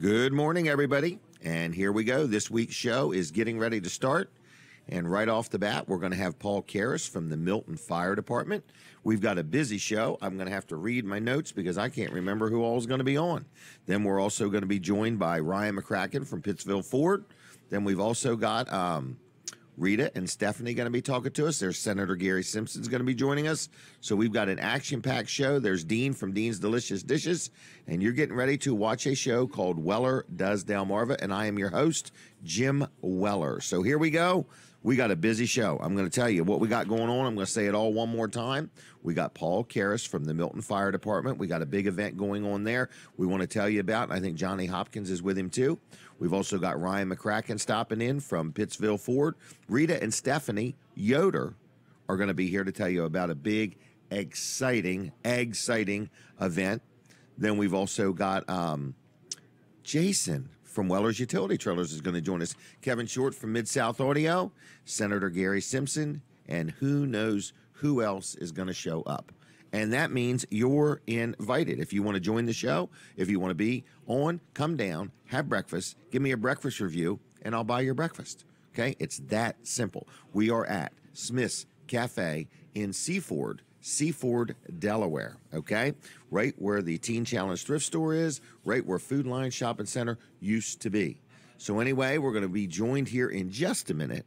Good morning, everybody. And here we go. This week's show is getting ready to start. And right off the bat, we're going to have Paul Karras from the Milton Fire Department. We've got a busy show. I'm going to have to read my notes because I can't remember who all is going to be on. Then we're also going to be joined by Ryan McCracken from Pittsville Ford. Then we've also got Rita and Stephanie going to be talking to us. There's Senator Gary Simpson's going to be joining us. So we've got an action-packed show. There's Dean from Dean's Delicious Dishes. And you're getting ready to watch a show called Weller Does Delmarva. And I am your host, Jim Weller. So here we go. We got a busy show. I'm going to tell you what we got going on. I'm going to say it all one more time. We got Paul Karras from the Milton Fire Department. We got a big event going on there we want to tell you about. I think Johnny Hopkins is with him too. We've also got Ryan McCracken stopping in from Pittsville Ford. Rita and Stephanie Yoder are going to be here to tell you about a big, exciting event. Then we've also got Jason from Weller's Utility Trailers is going to join us. Kevin Short from Mid-South Audio, Senator Gary Simpson, and who knows who else is going to show up. And that means you're invited. If you want to join the show, if you want to be on, come down, have breakfast, give me a breakfast review, and I'll buy your breakfast. Okay? It's that simple. We are at Smith's Cafe in Seaford, Delaware, okay? Right where the Teen Challenge thrift store is, right where Food Line Shopping Center used to be. So anyway, we're going to be joined here in just a minute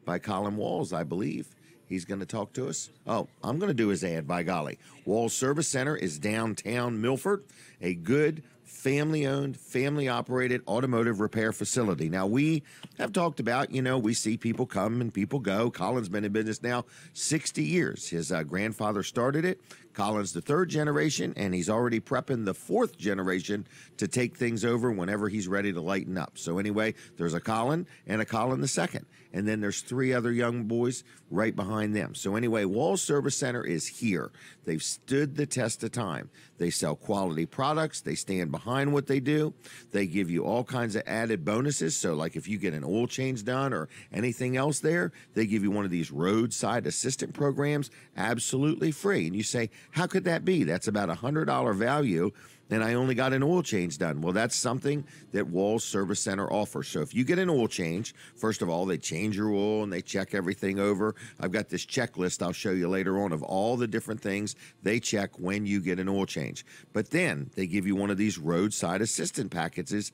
by Colin Walls, I believe. He's going to talk to us. Oh, I'm going to do his ad, by golly. Walls Service Center is downtown Milford, a good family-owned, family-operated automotive repair facility. Now, we have talked about, we see people come and people go. Colin's been in business now 60 years. His grandfather started it. Colin's the third generation, and he's already prepping the fourth generation to take things over whenever he's ready to lighten up. So anyway, there's a Colin and a Colin the second. And then there's three other young boys right behind them. So anyway, Walls Service Center is here. They've stood the test of time. They sell quality products. They stand behind what they do. They give you all kinds of added bonuses. So like if you get an oil change done or anything else there, they give you one of these roadside assistant programs absolutely free. And you say, how could that be? That's about $100 value, and I only got an oil change done. Well, that's something that Walls Service Center offers. So if you get an oil change, first of all, they change your oil and they check everything over. I've got this checklist I'll show you later on of all the different things they check when you get an oil change. But then they give you one of these roadside assistant packages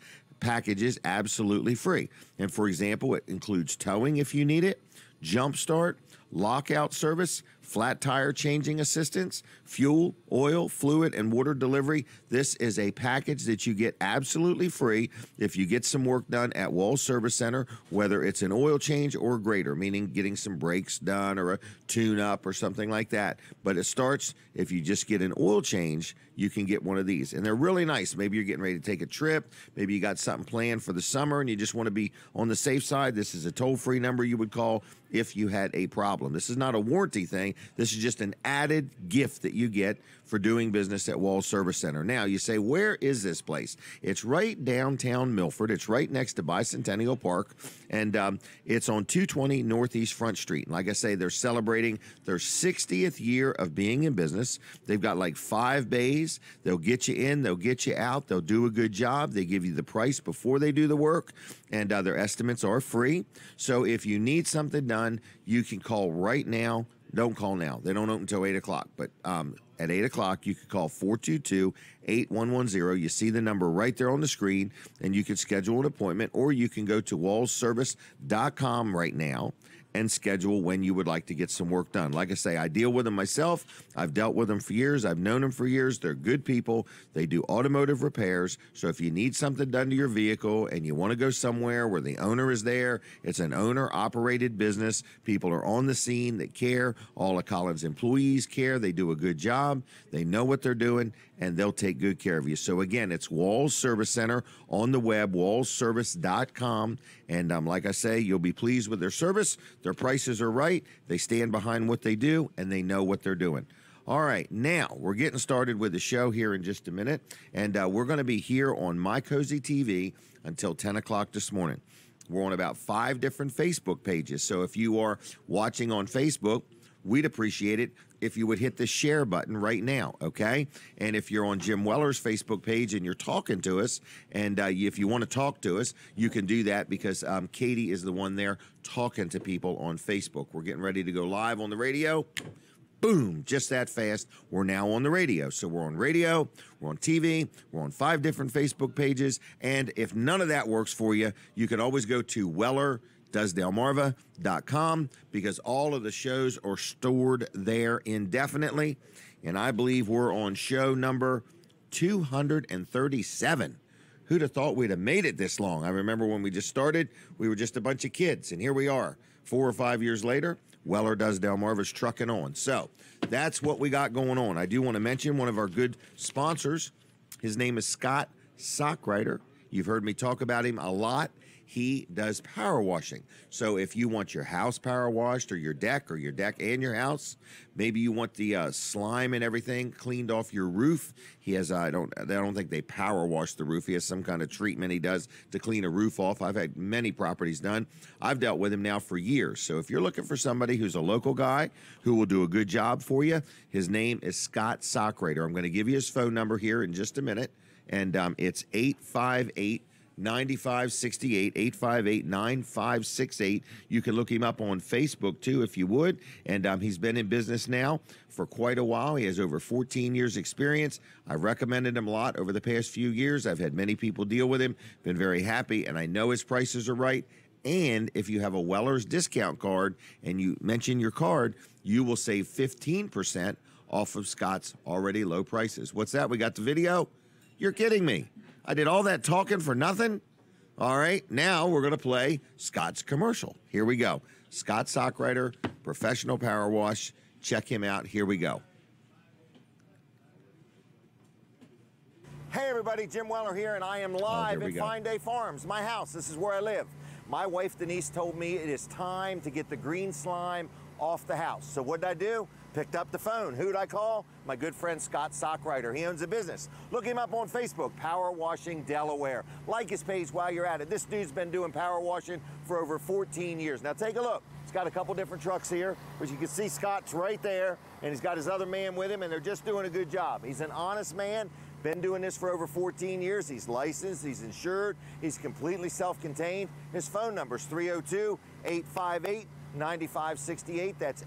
absolutely free. And for example, it includes towing if you need it, jump start, lockout service, flat tire changing assistance, fuel, oil, fluid, and water delivery. This is a package that you get absolutely free if you get some work done at Walls Service Center, whether it's an oil change or greater, meaning getting some brakes done or a tune-up or something like that. But it starts, if you just get an oil change, you can get one of these. And they're really nice. Maybe you're getting ready to take a trip. Maybe you got something planned for the summer and you just want to be on the safe side. This is a toll-free number you would call if you had a problem. This is not a warranty thing. This is just an added gift that you get for doing business at Walls Service Center. Now, you say, where is this place? It's right downtown Milford. It's right next to Bicentennial Park, and it's on 220 Northeast Front Street. And like I say, they're celebrating their 60th year of being in business. They've got like 5 bays. They'll get you in. They'll get you out. They'll do a good job. They give you the price before they do the work, and their estimates are free. So if you need something done, you can call right now. Don't call now. They don't open until 8 o'clock. But at 8 o'clock, you can call 422-8110. You see the number right there on the screen, and you can schedule an appointment, or you can go to wallservice.com right now and schedule when you would like to get some work done. Like I say, I deal with them myself. I've dealt with them for years. I've known them for years. They're good people. They do automotive repairs. So if you need something done to your vehicle and you want to go somewhere where the owner is there, it's an owner-operated business. People are on the scene that care. All of Colin's employees care. They do a good job. They know what they're doing, and they'll take good care of you. So again, it's Walls Service Center on the web, wallservice.com. And like I say, you'll be pleased with their service. Their prices are right. They stand behind what they do, and they know what they're doing. All right, now we're getting started with the show here in just a minute, and we're going to be here on My Cozy TV until 10 o'clock this morning. We're on about 5 different Facebook pages. So if you are watching on Facebook, we'd appreciate it if you would hit the share button right now, okay? And if you're on Jim Weller's Facebook page and you're talking to us, and if you want to talk to us, you can do that because Katie is the one there talking to people on Facebook. We're getting ready to go live on the radio. Boom, just that fast. We're now on the radio. So we're on radio, we're on TV, we're on 5 different Facebook pages. And if none of that works for you, you can always go to wellerdoesdelmarva.com because all of the shows are stored there indefinitely. And I believe we're on show number 237. Who'd have thought we'd have made it this long? I remember when we just started, we were just a bunch of kids. And here we are, 4 or 5 years later. Weller Does Delmarva's trucking on. So that's what we got going on. I do want to mention one of our good sponsors. His name is Scott Sockwriter. You've heard me talk about him a lot. He does power washing. So if you want your house power washed or your deck and your house, maybe you want the slime and everything cleaned off your roof. He has, I don't think they power wash the roof. He has some kind of treatment he does to clean a roof off. I've had many properties done. I've dealt with him now for years. So if you're looking for somebody who's a local guy who will do a good job for you, his name is Scott Sockwriter. I'm going to give you his phone number here in just a minute. And it's 858-9568, 858-9568. You can look him up on Facebook, too, if you would. And he's been in business now for quite a while. He has over 14 years' experience. I've recommended him a lot over the past few years. I've had many people deal with him, been very happy, and I know his prices are right. And if you have a Weller's discount card and you mention your card, you will save 15% off of Scott's already low prices. What's that? We got the video? You're kidding me. I did all that talking for nothing? All right, now we're going to play Scott's commercial. Here we go. Scott Sockwriter, Professional Power Wash. Check him out. Here we go. Hey, everybody. Jim Weller here, and I am live at Fine Day Farms, my house. This is where I live. My wife, Denise, told me it is time to get the green slime off the house. So what did I do? Picked up the phone. Who'd I call? My good friend Scott Sockwriter. He owns a business. Look him up on Facebook, Power Washing Delaware. Like his page while you're at it. This dude's been doing power washing for over 14 years. Now take a look. He's got a couple different trucks here, but you can see Scott's right there, and he's got his other man with him, and they're just doing a good job. He's an honest man. Been doing this for over 14 years. He's licensed, he's insured, he's completely self-contained. His phone number is 302-858-9568. That's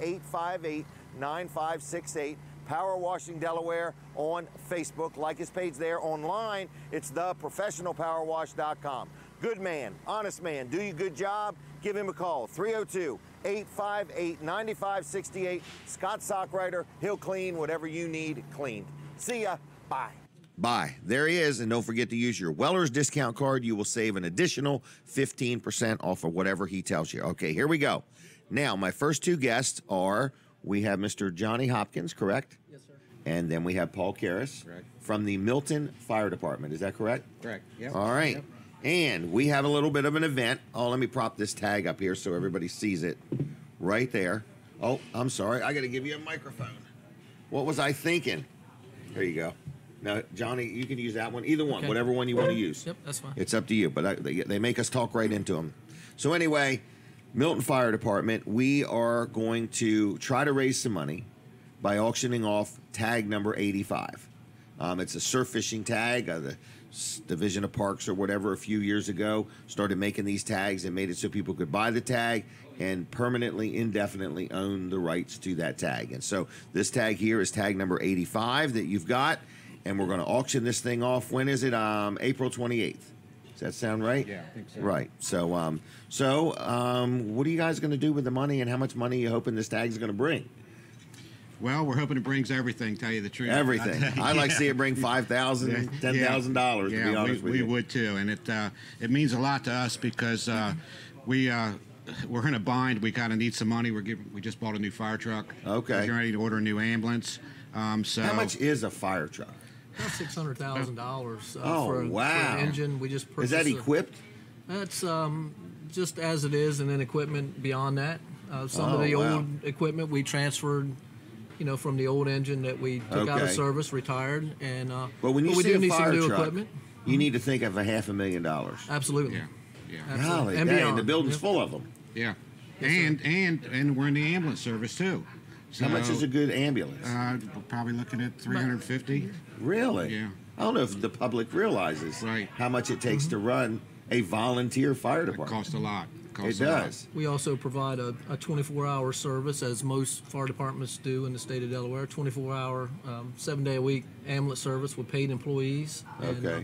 858-9568. Power Washing Delaware on Facebook. Like his page there. Online, it's theprofessionalpowerwash.com. Good man, honest man, do you a good job? Give him a call. 302-858-9568. Scott Sockwriter. He'll clean whatever you need cleaned. See ya. Bye. Bye. There he is. And don't forget to use your Weller's discount card. You will save an additional 15% off of whatever he tells you. Okay, here we go. Now, my first two guests are, we have Mr. Johnny Hopkins, correct? Yes, sir. And then we have Paul Karras from the Milton Fire Department. Is that correct? Correct. Yep. All right. Yep. And we have a little bit of an event. Oh, let me prop this tag up here so everybody sees it right there. Oh, I'm sorry. I got to give you a microphone. What was I thinking? There you go. Now, Johnny, you can use that one. Either one, okay. Whatever one you want to use. Yep, that's fine. It's up to you, but they make us talk right into them. So anyway, Milton Fire Department, we are going to try to raise some money by auctioning off tag number 85. It's a surf fishing tag. The Division of Parks or whatever a few years ago started making these tags and made it so people could buy the tag and permanently, indefinitely own the rights to that tag. And so this tag here is tag number 85 that you've got. And we're going to auction this thing off. When is it? April 28th. Does that sound right? Yeah, I think so. Right. So, what are you guys going to do with the money, and how much money are you hoping this tag's going to bring? Well, we're hoping it brings everything, tell you the truth. Everything. I'd like to see it bring $5,000, $10,000, to be honest with you. We would too. And it means a lot to us because we're in a bind. We kind of need some money. We just bought a new fire truck. Okay. We're getting ready to order a new ambulance. So how much is a fire truck? About $600,000 oh, for wow. an engine. We just purchased. Is that equipped? That's just as it is, and then equipment beyond that. Some of the old equipment we transferred, from the old engine that we took out of service, retired, and but when you we see do a need fire some new truck, equipment. You need to think of $500,000. Absolutely. Yeah. Absolutely. And the building's full of them. Yeah. And we're in the ambulance service too. So, How much is a good ambulance? We're probably looking at 350. Really? Yeah. I don't know if the public realizes Right. how much it takes to run a volunteer fire It department. costs a lot. It does. We also provide a 24-hour service, as most fire departments do in the state of Delaware. 24-hour, 7-day-a-week ambulance service with paid employees. Okay.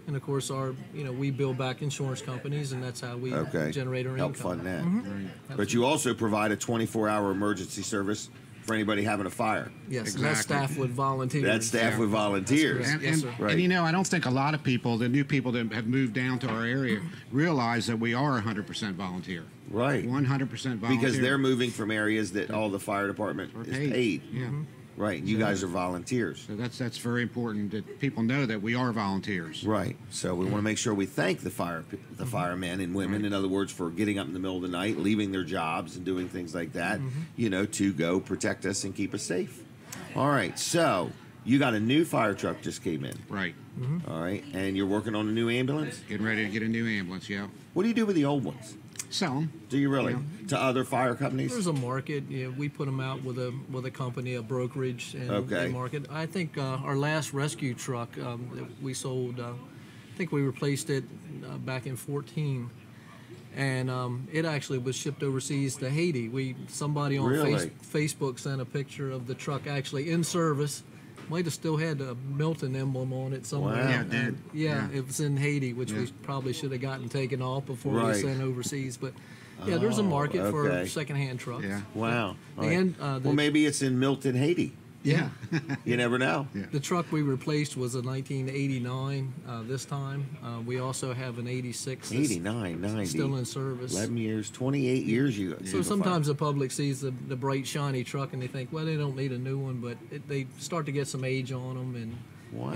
And of course, we bill back insurance companies, and that's how we generate our Help income. fund that. Right. But you also provide a 24-hour emergency service for anybody having a fire. Yes, and that's Exactly. staff with volunteers. That's staff with volunteers. That's correct. And, Yes, and, sir. Right. and, you know, I don't think a lot of people, the new people that have moved down to our area, realize that we are 100% volunteer. Right. 100% volunteer. Because they're moving from areas that all the fire department Are is paid. Yeah. Right. And you guys are volunteers. So that's very important that people know that we are volunteers. Right. So we want to make sure we thank the firemen and women, in other words, for getting up in the middle of the night, leaving their jobs and doing things like that, to go protect us and keep us safe. All right. So you got a new fire truck just came in. Right. All right. And you're working on a new ambulance? Getting ready to get a new ambulance, yeah. What do you do with the old ones? Sell them. Do you really? Yeah. To other fire companies? There's a market. We put them out with a company, a brokerage, and they market. I think our last rescue truck that we sold, I think we replaced it back in 2014, and it actually was shipped overseas to Haiti. Somebody on Really? Facebook sent a picture of the truck actually in service. Might have still had a Milton emblem on it somewhere. Wow. Yeah, it did. Yeah, Yeah. it was in Haiti, which Yeah. we probably should have gotten taken off before Right. we sent overseas. But yeah, there's a market okay. for secondhand trucks. Yeah. Wow. All right. And well, maybe it's in Milton, Haiti. yeah. You never know. Yeah. The truck we replaced was a 1989 this time. We also have an 86 that's 89, 90. still in service. 11 years, 28 years you So sometimes the public sees the bright, shiny truck and they think, well, they don't need a new one, but they start to get some age on them and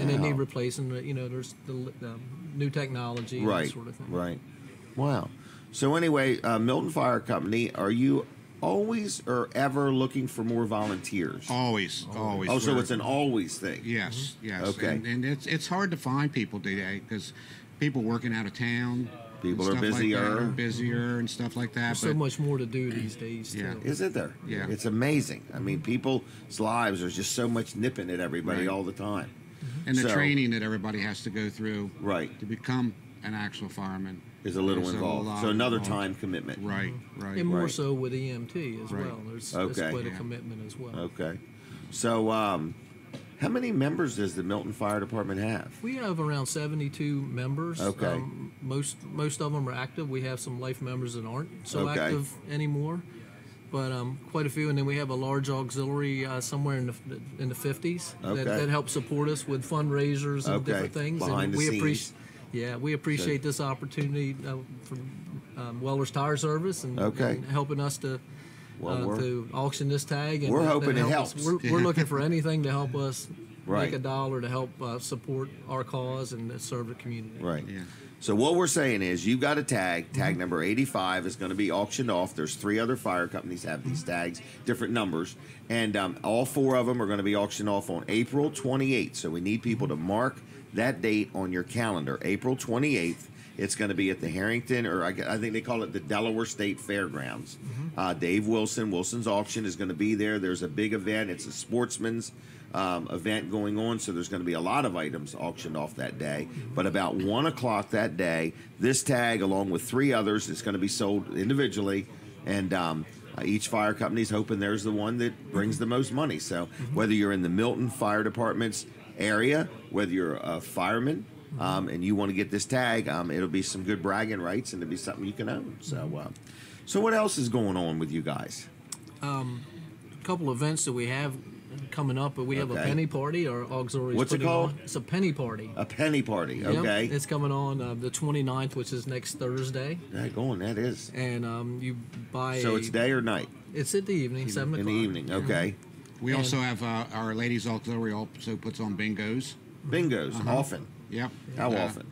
they Wow. need replacing. There's the new technology and Right, that sort of thing. right. Wow. So anyway, Milton Fire Company, are you always or ever looking for more volunteers? Always. Oh, so it's an always thing. Yes, yes. Okay. And it's hard to find people today because people working out of town. People and are stuff like busier. that are busier and stuff like that. There's so much more to do these days. Yeah. Too. Isn't there? Yeah. It's amazing. I mean, people's lives are just so much nipping at everybody Right. all the time. And the So- training that everybody has to go through Right. to become an actual fireman Is a little There's a involved. lot So another involved. time commitment. Right, right. And more Right. so with EMT as Right. well. There's Okay. quite a Yeah. commitment as well. Okay. So how many members does the Milton Fire Department have? We have around 72 members. Okay. Most of them are active. We have some life members that aren't so Okay. active anymore, but quite a few. And then we have a large auxiliary somewhere in the 50s Okay. that helps support us with fundraisers and Okay. different things. Behind and the we scenes. we appreciate this opportunity from Weller's Tire Service and helping us to. Well, To auction this tag, and we're hoping it help us. helps. We're looking for anything to help us Right. make a dollar to help support our cause and serve the community. Right. Yeah. So what we're saying is you've got a tag. Tag number 85 is going to be auctioned off. There's 3 other fire companies have these tags, different numbers. And all 4 of them are going to be auctioned off on April 28th. So we need people to mark that date on your calendar, April 28th. It's going to be at the Harrington, or I think they call it the Delaware State Fairgrounds. Dave Wilson's auction is going to be there. There's a big event. It's a sportsman's event going on, so there's going to be a lot of items auctioned off that day. But about 1 o'clock that day, this tag, along with 3 others, is going to be sold individually. And each fire company is hoping there's the one that brings the most money. So whether you're in the Milton Fire Department's area, whether you're a fireman, and you want to get this tag, it'll be some good bragging rights, and it'll be something you can own. So what else is going on with you guys? A couple events that we have coming up, but we have a Okay. penny party. Our auxiliary. What's it called? It's a penny party. A penny party, Yep. okay? It's coming on the 29th, which is next Thursday, That is. and you buy. So it's day or night? It's at the evening, 7 In o'clock. the evening, okay. We also have our ladies auxiliary also puts on bingos. Bingos, often. Yep. How often?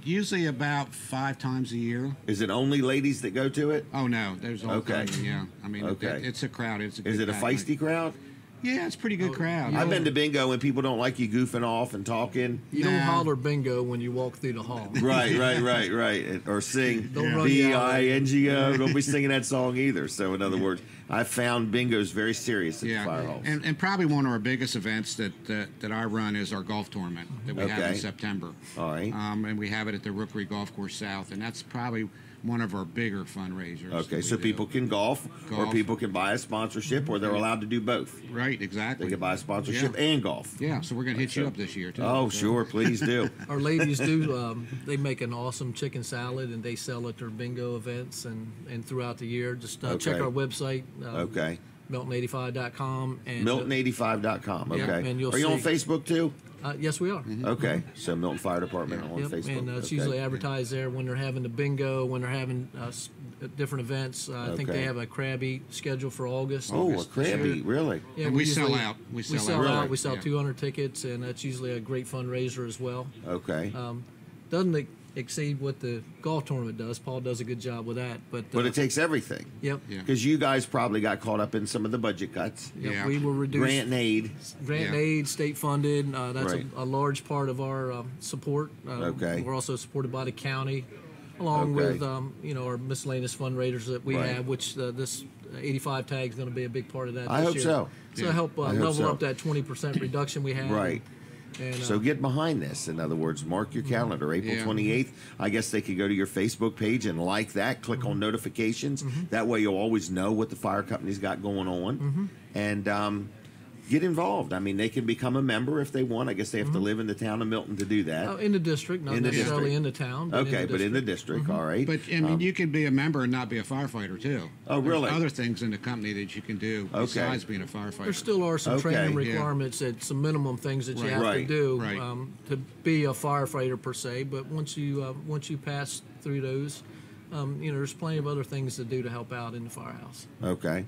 Usually about 5 times a year. Is it only ladies that go to it? Oh no, there's all Okay. kinds. Yeah, I mean, Okay. it's a crowd. It's a Is good it a pack. feisty crowd? Yeah, it's a pretty good crowd. I've been to bingo and people don't like you goofing off and talking. You don't holler bingo when you walk through the hall. Right. Or sing B-I-N-G-O. Don't be singing that song either. So in other words, I found bingo's very serious at the fire halls. And probably one of our biggest events that I run is our golf tournament that we have in September. All right. And we have it at the Rookery Golf Course South, and that's probably one of our bigger fundraisers. Okay, so people can golf, or people can buy a sponsorship, or they're allowed to do both. Right, exactly. They can buy a sponsorship and golf. Yeah, so we're going to hit you up this year, too. Oh, sure, please do. Our ladies do. They make an awesome chicken salad, and they sell at their bingo events and throughout the year. Just check our website. Milton85.com. And Milton85.com, okay. And Are you on Facebook, too? Yes, we are. Okay, so Milton Fire Department on Facebook. And it's usually advertised there when they're having the bingo, when they're having different events. I think they have a crab eat scheduled for August. Oh, a crab eat, really? Yeah, and we sell out. We sell out. We sell 200 tickets, and that's usually a great fundraiser as well. Okay. Doesn't exceed what the golf tournament does. Paul does a good job with that. But it takes everything. Yep. Because you guys probably got caught up in some of the budget cuts. Yeah. We were reduced. Grant and aid. Grant and aid, state funded. That's a large part of our support. We're also supported by the county, along with our miscellaneous fundraisers that we have, which this 85 tag is going to be a big part of that. I hope year. so. So help level up that 20% reduction we have. Right. And, so get behind this. In other words, mark your calendar. April 28th. I guess they could go to your Facebook page and like that. Click on notifications. That way you'll always know what the fire company's got going on. And get involved. I mean, they can become a member if they want. I guess they have to live in the town of Milton to do that. In the district, not necessarily in the town. But in the district. All right. But, I mean, you can be a member and not be a firefighter, too. Oh, really? There's other things in the company that you can do besides being a firefighter. There still are some training requirements, some minimum things that you have to do to be a firefighter per se. But once you pass through those, there's plenty of other things to do to help out in the firehouse. Okay.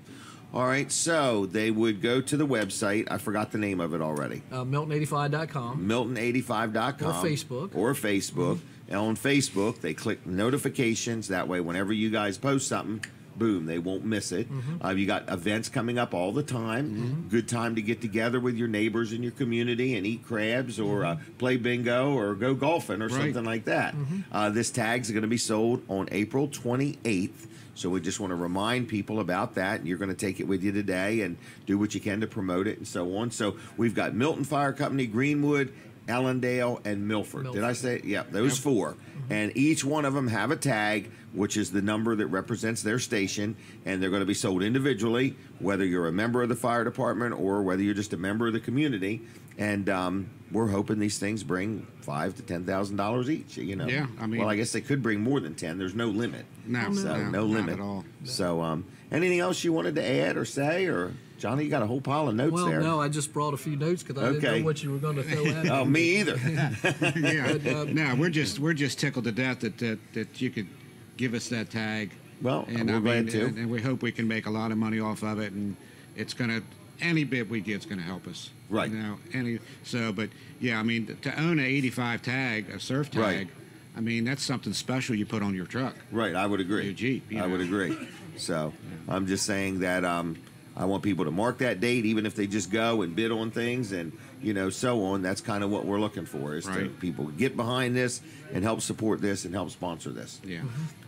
All right, so they would go to the website. I forgot the name of it already. Milton85.com. Milton85.com. Or Facebook. And on Facebook, they click notifications. That way, whenever you guys post something, boom, they won't miss it. You got events coming up all the time. Good time to get together with your neighbors in your community and eat crabs or play bingo or go golfing or something like that. This tag's going to be sold on April 28th. So we just want to remind people about that. And you're going to take it with you today and do what you can to promote it and so on. So we've got Milton Fire Company, Greenwood, Allendale, and Milford. Did I say? Yeah, those four. And each one of them have a tag, which is the number that represents their station. And they're going to be sold individually, whether you're a member of the fire department or whether you're just a member of the community. And we're hoping these things bring $5,000 to $10,000 each. Yeah, I mean, well, I guess they could bring more than 10. There's no limit. No limit at all. So, anything else you wanted to add or say, or Johnny, you got a whole pile of notes there. Well, no, I just brought a few notes because I didn't know what you were going to throw at me. Oh, me either. No, we're just tickled to death that you could give us that tag. Well, we're glad to. And we hope we can make a lot of money off of it, and it's going to. Any bit we get is going to help us. Right. But yeah, I mean, to own an 85 tag, a surf tag, I mean, that's something special you put on your truck. Right, I would agree. Your Jeep. I would agree. So I'm just saying that I want people to mark that date, even if they just go and bid on things and, so on. That's kind of what we're looking for, is to people get behind this and help support this and help sponsor this. Yeah.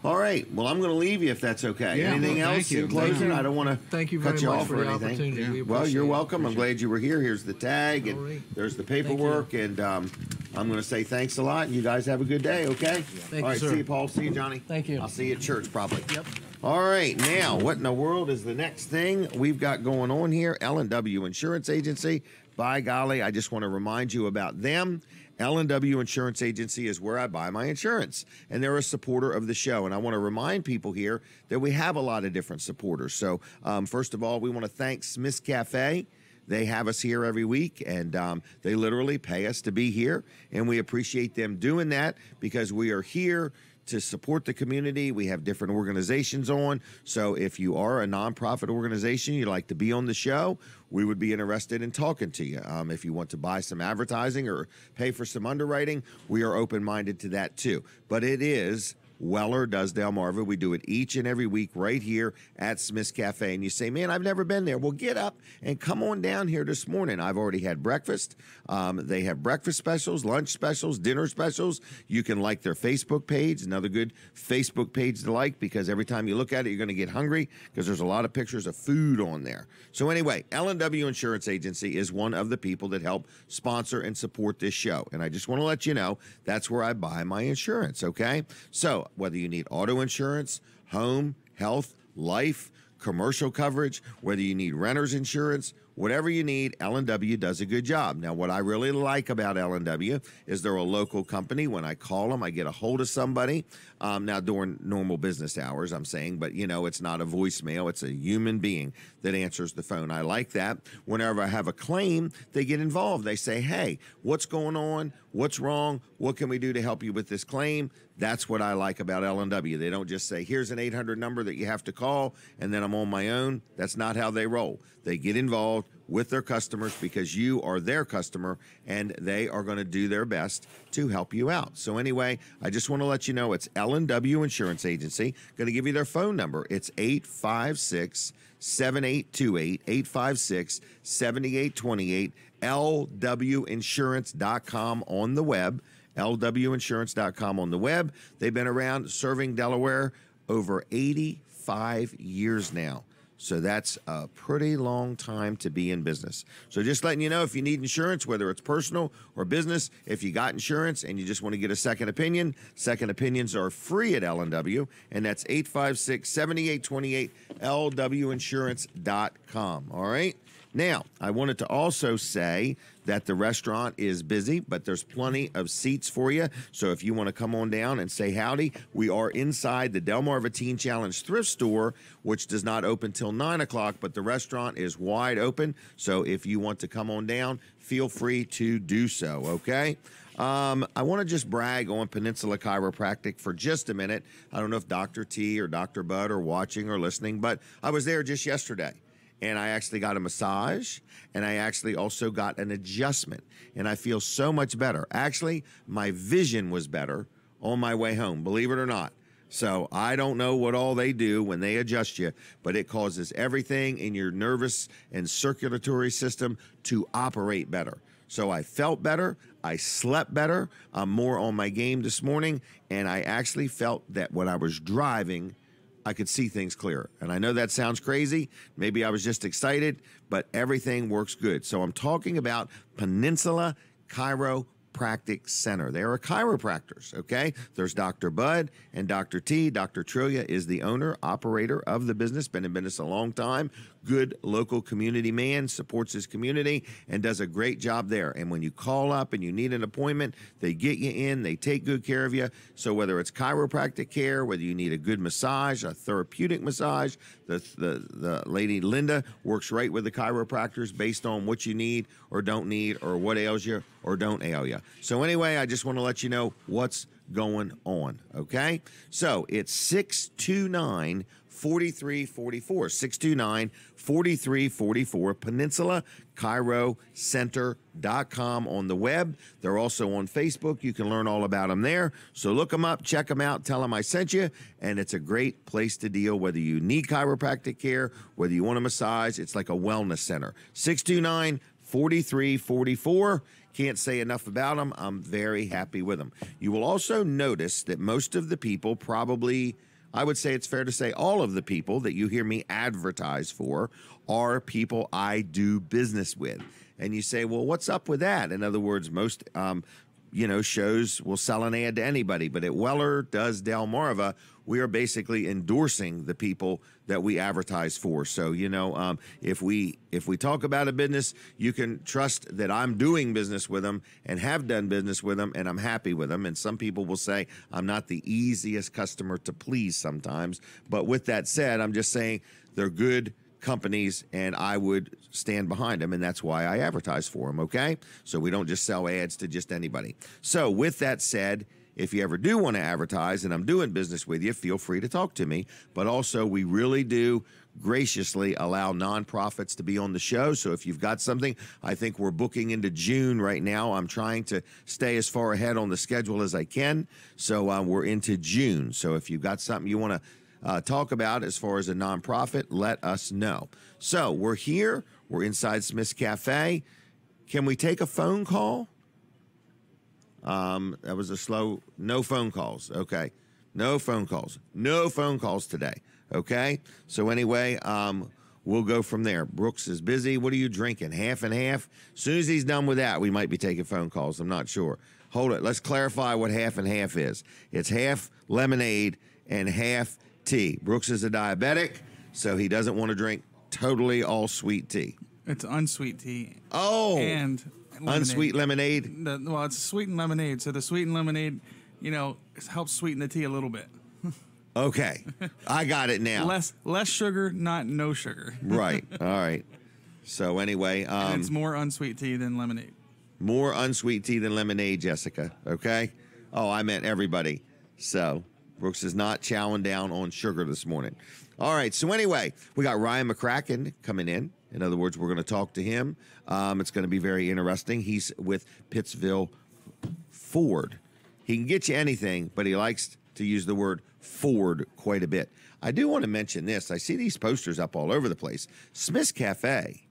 All right. Well, I'm going to leave you if that's okay. Yeah, Anything else in closing? I don't want to cut you off or anything. Yeah. Well, you're welcome. I'm glad you were here. Here's the tag, and there's the paperwork, and I'm going to say thanks a lot, and you guys have a good day, okay? Thank All right, you, sir. see you, Paul. See you, Johnny. Thank you. I'll see you at church probably. Yep. All right, now, what in the world is the next thing we've got going on here? L&W Insurance Agency. By golly, I just want to remind you about them. L&W Insurance Agency is where I buy my insurance, and they're a supporter of the show. And I want to remind people here that we have a lot of different supporters. So, first of all, we want to thank Smith's Cafe. They have us here every week, and they literally pay us to be here, and we appreciate them doing that because we are here to support the community. We have different organizations on. So if you are a nonprofit organization, you'd like to be on the show, we would be interested in talking to you. If you want to buy some advertising or pay for some underwriting, we are open-minded to that too. But it is Weller Does Delmarva. We do it each and every week right here at Smith's Cafe. And you say, man, I've never been there. Well, get up and come on down here this morning. I've already had breakfast. They have breakfast specials, lunch specials, dinner specials. You can like their Facebook page, another good Facebook page to like, because every time you look at it, you're going to get hungry because there's a lot of pictures of food on there. So anyway, L&W Insurance Agency is one of the people that help sponsor and support this show. And I just want to let you know that's where I buy my insurance, okay? So whether you need auto insurance, home, health, life, commercial coverage, whether you need renter's insurance, whatever you need, L&W does a good job. Now, what I really like about L&W is they're a local company. When I call them, I get a hold of somebody. Now, during normal business hours, I'm saying, but, you know, it's not a voicemail. It's a human being that answers the phone. I like that. Whenever I have a claim, they get involved. They say, hey, what's going on? What's wrong? What can we do to help you with this claim? That's what I like about L&W. They don't just say, here's an 800 number that you have to call, and then I'm on my own. That's not how they roll. They get involved with their customers because you are their customer, and they are going to do their best to help you out. So anyway, I just want to let you know it's L&W Insurance Agency. Going to give you their phone number. It's 856-7828, 856-7828, lwinsurance.com on the web. lwinsurance.com on the web. They've been around serving Delaware over 85 years now. So that's a pretty long time to be in business. So just letting you know, if you need insurance, whether it's personal or business, if you got insurance and you just want to get a second opinion, second opinions are free at L&W, and that's 856-7828, lwinsurance.com. All right? Now, I wanted to also say that the restaurant is busy, but there's plenty of seats for you. So if you want to come on down and say howdy, we are inside the Delmarva Teen Challenge thrift store, which does not open till 9 o'clock, but the restaurant is wide open. So if you want to come on down, feel free to do so, okay? I want to just brag on Peninsula Chiropractic for just a minute. I don't know if Dr. T or Dr. Bud are watching or listening, but I was there just yesterday. And I actually got a massage, and I actually also got an adjustment, and I feel so much better. Actually, my vision was better on my way home, believe it or not. So I don't know what all they do when they adjust you, but it causes everything in your nervous and circulatory system to operate better. So I felt better. I slept better. I'm more on my game this morning, and I actually felt that when I was driving, I could see things clearer. And I know that sounds crazy. Maybe I was just excited, but everything works good. So I'm talking about Peninsula Chiropractic Center. They are chiropractors, okay? There's Dr. Bud and Dr. T. Dr. Trillia is the owner, operator of the business, been in business a long time. Good local community man, supports his community, and does a great job there. And when you call up and you need an appointment, they get you in, they take good care of you. So whether it's chiropractic care, whether you need a good massage, a therapeutic massage, the lady Linda works right with the chiropractors based on what you need or don't need, or what ails you or don't ail you. So anyway, I just want to let you know what's going on, okay? So it's 629 4344, 629-4344, PeninsulaChiroCenter.com on the web. They're also on Facebook. You can learn all about them there. So look them up, check them out, tell them I sent you, and it's a great place to deal, whether you need chiropractic care, whether you want a massage. It's like a wellness center. 629-4344. Can't say enough about them. I'm very happy with them. You will also notice that most of the people probably, I would say it's fair to say all of the people that you hear me advertise for are people I do business with. And you say, well, what's up with that? In other words, most, shows will sell an ad to anybody. But at Weller Does Delmarva, we are basically endorsing the people that we advertise for. So, if we talk about a business, you can trust that I'm doing business with them and have done business with them, and I'm happy with them. And some people will say I'm not the easiest customer to please sometimes. But with that said, I'm just saying they're good companies, and I would stand behind them, and that's why I advertise for them, okay? So we don't just sell ads to just anybody. So with that said, if you ever do want to advertise and I'm doing business with you, feel free to talk to me. But also, we really do graciously allow nonprofits to be on the show. So if you've got something, I think we're booking into June right now. I'm trying to stay as far ahead on the schedule as I can. So we're into June. So if you've got something you want to talk about as far as a nonprofit, let us know. So we're here. We're inside Smith's Cafe. Can we take a phone call? That was a slow, no phone calls. Okay. No phone calls. No phone calls today. Okay. So anyway, we'll go from there. Brooks is busy. What are you drinking? Half and half? As soon as he's done with that, we might be taking phone calls. I'm not sure. Hold it. Let's clarify what half and half is. It's half lemonade and half tea. Brooks is a diabetic, so he doesn't want to drink totally all sweet tea. It's unsweet tea. Oh. And lemonade. Unsweet lemonade? Well, it's sweetened lemonade. So the sweetened lemonade, helps sweeten the tea a little bit. Okay. I got it now. Less sugar, not no sugar. Right. All right. So anyway. And it's more unsweet tea than lemonade. More unsweet tea than lemonade, Jessica. Okay? Oh, I meant everybody. So Brooks is not chowing down on sugar this morning. All right. So anyway, we got Ryan McCracken coming in. In other words, we're going to talk to him. It's going to be very interesting. He's with Pittsville Ford. He can get you anything, but he likes to use the word Ford quite a bit. I do want to mention this. I see these posters up all over the place. Smith's Cafe,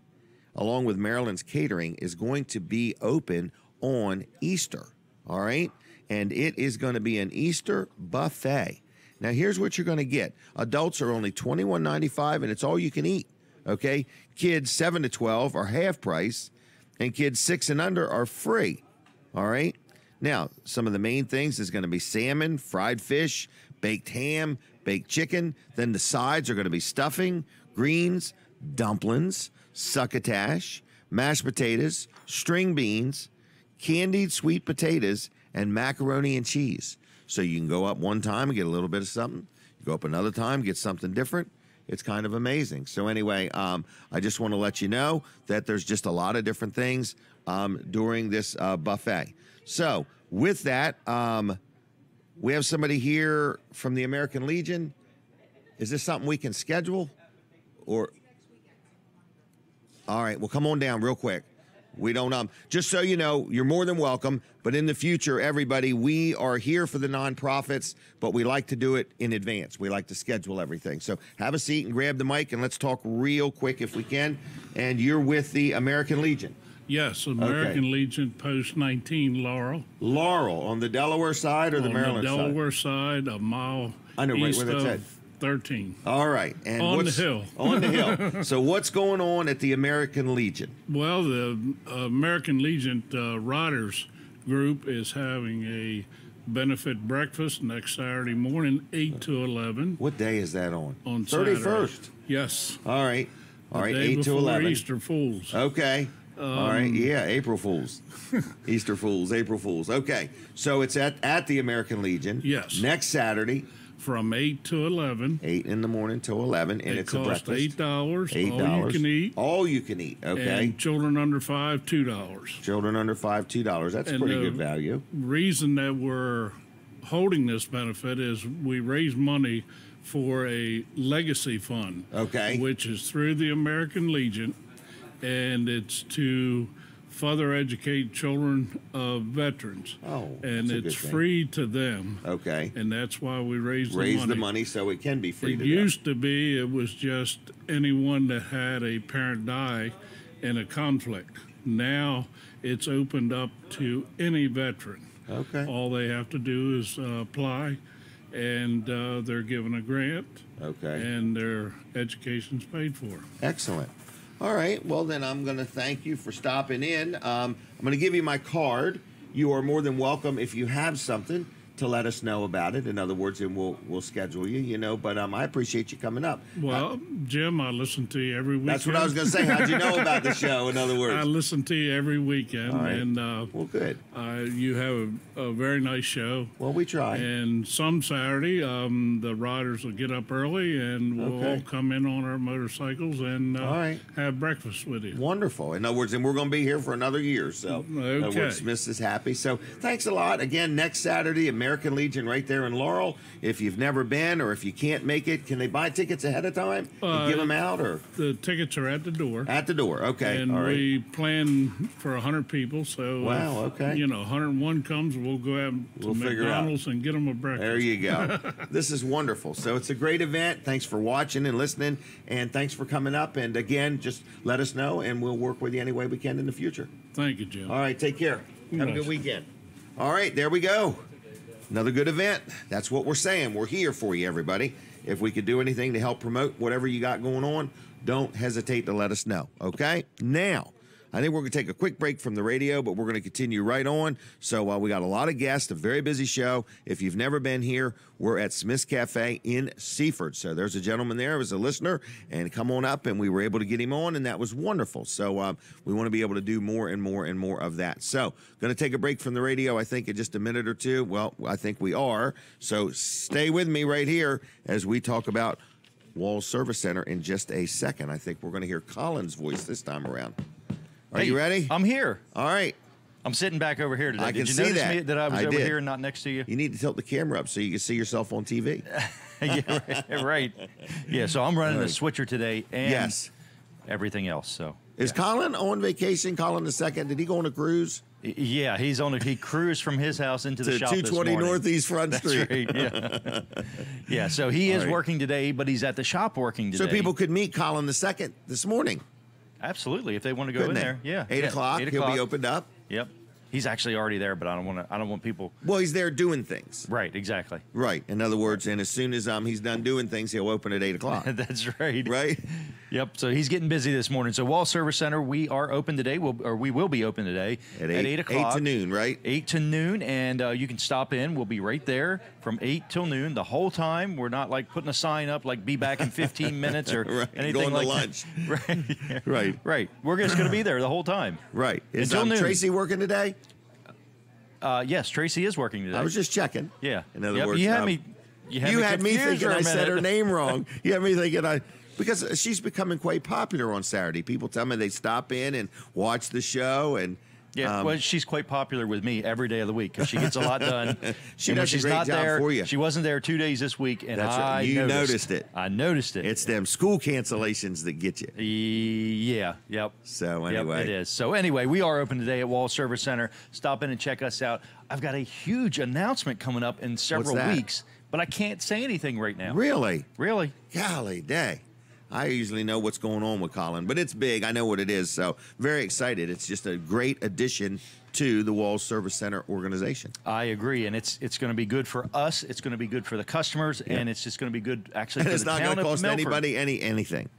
along with Maryland's Catering, is going to be open on Easter. All right? And it is going to be an Easter buffet. Now, here's what you're going to get. Adults are only $21.95, and it's all you can eat. Okay? Kids 7 to 12 are half price, and kids 6 and under are free. All right? Now, some of the main things is going to be salmon, fried fish, baked ham, baked chicken. Then the sides are going to be stuffing, greens, dumplings, succotash, mashed potatoes, string beans, candied sweet potatoes, and macaroni and cheese. So you can go up one time and get a little bit of something. You go up another time, get something different. It's kind of amazing. So anyway, I just want to let you know that there's just a lot of different things during this buffet. So with that, we have somebody here from the American Legion. Is this something we can schedule? Or all right, well, come on down real quick. We don't, just so you know, you're more than welcome. But in the future, everybody, we are here for the nonprofits, but we like to do it in advance. We like to schedule everything. So have a seat and grab the mic, and let's talk real quick if we can. And you're with the American Legion. Yes, American Legion, Post 19, Laurel. Laurel, on the Delaware side or the Maryland side? On the Delaware side, a mile east of 13. All right. And on the hill. On the hill. So what's going on at the American Legion? Well, the American Legion Riders group is having a benefit breakfast next Saturday morning, 8 to 11. What day is that on? On 31st. Saturday. Yes. All right. All right, 8 to 11. Easter Fools. Okay. All right, yeah, April Fools. Easter Fools, April Fools. Okay, so it's at the American Legion. Yes. Next Saturday. From 8 to 11. 8 in the morning till 11, and it's a breakfast. It costs $8. $8. All you can eat. All you can eat, okay. And children under 5, $2. Children under 5, $2. That's pretty good value. Reason that we're holding this benefit is we raise money for a legacy fund. Okay. Which is through the American Legion, and it's to further educate children of veterans. Oh, and it's free to them. Okay. And that's why we raise the money so it can be free to them. It used to be it was just anyone that had a parent die in a conflict. Now it's opened up to any veteran. Okay. All they have to do is apply, and they're given a grant. Okay. And their education's paid for. Excellent. All right. Well, then I'm going to thank you for stopping in. I'm going to give you my card. You are more than welcome if you have something to let us know about it. In other words, and we'll schedule you, But I appreciate you coming up. Well, Jim, I listen to you every weekend. That's what I was going to say. How'd you know about the show, in other words? I listen to you every weekend. All right. And, well, good. You have a very nice show. Well, we try. And some Saturday, the riders will get up early, and we'll all come in on our motorcycles and have breakfast with you. Wonderful. In other words, and we're going to be here for another year. So, in other words, Smith's is happy. So, thanks a lot. Again, next Saturday, American Legion right there in Laurel. If you've never been or if you can't make it, can they buy tickets ahead of time and give them out? Or the tickets are at the door. At the door, okay. And all right. we plan for 100 people, so wow, if, okay. 101 comes, we'll go out to McDonald's and get them a breakfast. There you go. This is wonderful. So it's a great event. Thanks for watching and listening, and thanks for coming up. And again, just let us know, and we'll work with you any way we can in the future. Thank you, Jim. All right, take care. Have a Yes. good weekend. All right, there we go. Another good event. That's what we're saying. We're here for you, everybody. If we could do anything to help promote whatever you got going on, don't hesitate to let us know, okay? Now, I think we're going to take a quick break from the radio, but we're going to continue right on. So we got a lot of guests, a very busy show. If you've never been here, we're at Smith's Cafe in Seaford. So there's a gentleman there who was a listener, and come on up, and we were able to get him on, and that was wonderful. So we want to be able to do more and more and more of that. So going to take a break from the radio, I think, in just a minute or two. Well, I think we are. So stay with me right here as we talk about Walls Service Center in just a second. I think we're going to hear Colin's voice this time around. Are you ready? I'm here. All right. I'm sitting back over here today. I can Did you see notice that. me that I was over did. here and not next to you? You need to tilt the camera up so you can see yourself on TV. Yeah, right. Yeah, so I'm running Right. a switcher today and Yes. everything else. So Is Colin on vacation? Colin the second? Did he go on a cruise? yeah, he cruised from his house into the To shop this 220 morning. Northeast Front That's Street. right. Yeah. Yeah. So he is All right. working today, but he's at the shop working today. So people could meet Colin the second this morning. Absolutely, if they want to go Couldn't in they? there. Yeah. 8 yeah, o'clock. 8 He'll o'clock. be opened up. Yep. He's actually already there, but I don't want people. Well, he's there doing things. Right. Exactly. Right. In other words, and as soon as he's done doing things, he'll open at 8 o'clock. That's right. Right? Yep. So he's getting busy this morning. So Wall Service Center, we are open today. We will be open today At 8 o'clock. 8 to noon, right? 8 to noon, and you can stop in. We'll be right there from 8 till noon the whole time. We're not like putting a sign up like be back in 15 minutes or Right. anything Going to like lunch. that. Right. Right. Right. We're just going to be there the whole time. Right. Is Until noon. Tracy working today? Yes, Tracy is working today. I was just checking. Yeah. In other Yep, words, you had me. You had me confused thinking for a I said her minute. name wrong. You had me thinking because she's becoming quite popular on Saturday. People tell me they stop in and watch the show, and Yeah, well, she's quite popular with me every day of the week because she gets a lot done. She And when does a she's great not job there, for you. She wasn't there 2 days this week, and That's right. I You noticed it. I noticed it. it's them school cancellations that get you. Yeah, yep. So Yep, anyway, it is. So anyway, we are open today at Wall Service Center. Stop in and check us out. I've got a huge announcement coming up in several that? weeks, but I can't say anything right now. Really, Really? golly day. I usually know what's going on with Colin, but it's big. I know what it is, so very excited. It's just a great addition to the Walls Service Center organization. I agree, and it's going to be good for us. It's going to be good for the customers, and it's just going to be good actually And for it's the not town going to of cost Milford. anybody anything.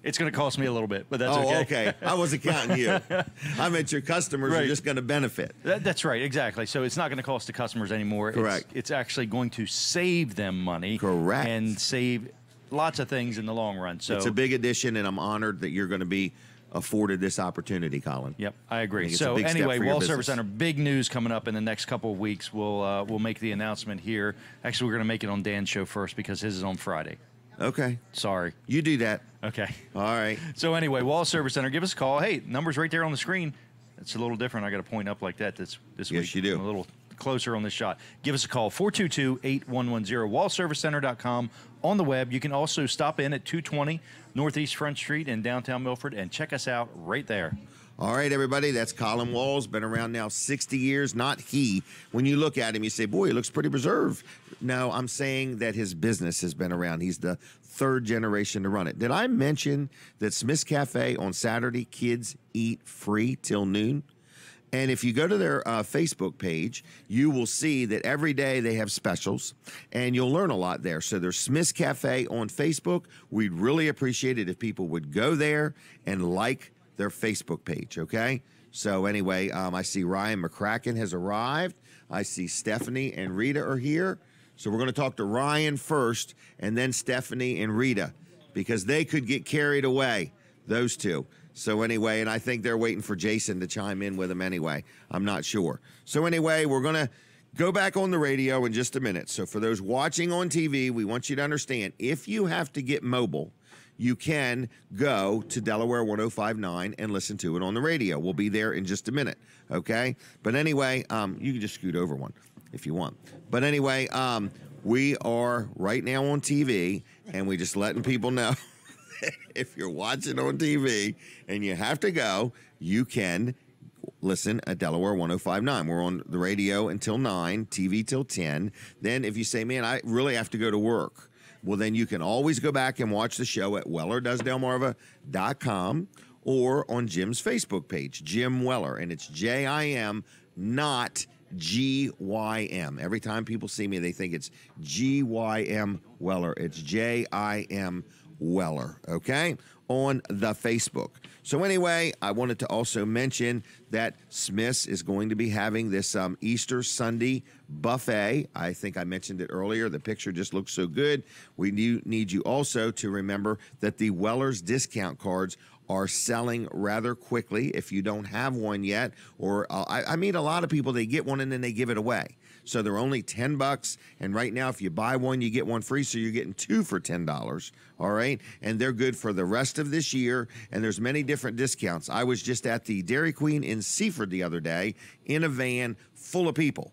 It's going to cost me a little bit, but that's Oh, okay. okay. I wasn't counting you. I meant your customers are Right. just going to benefit. That's right, exactly. So it's not going to cost the customers anymore. Correct. It's actually going to save them money. Correct. And save lots of things in the long run. So It's a big addition, and I'm honored that you're going to be afforded this opportunity, Colin. Yep, I I agree. think it's a So big step anyway, for your Wall business. Service Center, big news coming up in the next couple of weeks. We'll make the announcement here. Actually, we're going to make it on Dan's show first because his is on Friday. Okay. Sorry. You do that. Okay. All right. So anyway, Wall Service Center, give us a call. Hey, number's right there on the screen. It's a little different. I got to point up like that this Yes, week. you do. I'm a little closer on this shot. Give us a call, 422-8110, wallservicecenter.com. On the web, you can also stop in at 220 Northeast Front Street in downtown Milford and check us out right there. All right, everybody. That's Colin Walls. Been around now 60 years. Not he. When you look at him, you say, boy, he looks pretty preserved. No, I'm saying that his business has been around. He's the third generation to run it. Did I mention that Smith's Cafe on Saturday, kids eat free till noon? And if you go to their Facebook page, you will see that every day they have specials, and you'll learn a lot there. So there's Smith's Cafe on Facebook. We'd really appreciate it if people would go there and like their Facebook page, okay? So anyway, I see Ryan McCracken has arrived. I see Stephanie and Rita are here. So we're going to talk to Ryan first, and then Stephanie and Rita, because they could get carried away, those two. So anyway, and I think they're waiting for Jason to chime in with them anyway. I'm not sure. So anyway, we're going to go back on the radio in just a minute. So for those watching on TV, we want you to understand, if you have to get mobile, you can go to Delaware 105.9 and listen to it on the radio. We'll be there in just a minute, okay? But anyway, you can just scoot over one. if you want. But anyway, we are right now on TV, and we just letting people know if you're watching on TV and you have to go, you can listen at Delaware 105.9. We're on the radio until 9, TV till 10. Then if you say, man, I really have to go to work, well, then you can always go back and watch the show at WellerDoesDelmarva.com or on Jim's Facebook page, Jim Weller, and it's Jim, not GYM. Every time people see me, they think it's GYM Weller. It's JIM Weller, okay, on the Facebook. So anyway, I wanted to also mention that Smith's is going to be having this Easter Sunday buffet. I think I mentioned it earlier. The picture just looks so good. We need you also to remember that the Weller's discount cards are selling rather quickly. If you don't have one yet, or I meet a lot of people, they get one and then they give it away. So they're only $10, and right now if you buy one, you get one free, so you're getting two for $10, all right? And they're good for the rest of this year, and there's many different discounts. I was just at the Dairy Queen in Seaford the other day in a van full of people,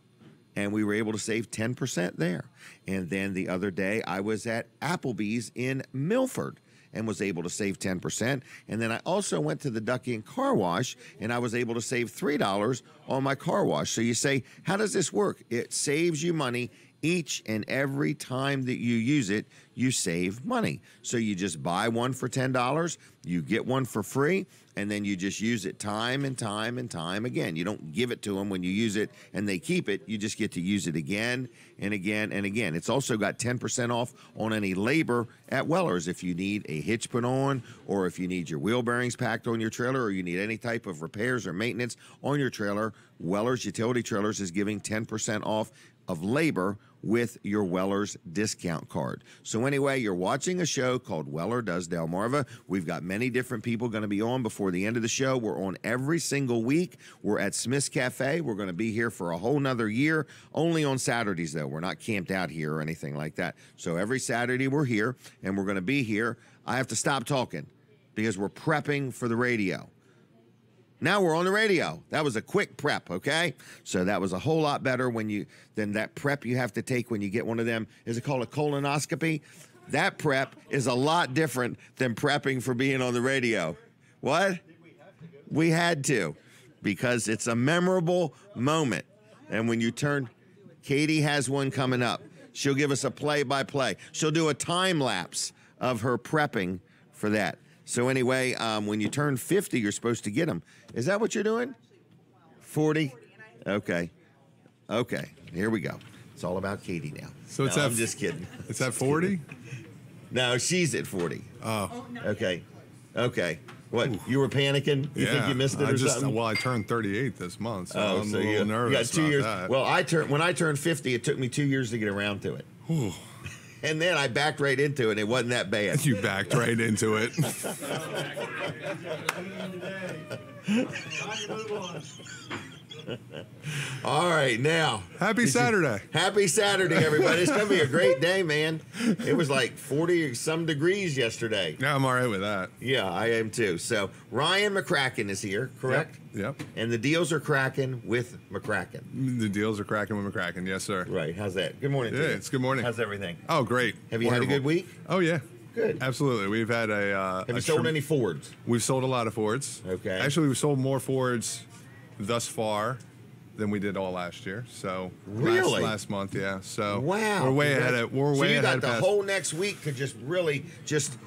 and we were able to save 10% there. And then the other day, I was at Applebee's in Milford and was able to save 10%. And then I also went to the Ducky and Car Wash, and I was able to save $3 on my car wash. So you say, how does this work? It saves you money each and every time that you use it. You save money. So you just buy one for $10, you get one for free, and then you just use it time and time and time again. You don't give it to them when you use it and they keep it. You just get to use it again and again and again. It's also got 10% off on any labor at Weller's if you need a hitch put on, or if you need your wheel bearings packed on your trailer, or you need any type of repairs or maintenance on your trailer. Weller's Utility Trailers is giving 10% off of labor with your Weller's discount card. So anyway, you're watching a show called Weller Does Delmarva. We've got many different people going to be on before the end of the show. We're on every single week. We're at Smith's Cafe. We're going to be here for a whole nother year, only on Saturdays though. We're not camped out here or anything like that. So every Saturday we're here, and we're going to be here. I have to stop talking because we're prepping for the radio. Now we're on the radio. That was a quick prep, okay? So that was a whole lot better than that prep you have to take when you get one of them. Is it called a colonoscopy? That prep is a lot different than prepping for being on the radio. What? We had to, because it's a memorable moment. And when you turn, Katie has one coming up. She'll give us a play-by-play. She'll do a time lapse of her prepping for that. So anyway, when you turn 50, you're supposed to get them. Is that what you're doing? 40? Okay. Okay. Here we go. It's all about Katie now. So it's I'm just kidding. It's at 40? No, she's at 40. Oh. Okay. Okay. What? Ooh. You were panicking? You think you missed it or something? Well, I turned 38 this month, so I'm so a little nervous. You got 2 years. That. Well, when I turned 50, it took me 2 years to get around to it. Ooh. And then I backed right into it. It wasn't that bad. You backed right into it. All right, now. Happy Saturday. Happy Saturday, everybody. It's going to be a great day, man. It was like 40-some degrees yesterday. Yeah, I'm all right with that. Yeah, I am too. So Ryan McCracken is here, correct? Yep. And the deals are cracking with McCracken. The deals are cracking with McCracken, yes, sir. Right. How's that? Good morning to you. It's good morning. How's everything? Oh, great. Have you had a good week? Oh, yeah. Good. Absolutely. We've had a... Have you sold any Fords? We've sold a lot of Fords. Okay. Actually, we've sold more Fords thus far than we did all last year. So really, last month, yeah. So wow, we're way ahead. So you got the whole next week to just really just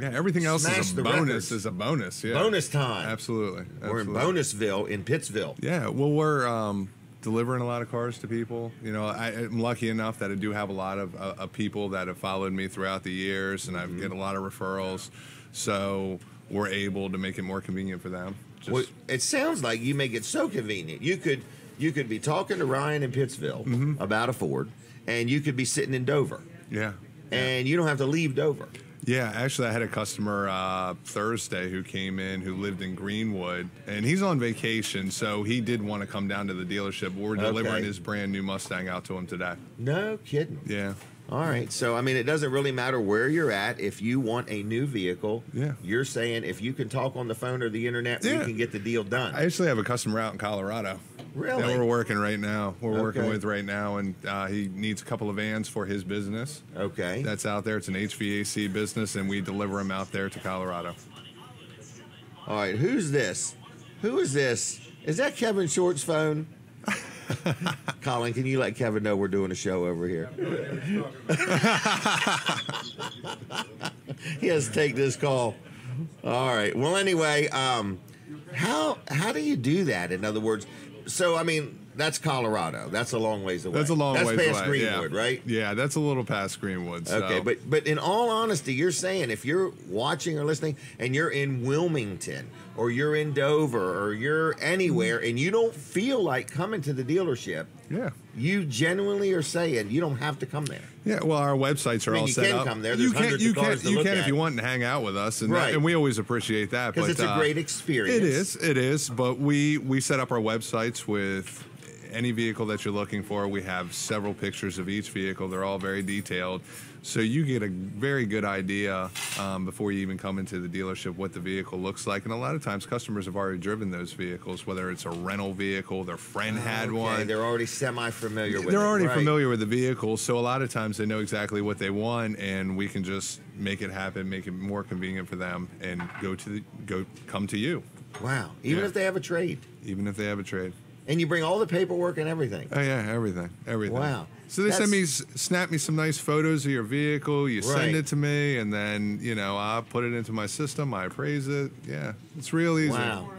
everything else is a bonus. Is a bonus. Yeah, bonus time. Absolutely. We're in Bonusville in Pittsville. Yeah. Well, we're delivering a lot of cars to people. You know, I'm lucky enough that I do have a lot of people that have followed me throughout the years, and I get a lot of referrals. So we're able to make it more convenient for them. Well, it sounds like you make it so convenient. You could be talking to Ryan in Pittsville about a Ford, and you could be sitting in Dover. Yeah. And you don't have to leave Dover. Yeah, actually, I had a customer Thursday who came in who lived in Greenwood, and he's on vacation, so he did want to come down to the dealership. We're delivering his brand new Mustang out to him today. No kidding. Yeah. All right. So, I mean, it doesn't really matter where you're at. If you want a new vehicle, you're saying if you can talk on the phone or the internet, we can get the deal done. I actually have a customer out in Colorado. Really? that we're working right now. We're working Okay. with right now, and he needs a couple of vans for his business. Okay. That's out there. It's an HVAC business, and we deliver them out there to Colorado. All right, who's this? Who is this? Is that Kevin Short's phone? Colin, can you let Kevin know we're doing a show over here? He has to take this call. All right. Well, anyway, how do you do that? In other words, so I mean, that's Colorado. That's a long ways away. That's a long ways away. That's past Greenwood, right? Yeah, that's a little past Greenwood. So. Okay, but in all honesty, you're saying if you're watching or listening and you're in Wilmington or you're in Dover or you're anywhere and you don't feel like coming to the dealership, yeah, you genuinely are saying you don't have to come there. Yeah, well, our websites are all set up. You can come there. There's hundreds of cars to you look can at. if you want and hang out with us, and, Right. and we always appreciate that. Because But it's a great experience. It is. But we set up our websites with any vehicle that you're looking for. We have several pictures of each vehicle. They're all very detailed, so you get a very good idea before you even come into the dealership what the vehicle looks like. And a lot of times, customers have already driven those vehicles, whether it's a rental vehicle, their friend had one. They're already semi-familiar with it. They're already Right. familiar with the vehicle, so a lot of times they know exactly what they want, and we can just make it happen, make it more convenient for them, and come to you, Wow. Even Yeah. if they have a trade. even if they have a trade. And you bring all the paperwork and everything. Oh yeah, everything. Wow. So they snap me some nice photos of your vehicle. You Right. send it to me, and then I put it into my system. I appraise it. Yeah, it's real easy. Wow.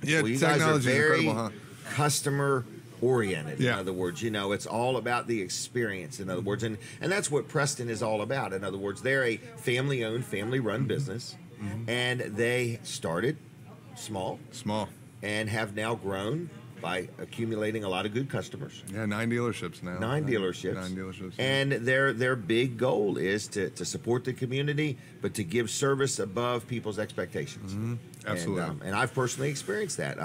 Yeah, Well, you guys are technology is very incredible, huh? customer oriented. In Yeah. other words, it's all about the experience. In other words, and that's what Preston is all about. In other words, they're a family-owned, family-run business, and they started small Small. and have now grown by accumulating a lot of good customers. Yeah, 9 dealerships now. 9 dealerships. 9 dealerships. Yeah. And their big goal is to support the community, but to give service above people's expectations. Absolutely. And I've personally experienced that.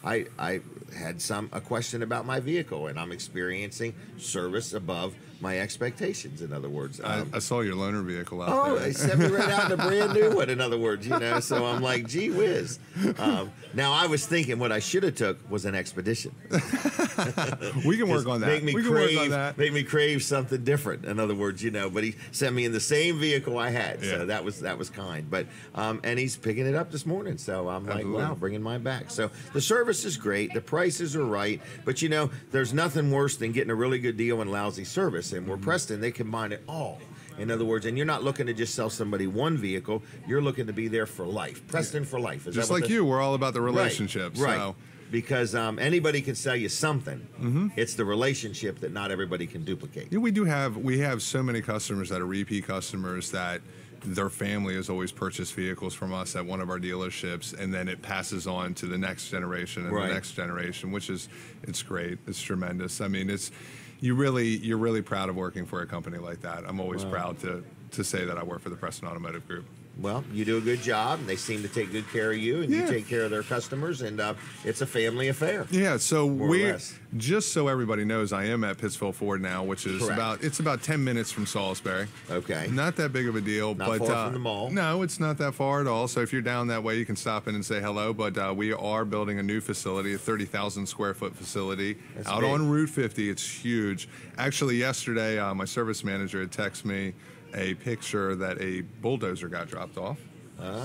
I had a question about my vehicle, and I'm experiencing service above my expectations. In other words, I saw your loaner vehicle out oh, there. they sent me right out in a brand new one. In other words, so I'm like, gee whiz. Now I was thinking what I should have took was an expedition. We can work on that. Make me we can crave, work on that. Make me crave something different. In other words, but he sent me in the same vehicle I had, Yeah. so that was kind. But and he's picking it up this morning, so I'm Absolutely. like, wow, bringing mine back. So the service is great, the prices are right, but there's nothing worse than getting a really good deal and lousy service. And we're Preston, they combine it all. In other words, and you're not looking to just sell somebody one vehicle, you're looking to be there for life. Preston for life. Is Just that what like you, we're all about the Right, relationship. right. So. Because anybody can sell you something. It's the relationship that not everybody can duplicate. Yeah, we have so many customers that are repeat customers that their family has always purchased vehicles from us at one of our dealerships, and then it passes on to the next generation and Right. the next generation, it's great. It's tremendous. I mean, you're really proud of working for a company like that. I'm always proud to say that I work for the Preston Automotive Group. Well, you do a good job, and they seem to take good care of you, and you Yeah. take care of their customers, and it's a family affair. Yeah, so More or less. just so everybody knows, I am at Pittsville Ford now, which is Correct. about 10 minutes from Salisbury. Okay. Not that big of a deal, Not but far from the mall. No, it's not that far at all. So if you're down that way, you can stop in and say hello. But we are building a new facility, a 30,000 square foot facility That's out big. on Route 50. It's huge. Actually, yesterday, my service manager had texted me a picture that a bulldozer got dropped off.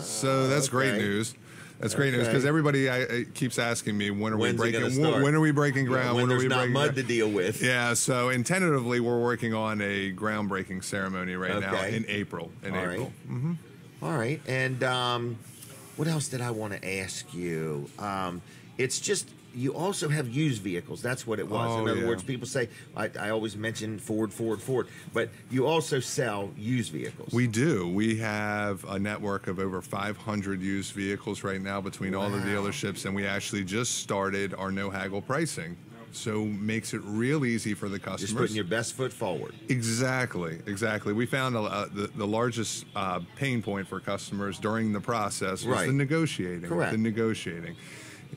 So that's great okay. news. That's great news Okay. because everybody keeps asking me when are When's it we breaking gonna start? when are we breaking ground? When are there's we not breaking mud ground? to deal with. Yeah, so tentatively we're working on a groundbreaking ceremony right now Okay. in April. All right. All right. And what else did I want to ask you? It's just you also have used vehicles. That's what it was. Oh, In other yeah. words, people say, I always mention Ford, but you also sell used vehicles. We do. We have a network of over 500 used vehicles right now between all the Wow. dealerships, and we actually just started our no haggle pricing. So makes it real easy for the customers. Just putting your best foot forward. Exactly. We found the largest pain point for customers during the process was Right. the negotiating. Correct. The negotiating.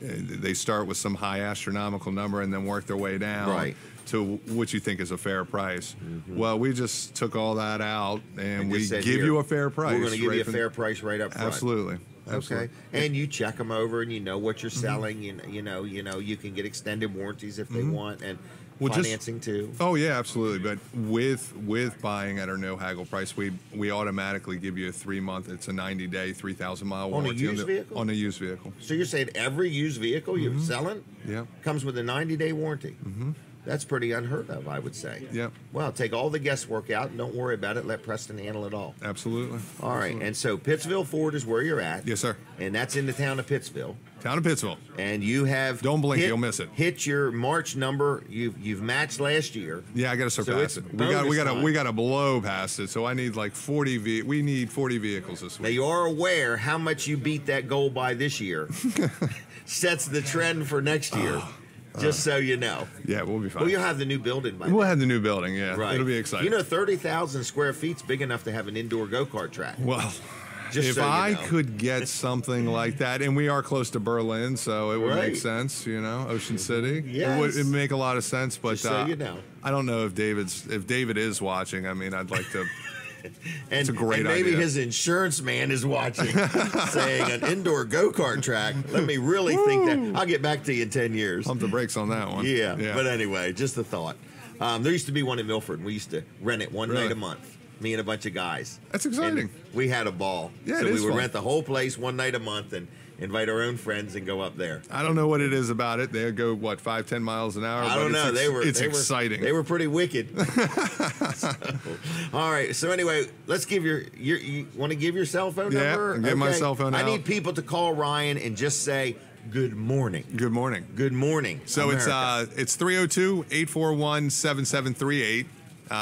They start with some high astronomical number and then work their way down Right. to what you think is a fair price. Well, we just took all that out and And we just said, give "Here, you a fair price. We're going to give right you a from- fair price right up front. Absolutely. Absolutely. Okay. And you check them over, and you know what you're selling. You know, you can get extended warranties if they want, and financing too. Oh yeah, absolutely. But with buying at our no haggle price, we automatically give you a 3-month. It's a 90-day, 3,000-mile warranty on a used vehicle. So you're saying every used vehicle you're selling, comes with a 90-day warranty. That's pretty unheard of, I would say. Yep. Well, take all the guesswork out and don't worry about it. Let Preston handle it all. Absolutely. All right. And so Pittsville Ford is where you're at. Yes, sir. And that's in the town of Pittsville. Town of Pittsville. And you have don't blink, you'll miss it. Hit your March number. You've matched last year. Yeah, I got to surpass it. We got to blow past it. So I need like 40. We need 40 vehicles this week. Now you are aware how much you beat that goal by this year sets the trend for next year. Just so you know. Yeah, we'll be fine. Well, you'll have the new building by We'll then. have the new building, yeah. Right. It'll be exciting. You know, 30,000 square feet's big enough to have an indoor go-kart track. Well, just if so I could get something like that, and we are close to Berlin, so it would make sense, Ocean City. Yes. It would make a lot of sense, but just so you know. I don't know if David is watching. I mean, I'd like to... It's a great and maybe idea. his insurance man is watching, saying an indoor go-kart track. Let me really think that. I'll get back to you in 10 years. Pump the brakes on that one. Yeah. But anyway, just a thought. There used to be one in Milford. We used to rent it one night a month. Me and a bunch of guys. That's exciting. And we had a ball. Yeah, so it is we would fun. rent the whole place one night a month and invite our own friends and go up there. I don't know what it is about it. They go 5-10 miles an hour. I don't know. It's exciting. They were pretty wicked. All right. So anyway, let's give you want to give your cell phone number? Yeah, give my cell phone I out. need people to call Ryan and just say good morning. Good morning. Good morning. So America. it's 302-841-7738.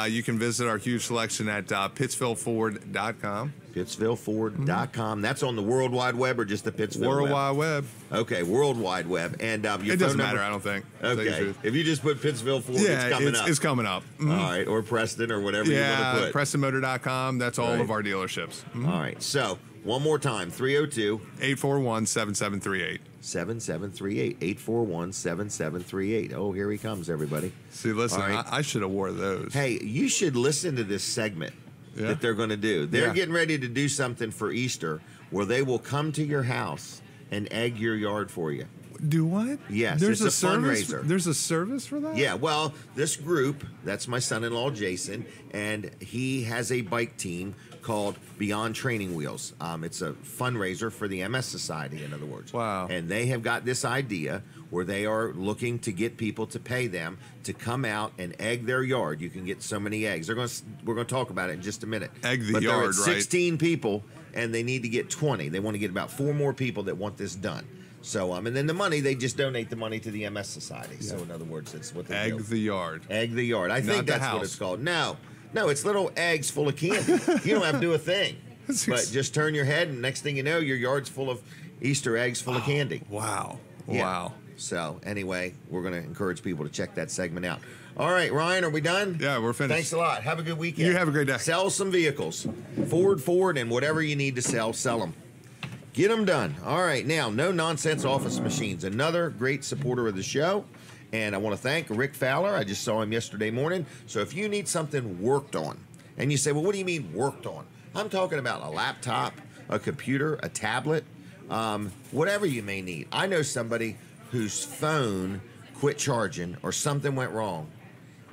You can visit our huge selection at pittsvilleford.com. PittsvilleFord.com. That's on the World Wide Web or just the Pittsville World Web? Wide Web. Okay, World Wide Web. And your It doesn't phone matter, number? I don't think. Okay. If you just put Pittsville Ford, it's coming up. It's coming up. All right, or Preston or whatever you want to put. PrestonMotor.com. That's all of our dealerships. All right, so one more time, 302-841-7738. 7738 841-7738. Oh, here he comes, everybody. See, listen, right. I should have wore those. Hey, you should listen to this segment that they're going to do. They're getting ready to do something for Easter where they will come to your house and egg your yard for you. Do what? Yes, There's it's a service. fundraiser. There's a service for that? Yeah, well, this group, that's my son-in-law, Jason, and he has a bike team called Beyond Training Wheels. It's a fundraiser for the MS Society, in other words. Wow. And they have got this idea where they are looking to get people to pay them to come out and egg their yard. You can get so many eggs. We're going to talk about it in just a minute. Egg the but yard, they're at right? 16 people, and they need to get 20. They want to get about 4 more people that want this done. So, and then the money, they just donate the money to the MS Society. Yeah. So, in other words, that's what they do. Egg the yard. Egg the yard. I think that's what it's called. No, it's little eggs full of candy. You don't have to do a thing. But just turn your head, and next thing you know, your yard's full of Easter eggs full of candy. Wow. Yeah. Wow. So, anyway, we're going to encourage people to check that segment out. All right, Ryan, are we done? Yeah, we're finished. Thanks a lot. Have a good weekend. You have a great day. Sell some vehicles. Ford, and whatever you need to sell them. Get them done. All right, now, No Nonsense Office Machines, another great supporter of the show. And I want to thank Rick Fowler. I just saw him yesterday morning. So if you need something worked on, and you say, well, what do you mean worked on? I'm talking about a laptop, a computer, a tablet, whatever you may need. I know somebody whose phone quit charging or something went wrong,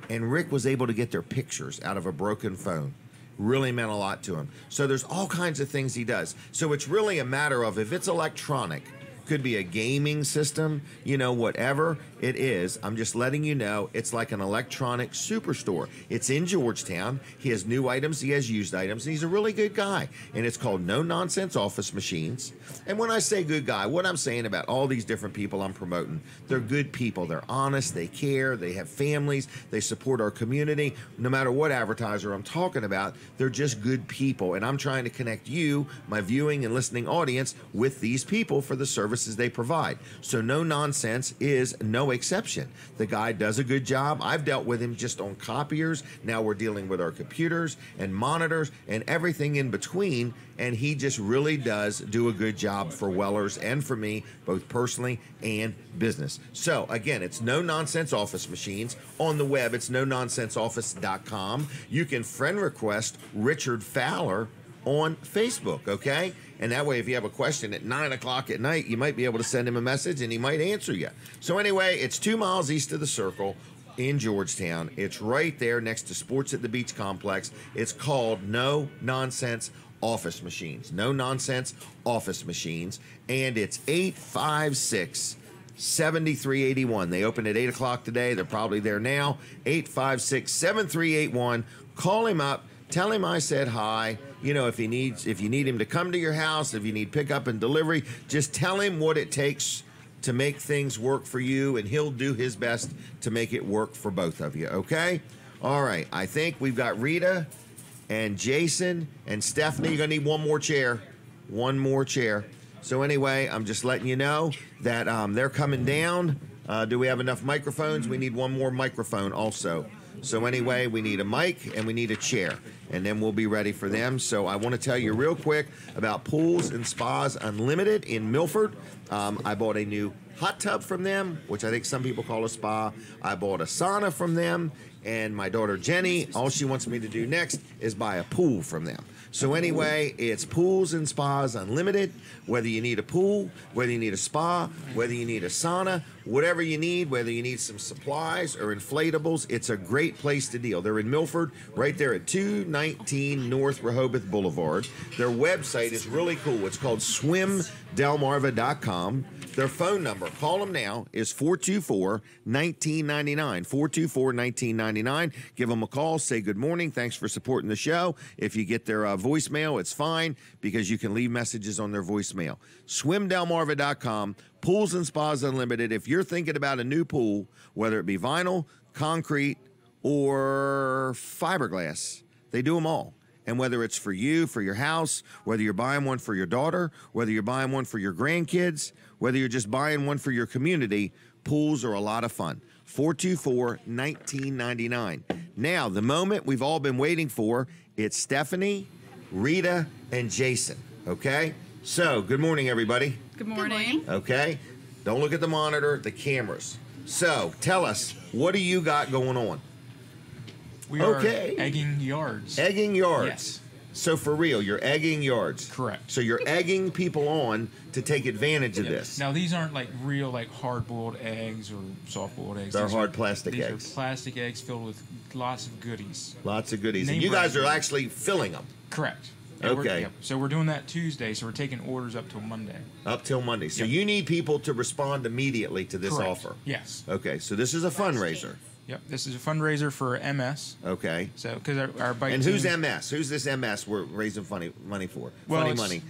and Rick was able to get their pictures out of a broken phone. Really meant a lot to him. So there's all kinds of things he does. So it's really a matter of if it's electronic, could be a gaming system, whatever it is. I'm just letting you know it's like an electronic superstore. It's in Georgetown. He has new items. He has used items. And he's a really good guy. And it's called No Nonsense Office Machines. And when I say good guy, what I'm saying about all these different people I'm promoting, they're good people. They're honest. They care. They have families. They support our community. No matter what advertiser I'm talking about, they're just good people. And I'm trying to connect you, my viewing and listening audience, with these people for the services they provide. So No Nonsense is no exception. The guy does a good job. I've dealt with him just on copiers. Now we're dealing with our computers and monitors and everything in between. And he just really does do a good job for Wellers and for me, both personally and business. So again, it's No Nonsense Office Machines. On the web, it's nononsenseoffice.com. You can friend request Richard Fowler on Facebook, okay? And that way, if you have a question at 9 o'clock at night, you might be able to send him a message and he might answer you. So anyway, it's 2 miles east of the Circle in Georgetown. It's right there next to Sports at the Beach Complex. It's called No Nonsense Office Machines. No Nonsense Office Machines. And it's 856-7381. They opened at 8 o'clock today. They're probably there now. 856-7381. Call him up. Tell him I said hi. You know, if you need him to come to your house, if you need pickup and delivery, just tell him what it takes to make things work for you, and he'll do his best to make it work for both of you, okay? All right, I think we've got Rita and Jason and Stephanie. You're going to need one more chair. One more chair. So anyway, I'm just letting you know that they're coming down. Do we have enough microphones? We need one more microphone also. So anyway, we need a mic and we need a chair, and then we'll be ready for them. So I want to tell you real quick about Pools and Spas Unlimited in Milford. I bought a new hot tub from them, which I think some people call a spa. I bought a sauna from them, and my daughter Jenny, all she wants me to do next is buy a pool from them. So anyway, it's Pools and Spas Unlimited. Whether you need a pool, whether you need a spa, whether you need a sauna, whatever you need, whether you need some supplies or inflatables, it's a great place to deal. They're in Milford, right there at 219 North Rehoboth Boulevard. Their website is really cool. It's called swimdelmarva.com. Their phone number, call them now, is 424-1999. 424-1999. Give them a call. Say good morning. Thanks for supporting the show. If you get their voicemail, it's fine because you can leave messages on their voicemail. Swimdelmarva.com. Pools and Spas Unlimited. If you're thinking about a new pool, whether it be vinyl, concrete, or fiberglass, they do them all. And whether it's for you, for your house, whether you're buying one for your daughter, whether you're buying one for your grandkids, whether you're just buying one for your community, pools are a lot of fun. 424-1999. Now, the moment we've all been waiting for, it's Stephanie, Rita, and Jason, okay? So, good morning, everybody. Good morning. Okay? Don't look at the monitor, the cameras. So, tell us, what do you got going on? We are egging yards. Egging yards. Yes. So for real, you're egging yards. Correct. So you're egging people on to take advantage of this. Now these aren't like real hard-boiled eggs or soft-boiled eggs. They're hard plastic eggs. These are plastic eggs filled with lots of goodies. Lots of goodies. And you guys are actually filling them. Correct. Okay. So we're doing that Tuesday, so we're taking orders up till Monday. Up till Monday. So you need people to respond immediately to this offer. Yes. Okay, so this is a fundraiser. Yep, this is a fundraiser for MS. Okay. So, because our bike and team, who's MS? Who's this MS we're raising money for? Funny money.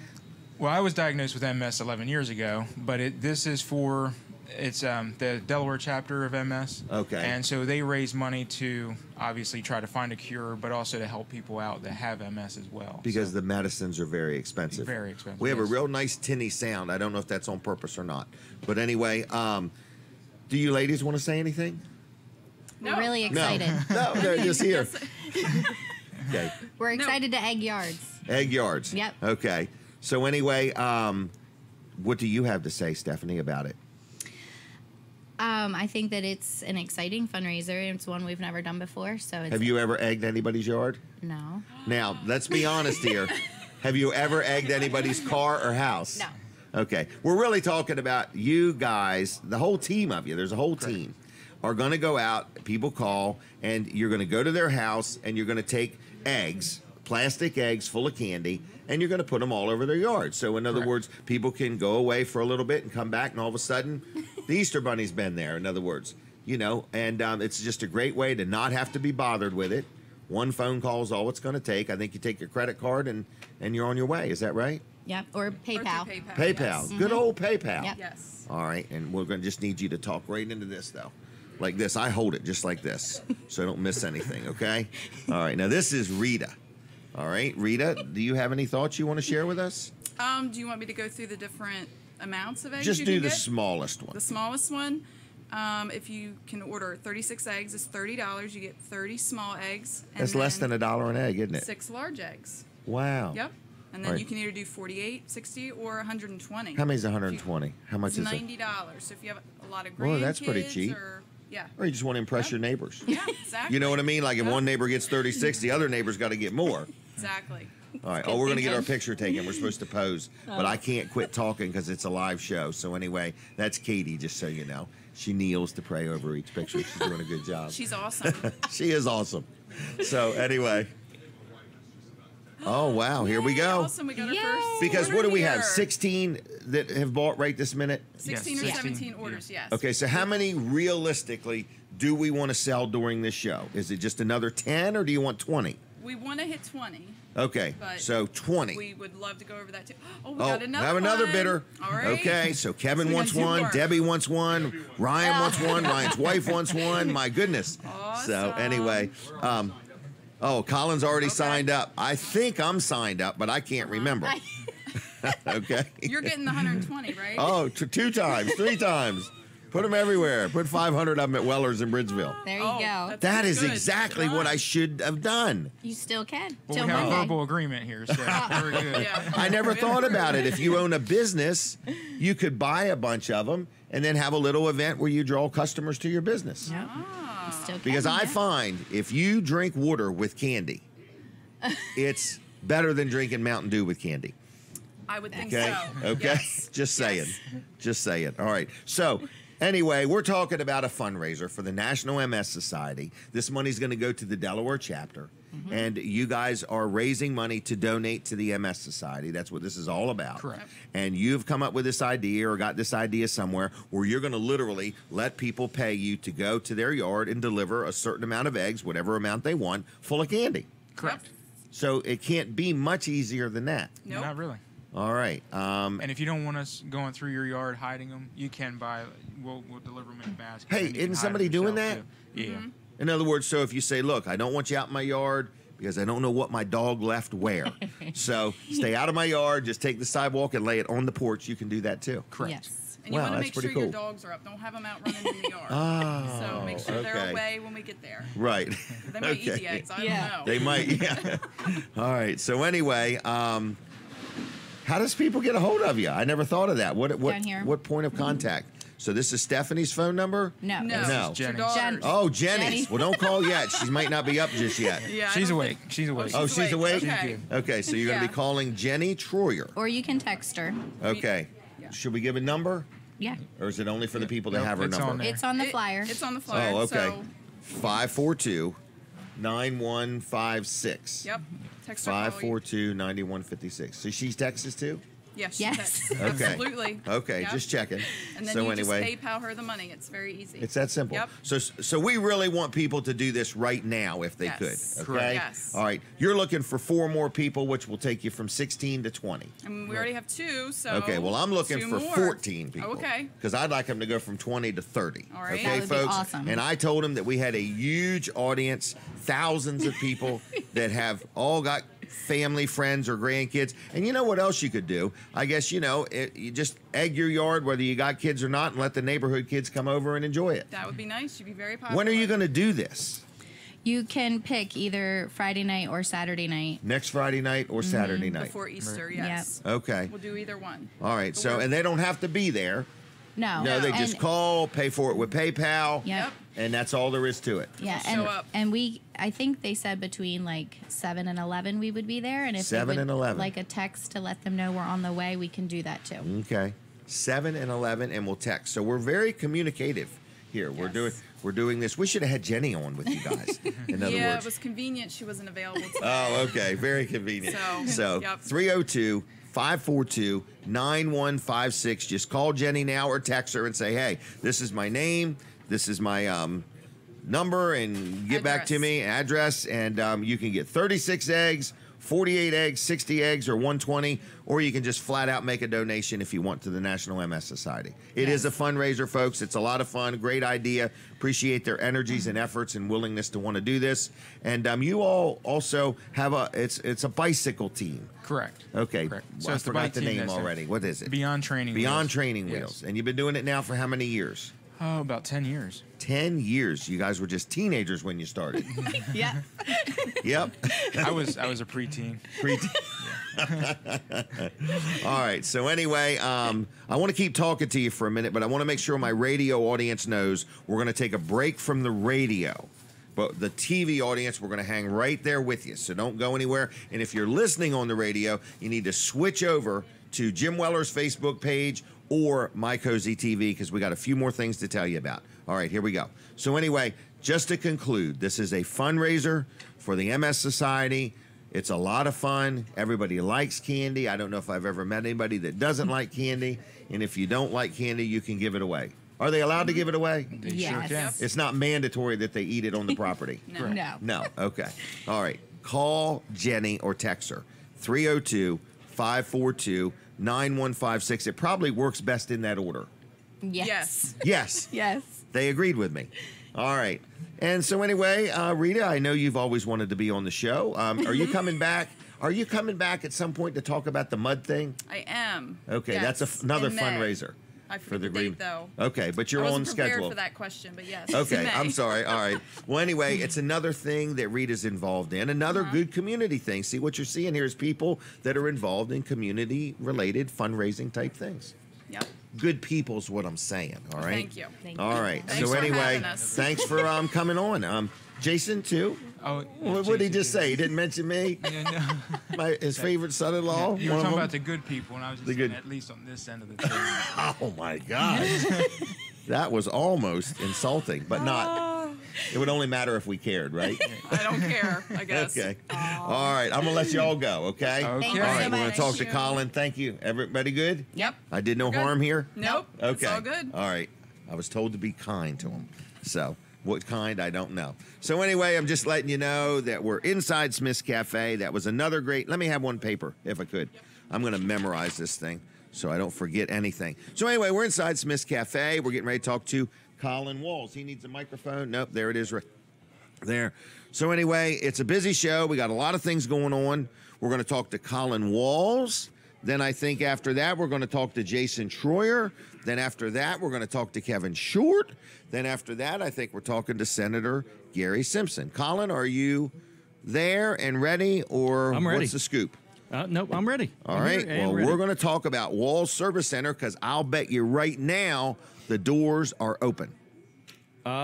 Well, I was diagnosed with MS 11 years ago, but this is for the Delaware chapter of MS. Okay. And so they raise money to obviously try to find a cure, but also to help people out that have MS as well. Because the medicines are very expensive. Very expensive. We have a real nice tinny sound. I don't know if that's on purpose or not. But anyway, do you ladies want to say anything? No. We're really excited. No, they're just here. Okay. We're excited to egg yards. Egg yards. Yep. Okay. So anyway, what do you have to say, Stephanie, about it? I think that it's an exciting fundraiser. It's one we've never done before. So Have you ever egged anybody's yard? No. Now, let's be honest here. Have you ever egged anybody's car or house? No. Okay. We're really talking about you guys, the whole team of you. There's a whole team. Are going to go out, people call, and you're going to go to their house, and you're going to take eggs, plastic eggs full of candy, and you're going to put them all over their yard. So in other words, people can go away for a little bit and come back, and all of a sudden, the Easter Bunny's been there, in other words. And it's just a great way to not have to be bothered with it. One phone call is all it's going to take. I think you take your credit card, and you're on your way. Is that right? Yep. Or PayPal. PayPal. Yes. Good old PayPal. Yep. Yes. All right, and we're going to just need you to talk right into this, though. Like this. I hold it just like this so I don't miss anything, okay? All right. Now, this is Rita. All right. Rita, do you have any thoughts you want to share with us? Do you want me to go through the different amounts of eggs Just you do can the get? smallest one. The smallest one, if you can order 36 eggs, it's $30. You get 30 small eggs. And That's less than $1 an egg, isn't it? 6 large eggs. Wow. Yep. And then All right. you can either do 48, 60, or 120. How many is 120? How much is it? $90. So if you have a lot of grandkids, Well, that's pretty cheap. Yeah. Or you just want to impress your neighbors. Yeah, exactly. You know what I mean? Like if one neighbor gets 36, the other neighbor's got to get more. Exactly. All right. Oh, we're going to get our picture taken. We're supposed to pose, but I can't quit talking because it's a live show. So anyway, that's Katie, just so you know. She kneels to pray over each picture. She's doing a good job. She's awesome. She is awesome. So anyway. Oh, wow. Here we go. Awesome. We got our first Because order what do we have? here. 16 that have bought right this minute? 16 or 17 orders, yes. Okay, so how many realistically do we want to sell during this show? Is it just another 10 or do you want 20? We want to hit 20. Okay, But so 20. We would love to go over that too. Oh, we got another have another one. bidder. All right. Okay, so Kevin So we wants got two one, more. Debbie wants one, Ryan wants one, Ryan's wife wants one. My goodness. So anyway, oh, Colin's already signed up. I think I'm signed up, but I can't remember. Okay. You're getting the 120, right? Oh, 2 times, 3 times. Put them everywhere. Put 500 of them at Weller's in Bridgeville. There you go. That is exactly what I should have done. You still can. Well, Till we have a Monday. verbal agreement here, so we're good. I never thought about it. If you own a business, you could buy a bunch of them and then have a little event where you draw customers to your business. You still can, Because I yeah. find if you drink water with candy, it's better than drinking Mountain Dew with candy. I would think Okay? so. Okay? Yes. Just saying. Just saying. All right. So, anyway, we're talking about a fundraiser for the National MS Society. This money's going to go to the Delaware chapter. Mm-hmm. And you guys are raising money to donate to the MS Society. That's what this is all about. Correct. And you've come up with this idea or got this idea somewhere where you're going to literally let people pay you to go to their yard and deliver a certain amount of eggs, whatever amount they want, full of candy. Correct. So it can't be much easier than that. Nope. Not really. All right. And if you don't want us going through your yard hiding them, you can buy. We'll deliver them in a basket. Hey, and you isn't can hide somebody them doing yourself, that? too. Yeah. Mm-hmm. In other words, so if you say, look, I don't want you out in my yard because I don't know what my dog left where. So stay out of my yard, just take the sidewalk and lay it on the porch. You can do that too. Correct. Yes. And you Wow, want to that's make sure pretty your cool. dogs are up. Don't have them out running in the yard. Oh, So make sure they're okay. away when we get there. Right. They might eat the eggs. I Yeah. don't know. They might. Yeah. All right. So anyway, how does people get a hold of you? I never thought of that. Down here. What point of contact? So this is Stephanie's phone number? No. No. No. It's your Jenny. daughters. Oh, Jenny's. Jenny. Well, don't call yet. She might not be up just yet. Yeah, I She's don't awake. think- She's awake. Oh, she's awake? Okay. Okay, so you're going to Yeah. be calling Jenny Troyer. Or you can text her. Okay. Yeah. Should we give a number? Yeah. Or is it only for the people that Nope, have her it's number? on there. It's on the It- flyer. It's on the flyer. Oh, okay. So, 542-9156. yep. Text her. call you. 542-9156. So she's Texas too? Yes. Yes. Texts. Okay. Absolutely. Okay, Yep. just checking. And then so you anyway, just PayPal her the money. It's very easy. it's that simple. Yep. So we really want people to do this right now if they Yes. could. Okay. Correct. Yes. All right. You're looking for 4 more people, which will take you from 16 to 20. And we already have 2, so. Okay, well, I'm looking 2 for more. 14 people. Okay. Because I'd like them to go from 20 to 30. All right. Okay, That would be folks? awesome. And I told them that we had a huge audience, thousands of people that have all got family, friends, or grandkids. And you know what else you could do? I guess, you just egg your yard, whether you got kids or not, and let the neighborhood kids come over and enjoy it. That would be nice. You'd be very popular. When are you going to do this? You can pick either Friday night or Saturday night. Next Friday night or Saturday night? Before Easter, yes. Okay. We'll do either one. All right. But So, we're- and they don't have to be there. No. No, they just And- call, pay for it with PayPal, Yep. and that's all there is to it. Yeah, Show up. and I think they said between like 7 and 11 we would be there, and if 7 they would and 11. like a text to let them know we're on the way, we can do that too. Okay. 7 and 11, and we'll text. So we're very communicative here. Yes. We're doing this. We should have had Jenny on with you guys. In other Yeah, words. it was convenient. She wasn't available today. Oh, okay. Very convenient. So, So yep. 302-542-9156. Just call Jenny now or text her and say, hey, this is my name. This is my number, and get back to Address. me, address, and you can get 36 eggs, 48 eggs, 60 eggs, or 120, or you can just flat out make a donation if you want to the National MS Society. It is a fundraiser, folks. It's a lot of fun. Great idea. Appreciate their energies and efforts and willingness to want to do this. And you all also have it's a bicycle team. Correct. Okay. Correct. Well, So I it's the forgot bike the team name that's already. What is it? Beyond Training Beyond Wheels. Training Yes. Wheels. And you've been doing it now for how many years? Oh, about 10 years. 10 years. You guys were just teenagers when you started. Yeah. Yep. I was a preteen. All right. So anyway, I want to keep talking to you for a minute, but I want to make sure my radio audience knows we're going to take a break from the radio But the TV audience, we're going to hang right there with you. So don't go anywhere. And if you're listening on the radio, you need to switch over to Jim Weller's Facebook page or My Cozy TV, because we got a few more things to tell you about. All right, here we go. So anyway, just to conclude, this is a fundraiser for the MS Society. It's a lot of fun. Everybody likes candy. I don't know if I've ever met anybody that doesn't like candy. And if you don't like candy, you can give it away. Are they allowed to give it away? They Yes. sure can. It's not mandatory that they eat it on the property. No. No. Okay. All right. Call Jenny or text her. 302-542-9156. It probably works best in that order. Yes. Yes. Yes. They agreed with me. All right. And so anyway, Rita, I know you've always wanted to be on the show. Are you coming back? Are you coming back at some point to talk about the mud thing? I am. Okay, Yes, that's another in May. fundraiser. I for forget the the green. date, though. Okay, but you're I on wasn't prepared schedule. for that question, but yes. it's Okay, in May. I'm sorry. All right. Well, anyway, it's another thing that Rita's involved in. Another good community thing. See, what you're seeing here is people that are involved in community-related fundraising type things. Yep. Good people's what I'm saying. All right. Thank you. Thank you. All right. Thanks so for anyway, having us. thanks for coming on. Jason too. Oh, What did he just say? He didn't mention me. Yeah, no. His favorite son-in-law. You were one of talking them? about the good people, and I was just The saying good- at least on this end of the table. Oh my gosh. That was almost insulting, but not. It would only matter if we cared, right? I don't care, I guess. Okay. All right. I'm going to let you all go, okay? Okay. Thank you All so right. We're going much. to talk to Thank you. Colin. Thank you. Everybody good? Yep. I did no We're good. harm here? Nope. Okay. It's all good. All right. I was told to be kind to him. So, what kind, I don't know. So, anyway, I'm just letting you know that we're inside Smith's Cafe. That was another great. Let me have one paper, if I could. I'm going to memorize this thing so I don't forget anything. So, anyway, we're inside Smith's Cafe. We're getting ready to talk to Colin Walls. He needs a microphone. Nope, there it is right there. So, anyway, it's a busy show. We got a lot of things going on. We're going to talk to Colin Walls. Then I think after that, we're going to talk to Jason Troyer. Then after that, we're going to talk to Kevin Short. Then after that, I think we're talking to Senator Gary Simpson. Colin, are you there and ready, or I'm ready. what's the scoop? Nope, I'm ready. All I'm right. here and Well, ready. we're going to talk about Walls Service Center, because I'll bet you right now the doors are open.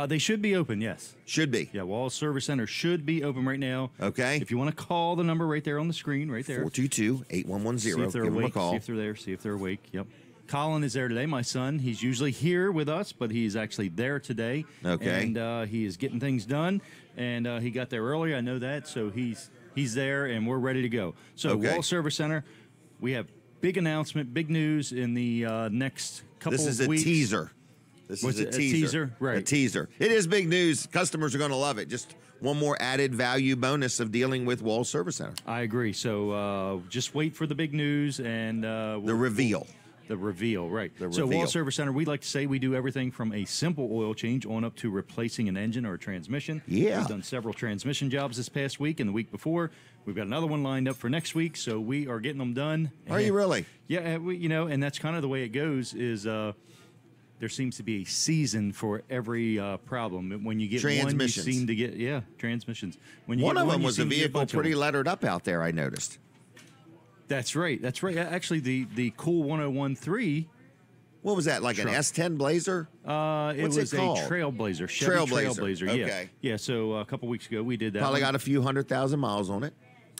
They should be open, yes. Should be. Yeah, Walls Service Center should be open right now. Okay. If you want to call the number right there on the screen, right there. 422-8110. See if they're Give them a awake. call. See if they're there. See if they're awake. Yep. Colin is there today, my son. He's usually here with us, but he's actually there today. Okay. And he is getting things done. And he got there early. I know that. So he's there, and we're ready to go. So Okay. Walls Service Center, we have big announcement, big news in the next couple This is of a weeks. teaser. This What's is a it, a teaser. teaser? Right. A teaser. It is big news. Customers are going to love it. Just one more added value bonus of dealing with Walls Service Center. I agree. So just wait for the big news and The reveal. The reveal, right. The So reveal. Wall Service Center, we like to say we do everything from a simple oil change on up to replacing an engine or a transmission. Yeah. We've done several transmission jobs this past week and the week before. We've got another one lined up for next week, so we are getting them done. Are you really? Yeah, and that's kind of the way it goes is there seems to be a season for every problem. When you get one, you Transmissions. seem to get, transmissions. When you One get of them you was a seem to get vehicle bunch of pretty them. lettered up out there, I noticed. That's right. That's right. Actually, the Cool 1013. What was that, like an Truck. S10 Blazer? It What's was it called? a Trailblazer. Chevy Trailblazer. Trailblazer. Yeah. Okay. Yeah. So a couple weeks ago we did that. Probably one. got a few 100,000 miles on it.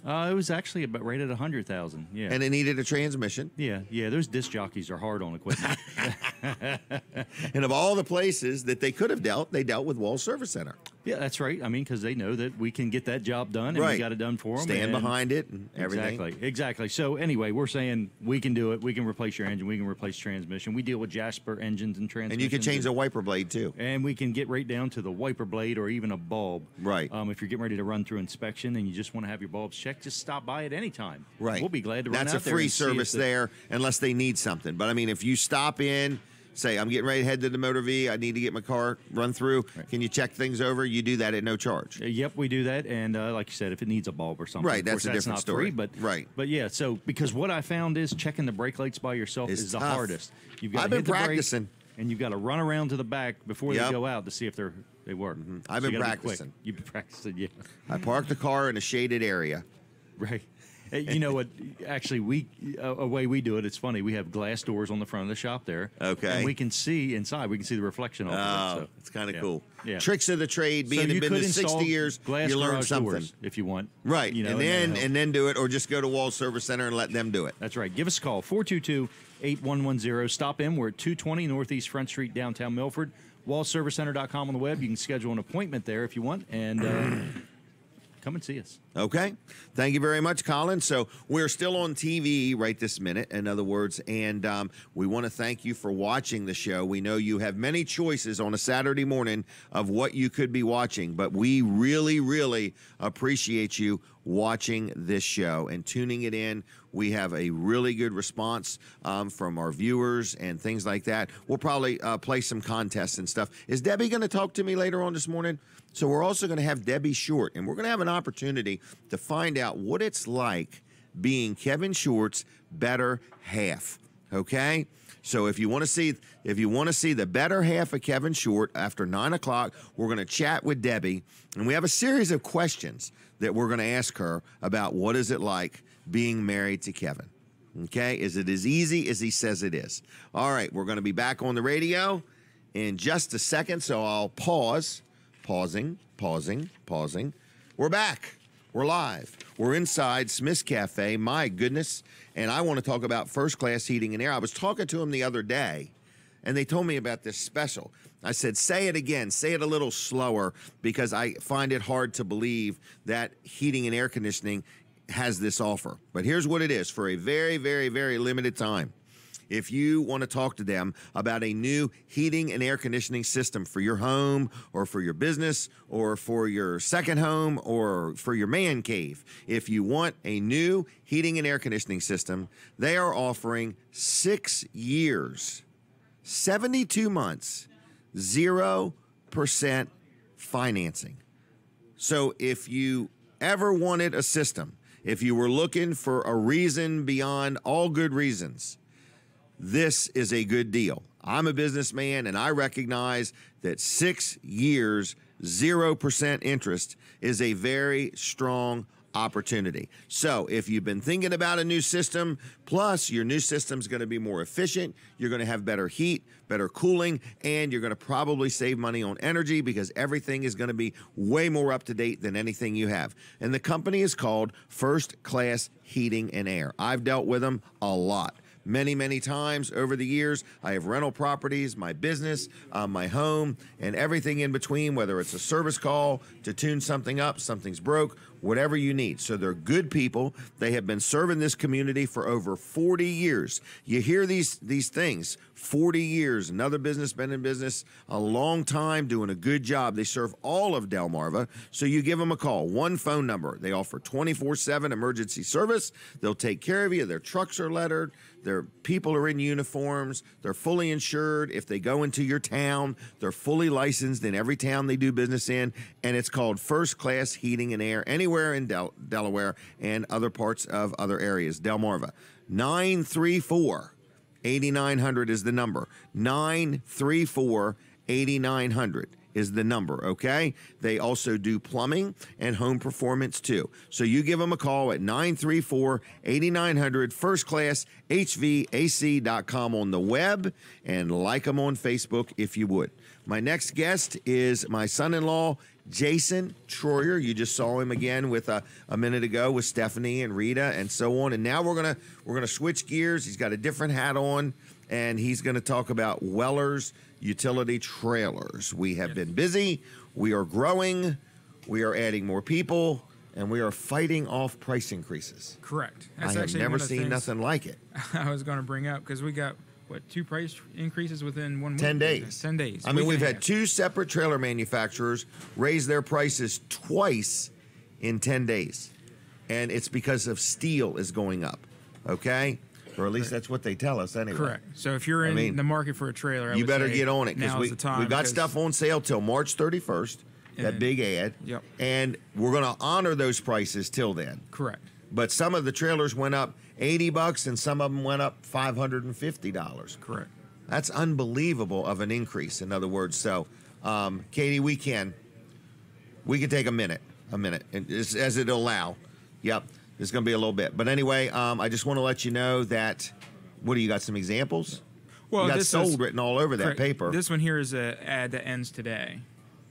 It was actually about right at 100,000. Yeah. And it needed a transmission. yeah. Those disc jockeys are hard on equipment. And of all the places that they could have dealt, they dealt with Walls Service Center. Yeah, that's right. I mean, because they know that we can get that job done, and we Right. got it done for them. Stand behind it and everything. Exactly. So anyway, we're saying we can do it. We can replace your engine. We can replace transmission. We deal with Jasper engines and transmissions. And you can change the wiper blade too. And we can get right down to the wiper blade or even a bulb. Right. If you're getting ready to run through inspection and you just want to have your bulbs checked, just stop by at any time. Right. We'll be glad to run That's out a there free and see if service there unless they need something. But I mean, if you stop in, say, I'm getting ready to head to the Motor V, I need to get my car run through. Right. Can you check things over? You do that at no charge. Yep, we do that. And like you said, if it needs a bulb or something. Right, of that's course, a different not story. Free, but, Right. But yeah, so because what I found is checking the brake lights by yourself It's is the tough. hardest. You've got I've to been hit the brake, practicing. and you've got to run around to the back before Yep. they go out to see if they work. I've So been you gotta be quick. practicing. You've been practicing, yeah. I parked the car in a shaded area, Right. You know what? Actually, a way we do it, it's funny. We have glass doors on the front of the shop there. Okay. And we can see inside. We can see the reflection of it. So, it's kind of cool. Yeah. Tricks of the trade. Being in business 60 years, glass you learn garage something. doors if you want. Right. You know, and then do it, or just go to Wall Service Center and let them do it. That's right. Give us a call, 422-8110. Stop in. We're at 220 Northeast Front Street, downtown Milford. WallServiceCenter.com on the web. You can schedule an appointment there if you want, and come and see us. Okay. Thank you very much, Colin. So we're still on TV right this minute, in other words, and we want to thank you for watching the show. We know you have many choices on a Saturday morning of what you could be watching, but we really, really appreciate you watching this show and tuning it in. We have a really good response from our viewers and things like that. We'll probably play some contests and stuff. Is Debbie going to talk to me later on this morning? So we're also going to have Debbie Short, and we're going to have an opportunity to find out what it's like being Kevin Short's better half. Okay? So if you want to see the better half of Kevin Short after 9 o'clock, we're going to chat with Debbie, and we have a series of questions that we're going to ask her about what is it like being married to Kevin. Okay? Is it as easy as he says it is? All right, we're going to be back on the radio in just a second, so I'll pause. Pausing. We're back. We're live. We're inside Smith's Cafe. My goodness. And I want to talk about First Class Heating and Air. I was talking to them the other day, and they told me about this special. I said, say it again. Say it a little slower, because I find it hard to believe that heating and air conditioning has this offer. But here's what it is for a very, very, very limited time. If you want to talk to them about a new heating and air conditioning system for your home or for your business or for your second home or for your man cave, if you want a new heating and air conditioning system, they are offering 6 years, 72 months, 0% financing. So if you ever wanted a system, if you were looking for a reason beyond all good reasons, this is a good deal. I'm a businessman, and I recognize that 6 years, 0% interest is a very strong opportunity. So if you've been thinking about a new system, plus your new system's going to be more efficient, you're going to have better heat, better cooling, and you're going to probably save money on energy because everything is going to be way more up to date than anything you have. And the company is called First Class Heating and Air. I've dealt with them a lot. Many, many times over the years. I have rental properties, my business, my home, and everything in between, whether it's a service call to tune something up, something's broke, whatever you need. So they're good people. They have been serving this community for over 40 years. You hear these things, 40 years, another business, been in business a long time, doing a good job. They serve all of Delmarva, so you give them a call. One phone number. They offer 24/7 emergency service. They'll take care of you. Their trucks are lettered. Their people are in uniforms. They're fully insured. If they go into your town, they're fully licensed in every town they do business in, and it's called First Class Heating and Air anywhere in Delaware and other parts of other areas. Delmarva. 934-8900 is the number. 934-8900 is the number, okay? They also do plumbing and home performance too. So you give them a call at 934-8900, firstclasshvac.com on the web, and like them on Facebook if you would. My next guest is my son-in-law, Jason Troyer. You just saw him again with a minute ago with Stephanie and Rita and so on. And now we're gonna switch gears. He's got a different hat on, and he's gonna talk about Weller's Utility Trailers. We have been busy. We are growing. We are adding more people, and we are fighting off price increases. Correct. I have never seen nothing like it. I was going to bring up because we got two price increases within 1 week? 10 days. 10 days. I mean, we've had two separate trailer manufacturers raise their prices twice in 10 days. And it's because of steel is going up. Okay? Or at least that's what they tell us anyway. Correct. So if you're in the market for a trailer, you better get on it, because we got stuff on sale till March 31st, that big ad. Yep. And we're going to honor those prices till then. Correct. But some of the trailers went up $80 and some of them went up $550. Correct. That's unbelievable of an increase, in other words. So, Katie, we can take a minute, as it'll allow. Yep. It's going to be a little bit. But anyway, I just want to let you know that, what do you got, some examples? Well, you got this sold is, written all over that correct. paper. This one here is an ad that ends today.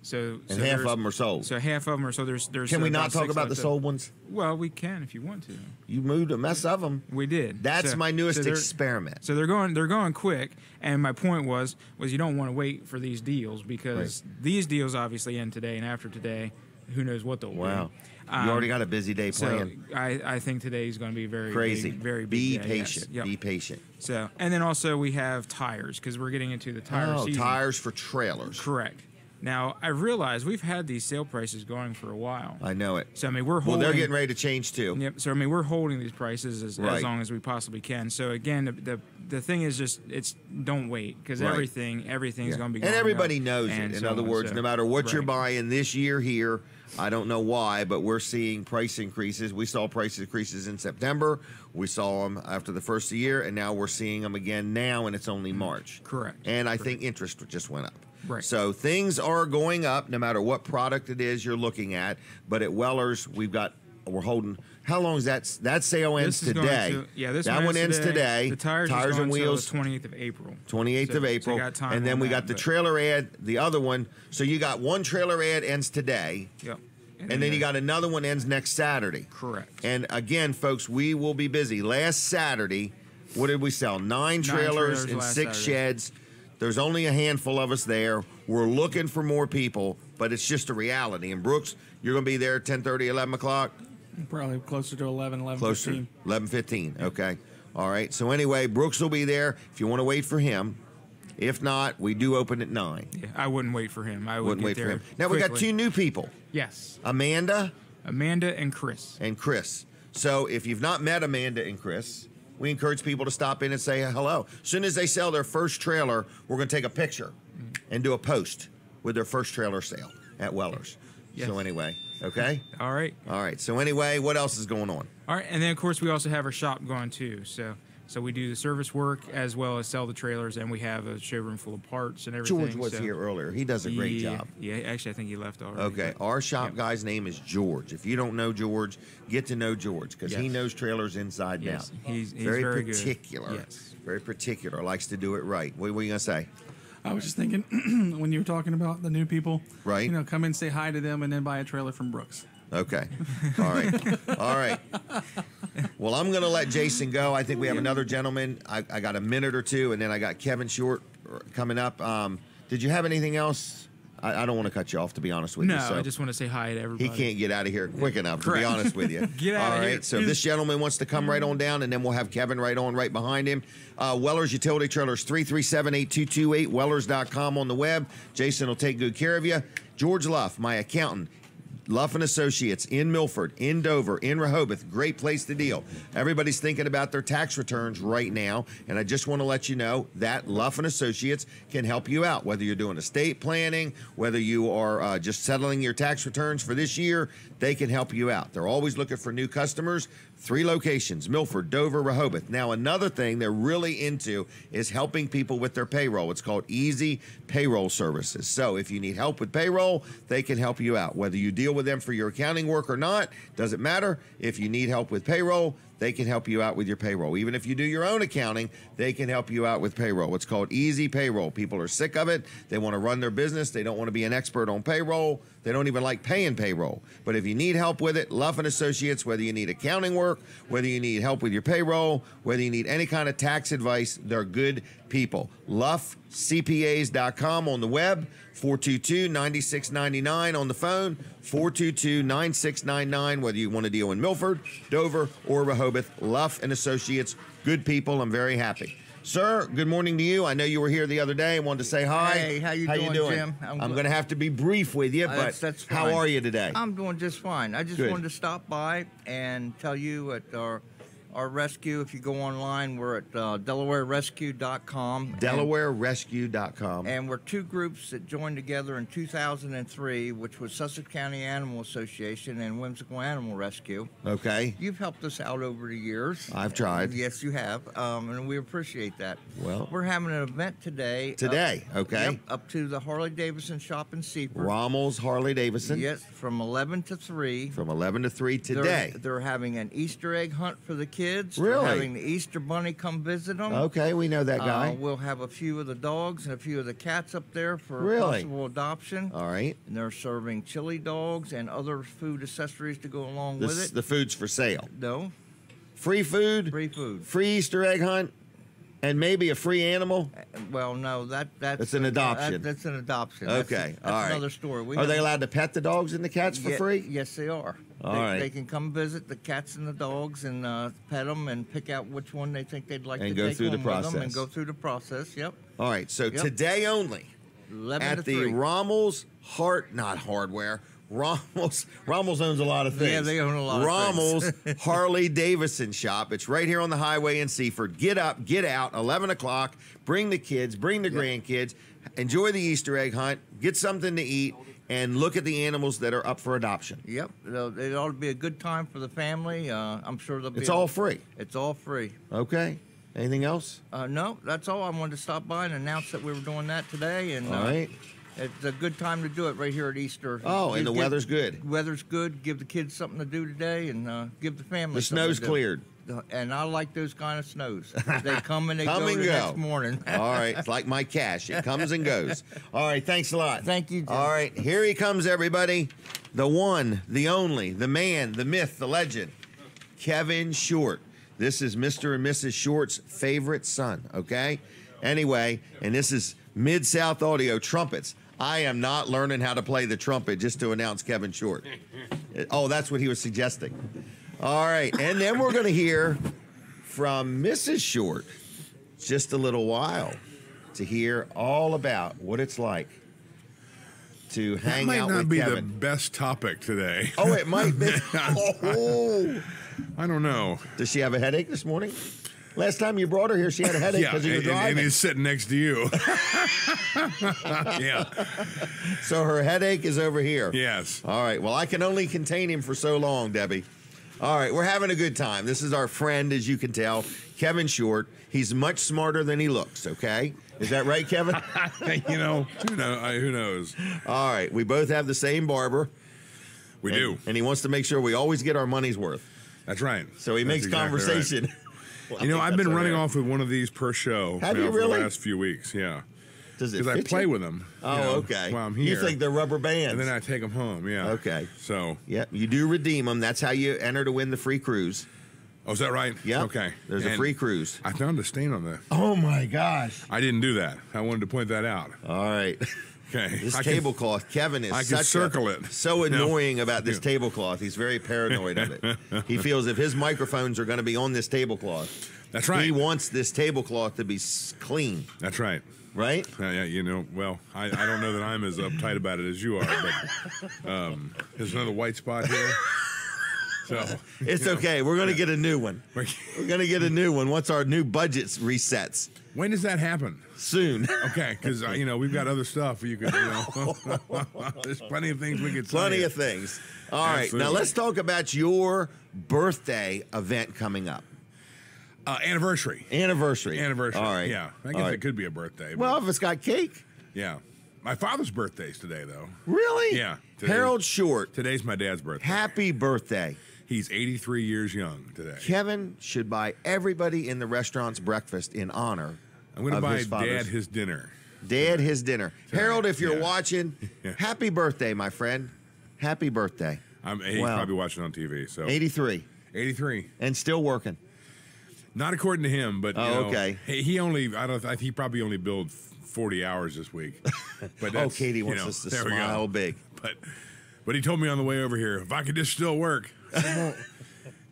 So half of them are sold. So half of them are sold. There's Can we not talk six about the left. sold ones? Well, we can if you want to. You moved a mess of them. We did. That's my newest they're- experiment. So they're going quick. And my point was you don't want to wait for these deals because these deals obviously end today, and after today, who knows what they'll Wow. be. You already got a busy day planned. So I think today is going to be very Crazy. big, very big Be day, patient. yes. Yep. Be patient. So and then also we have tires because we're getting into the tire season. Tires for trailers. Correct. Now I realize we've had these sale prices going for a while. I know it. So I mean we're Well, holding. they're getting ready to change too. Yep. So I mean we're holding these prices as Right. long as we possibly can. So again, the thing is just don't wait because Right. everything's Yeah. going to be And going everybody up knows and it. In so other on. words, So- no matter what you're right. buying this year here, I don't know why, but we're seeing price increases. We saw price increases in September. We saw them after the first of the year, and now we're seeing them again now, and it's only March. Correct. And I think interest just went up. Right. So things are going up no matter what product it is you're looking at. But at Weller's, we're holding. How long is that? That sale ends This is going today. this that one ends today. The tires and wheels. The 28th of April. 28th of April. So you got time and then on we that, got the but- trailer ad, the other one. So you got one trailer ad ends today. Yep. And then you got another one ends next Saturday. Correct. And again, folks, we will be busy. Last Saturday, what did we sell? Nine trailers and last 6 Saturday. sheds. There's only a handful of us there. We're looking for more people, but it's just a reality. And Brooks, you're going to be there 10:30, 11 o'clock? Probably closer to 11, 11, Closer. 15. 11:15. Okay. All right. So anyway, Brooks will be there if you want to wait for him. If not, we do open at 9. Yeah, I wouldn't wait for him. I would Wouldn't get wait for there him. Now we got quickly. 2 new people. Yes. Amanda and Chris. And Chris. So if you've not met Amanda and Chris, we encourage people to stop in and say hello. As soon as they sell their first trailer, we're going to take a picture and do a post with their first trailer sale at Weller's. Yes. So anyway, okay? All right. All right. So anyway, what else is going on? All right, and then of course we also have our shop going too. So we do the service work as well as sell the trailers, and we have a showroom full of parts and everything. George was here earlier. He does a great job. Yeah, actually I think he left already. Okay, our shop guy's name is George. If you don't know George, get to know George because he Yes. knows trailers inside and Yes, out. he's very very good. particular. Yes. Very particular. Likes to do it right. What were you gonna say? I was just thinking when you were talking about the new people, Right. You know, come in, say hi to them, and then buy a trailer from Brooks. Okay. All right. All right. Well, I'm going to let Jason go. I think we have another gentleman. I got a minute or two, and then I got Kevin Short coming up. Did you have anything else? I don't want to cut you off, to be honest with you. No, So I just want to say hi to everybody. he can't get out of here quick enough, to be Correct. honest with you. Get out All of right. here. So this gentleman wants to come right on down, and then we'll have Kevin right behind him. Weller's Utility Trailers, 337-8228, Wellers.com on the web. Jason will take good care of you. George Luff, my accountant. Luff and Associates in Milford, in Dover, in Rehoboth. Great place to deal. Everybody's thinking about their tax returns right now, and I just want to let you know that Luff and Associates can help you out, whether you're doing estate planning, whether you are just settling your tax returns for this year, they can help you out. They're always looking for new customers. 3 locations, Milford, Dover, Rehoboth. Now, another thing they're really into is helping people with their payroll. It's called Easy Payroll Services. So if you need help with payroll, they can help you out. Whether you deal with them for your accounting work or not, doesn't matter. If you need help with payroll, they can help you out with your payroll. Even if you do your own accounting, they can help you out with payroll. It's called Easy Payroll. People are sick of it. They want to run their business. They don't want to be an expert on payroll. They don't even like paying payroll. But if you need help with it, Luff and Associates, whether you need accounting work, whether you need help with your payroll, whether you need any kind of tax advice, they're good people. LuffCPAs.com on the web, 422-9699 on the phone, 422-9699, whether you want to deal in Milford, Dover, or Rehoboth. Luff and Associates, good people. I'm very happy. Sir, good morning to you. I know you were here the other day and wanted to say hi. Hey, how you doing, Jim? I'm going to have to be brief with you, but that's how fine. are you today? I'm doing just fine. I just Good. wanted to stop by and tell you at our our rescue, if you go online, we're at DelawareRescue.com. DelawareRescue.com. And we're two groups that joined together in 2003, which was Sussex County Animal Association and Whimsical Animal Rescue. Okay. You've helped us out over the years. I've tried. Yes, you have, and we appreciate that. Well, we're having an event today. Okay. Yep, up to the Harley Davidson shop in Seaford. Rommel's Harley Davidson. Yes, from 11 to 3. From 11 to 3 today. They're having an Easter egg hunt for the kids. Really? They're having the Easter Bunny come visit them. Okay, we know that guy. We'll have a few of the dogs and a few of the cats up there for Really? possible adoption. All right. And they're serving chili dogs and other food accessories to go along with it. The food's for sale. No. Free food? Free food. Free Easter egg hunt? And maybe a free animal? Well, no, that's an adoption. That's an adoption. Okay, that's all right. another story. Are they allowed to pet the dogs and the cats for free? Yes, they are. All right. They can come visit the cats and the dogs and pet them and pick out which one they think they'd like to go take through the home with them process. and go through the process. Yep. All right, so today only 11 at to the 3. Rommel's not hardware. Rommel's owns a lot of things. Yeah, they own a lot of Rommel's things. Harley Davidson shop. It's right here on the highway in Seaford. Get up, get out, 11 o'clock. Bring the kids, bring the grandkids. Enjoy the Easter egg hunt. Get something to eat. And look at the animals that are up for adoption. Yep, it ought to be a good time for the family. I'm sure they'll be. It's all free. It's all free. Okay. Anything else? No, that's all. I wanted to stop by and announce that we were doing that today. And all right. It's a good time to do it right here at Easter. Oh, and the weather's good. Weather's good. Give the kids something to do today, and give the family. The snow's something to do. cleared. And I like those kind of snows. They come and they Come go and the go. next morning. All right. It's like my cash. It comes and goes. All right. Thanks a lot. Thank you, Jim. All right. Here he comes, everybody. The one, the only, the man, the myth, the legend, Kevin Short. This is Mr. and Mrs. Short's favorite son, okay? Anyway, and this is Mid-South Audio Trumpets. I am not learning how to play the trumpet just to announce Kevin Short. Oh, that's what he was suggesting. All right, and then we're going to hear from Mrs. Short just a little while to hear all about what it's like to hang out with Kevin. That might not be the best topic today. Oh, it might be. Oh. I don't know. Does she have a headache this morning? Last time you brought her here, she had a headache because of your driving. And he's sitting next to you. Yeah. So her headache is over here. Yes. All right. Well, I can only contain him for so long, Debbie. All right. We're having a good time. This is our friend, as you can tell, Kevin Short. He's much smarter than he looks, okay? Is that right, Kevin? Who knows? All right. We both have the same barber. We do. And he wants to make sure we always get our money's worth. That's right. So he makes exactly conversation. Right. Well, I've been running off with one of these per show Have you for really? the last few weeks. Yeah. Does it Because I fit play you? with them. Oh, okay. While I'm here. You think they're rubber bands. And then I take them home, yeah. Okay. So. Yeah, you do redeem them. That's how you enter to win the free cruise. Oh, is that right? Yeah. Okay. There's a free cruise. I found a stain on the. Oh, my gosh. I didn't do that. I wanted to point that out. All right. Okay. This tablecloth, Kevin is I can circle it. so annoying about this tablecloth. He's very paranoid of it. He feels if his microphones are going to be on this tablecloth, that's right. He wants this tablecloth to be clean. That's right. Right? Yeah, well, I don't know that I'm as uptight about it as you are, but there's another white spot here. So it's okay. We're going to get a new one. We're going to get a new one once our new budget resets. When does that happen? Soon. Okay, because we've got other stuff you could. There's plenty of things we could. Plenty of things. All right, now let's talk about your birthday event coming up. Anniversary. Anniversary. All right. Yeah, I guess it could be a birthday. Well, if it's got cake. Yeah. My father's birthday's today, though. Really? Yeah. Harold Short. Today's my dad's birthday. Happy birthday. He's 83 years young today. Kevin should buy everybody in the restaurant's breakfast in honor. I'm going to buy Dad his dinner. Dad his dinner. Today. Harold, if you're watching, happy birthday, my friend. Happy birthday. He's probably watching on TV. So 83. 83. And still working. Not according to him, but okay. He probably only billed 40 hours this week. But Katie wants us to smile big. But he told me on the way over here, if I could just still work.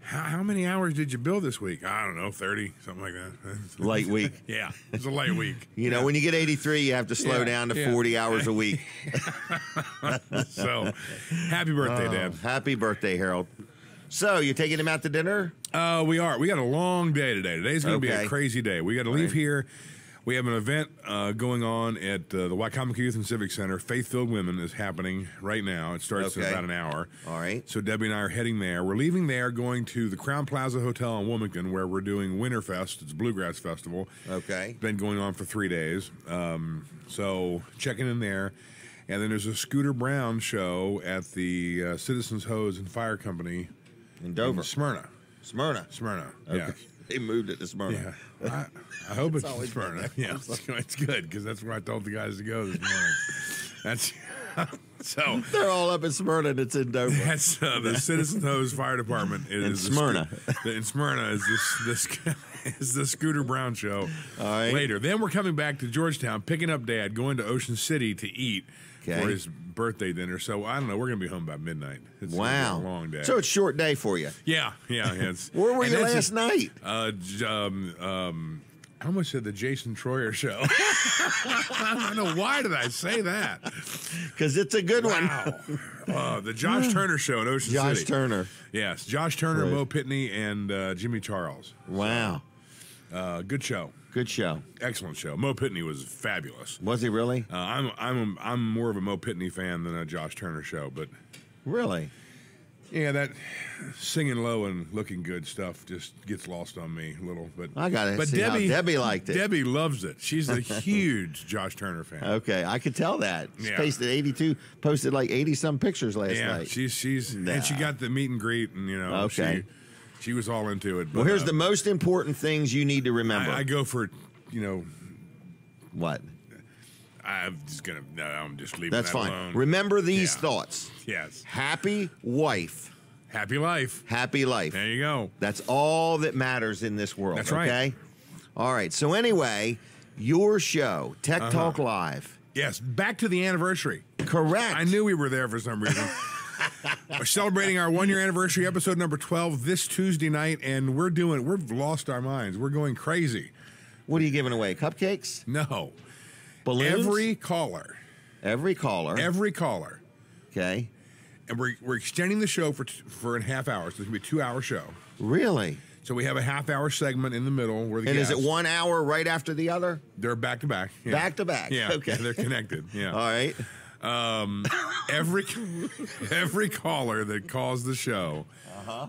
How many hours did you bill this week? I don't know, 30, something like that. Light week. Yeah, it's a light week. When you get 83, you have to slow down to 40 hours a week. So, happy birthday, Dad. Happy birthday, Harold. So, you taking him out to dinner? We are. We got a long day today. Today's going to be a crazy day. We got to leave here. We have an event going on at the Wycomico Youth and Civic Center. Faith-Filled Women is happening right now. It starts in about an hour. All right. So Debbie and I are heading there. We're leaving there, going to the Crown Plaza Hotel in Wilmington, where we're doing Winterfest. It's a bluegrass festival. Okay. It's been going on for 3 days. So checking in there. And then there's a Scooter Brown show at the Citizens Hose and Fire Company in Dover. Smyrna. Smyrna. Okay. Yeah. They moved it to Smyrna. Yeah. I hope it's always Smyrna. Yeah, it's good because that's where I told the guys to go this morning. That's so. They're all up in Smyrna and it's in Dover. That's the Citizen Hose Fire Department. In Smyrna. In Smyrna is this is the Scooter Brown show later. Then we're coming back to Georgetown, picking up Dad, going to Ocean City to eat for his birthday dinner. So I don't know. We're gonna be home by midnight. It's gonna be a long day. So it's a short day for you. Yeah. It's, where were you last night? I almost said the Jason Troyer show. I don't know. Why did I say that? Because it's a good one. The Josh Turner show in Ocean City. Josh Turner. Yes. Josh Turner, Mo Pitney, and Jimmy Charles. Wow. Good show. Good show. Excellent show. Mo Pitney was fabulous. Was he really? I'm more of a Mo Pitney fan than a Josh Turner show, but really, yeah, that singing low and looking good stuff just gets lost on me a little. But I got it. But see Debbie liked it. Debbie loves it. She's a huge Josh Turner fan. Okay, I could tell that. She Yeah. posted like 80 some pictures last Yeah, night. she's and she got the meet and greet, and she was all into it. But, well, here's the most important things you need to remember. I go for, what? I'm just leaving That's that fine. alone. Remember these thoughts. Yes. Happy wife. Happy life. Happy life. There you go. That's all that matters in this world. That's right. Okay? All right. So anyway, your show, Tech Talk Live. Yes, back to the anniversary. Correct. I knew we were there for some reason. We're celebrating our 1 year anniversary, episode number 12, this Tuesday night, and we've lost our minds. We're going crazy. What are you giving away? Cupcakes? No. Balloons? Every caller. Okay. And we're extending the show for a half hour, so it's going to be a 2-hour show. Really? So we have a half-hour segment in the middle where is it 1 hour right after the other? They're back to back. Yeah. Back to back. Yeah. Okay. Yeah, they're connected. Yeah. All right. Every caller that calls the show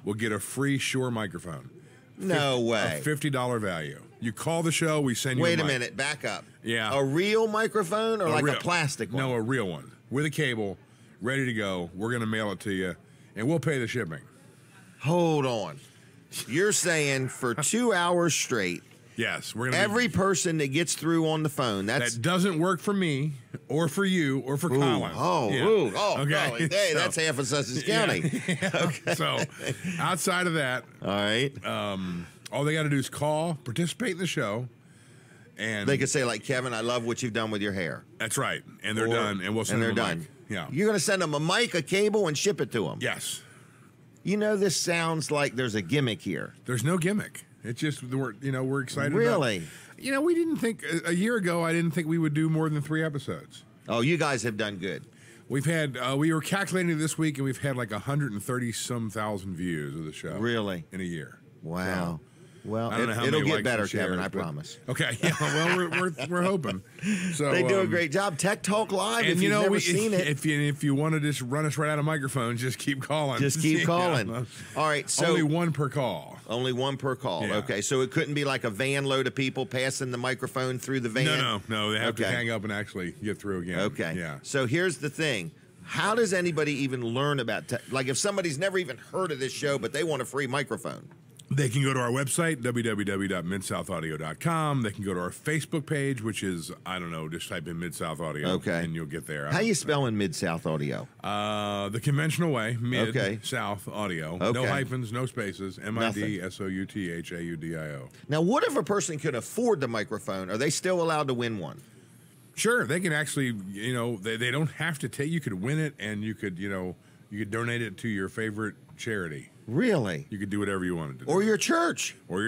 will get a free Shure microphone. No way. A $50 value. You call the show, we send you Wait a a mic. minute, back up. Yeah. A real microphone or a plastic one? No, a real one. With a cable, ready to go. We're going to mail it to you, and we'll pay the shipping. Hold on. You're saying for 2 hours straight. Yes, we're gonna every person that gets through on the phone. That doesn't work for me, or for you, or for Colin. Okay. Hey, that's half of Sussex County. Yeah. Okay. So, outside of that, all right. All they got to do is call, participate in the show, and they could say like, Kevin, I love what you've done with your hair. That's right, and they're done, and we'll send them a mic. Yeah, you're going to send them a mic, a cable, and ship it to them. Yes. You know, this sounds like there's a gimmick here. There's no gimmick. It's just we're excited. Really? We didn't think a year ago. I didn't think we would do more than 3 episodes. Oh, you guys have done good. We've had we were calculating this week, and we've had like 130-some thousand views of the show. Really? In a year. Wow. So, well, I don't know how it'll many get likes better, and shares, Kevin. I but- promise. Okay. Yeah. Well, we're hoping. So They do a great job. Tech Talk Live. And if you've never seen it, if you want to just run us right out of microphones, just keep calling. just keep calling. Yeah. All right. So only one per call. Only one per call. Yeah. Okay. So it couldn't be like a van load of people passing the microphone through the van. No. They have to hang up and actually get through again. Okay. Yeah. So here's the thing. How does anybody even learn about like if somebody's never even heard of this show but they want a free microphone? They can go to our website, www.midsouthaudio.com. They can go to our Facebook page, which is, I don't know, just type in Mid-South Audio, okay, and you'll get there. How you spelling Mid-South Audio? The conventional way, Mid-South Audio. Okay. No hyphens, no spaces, MIDSOUTHAUDIO. Now, what if a person could afford the microphone? Are they still allowed to win one? Sure, they can actually, they don't have to take, you could win it, and you could donate it to your favorite charity. Really? You could do whatever you wanted to do. Or your church. Or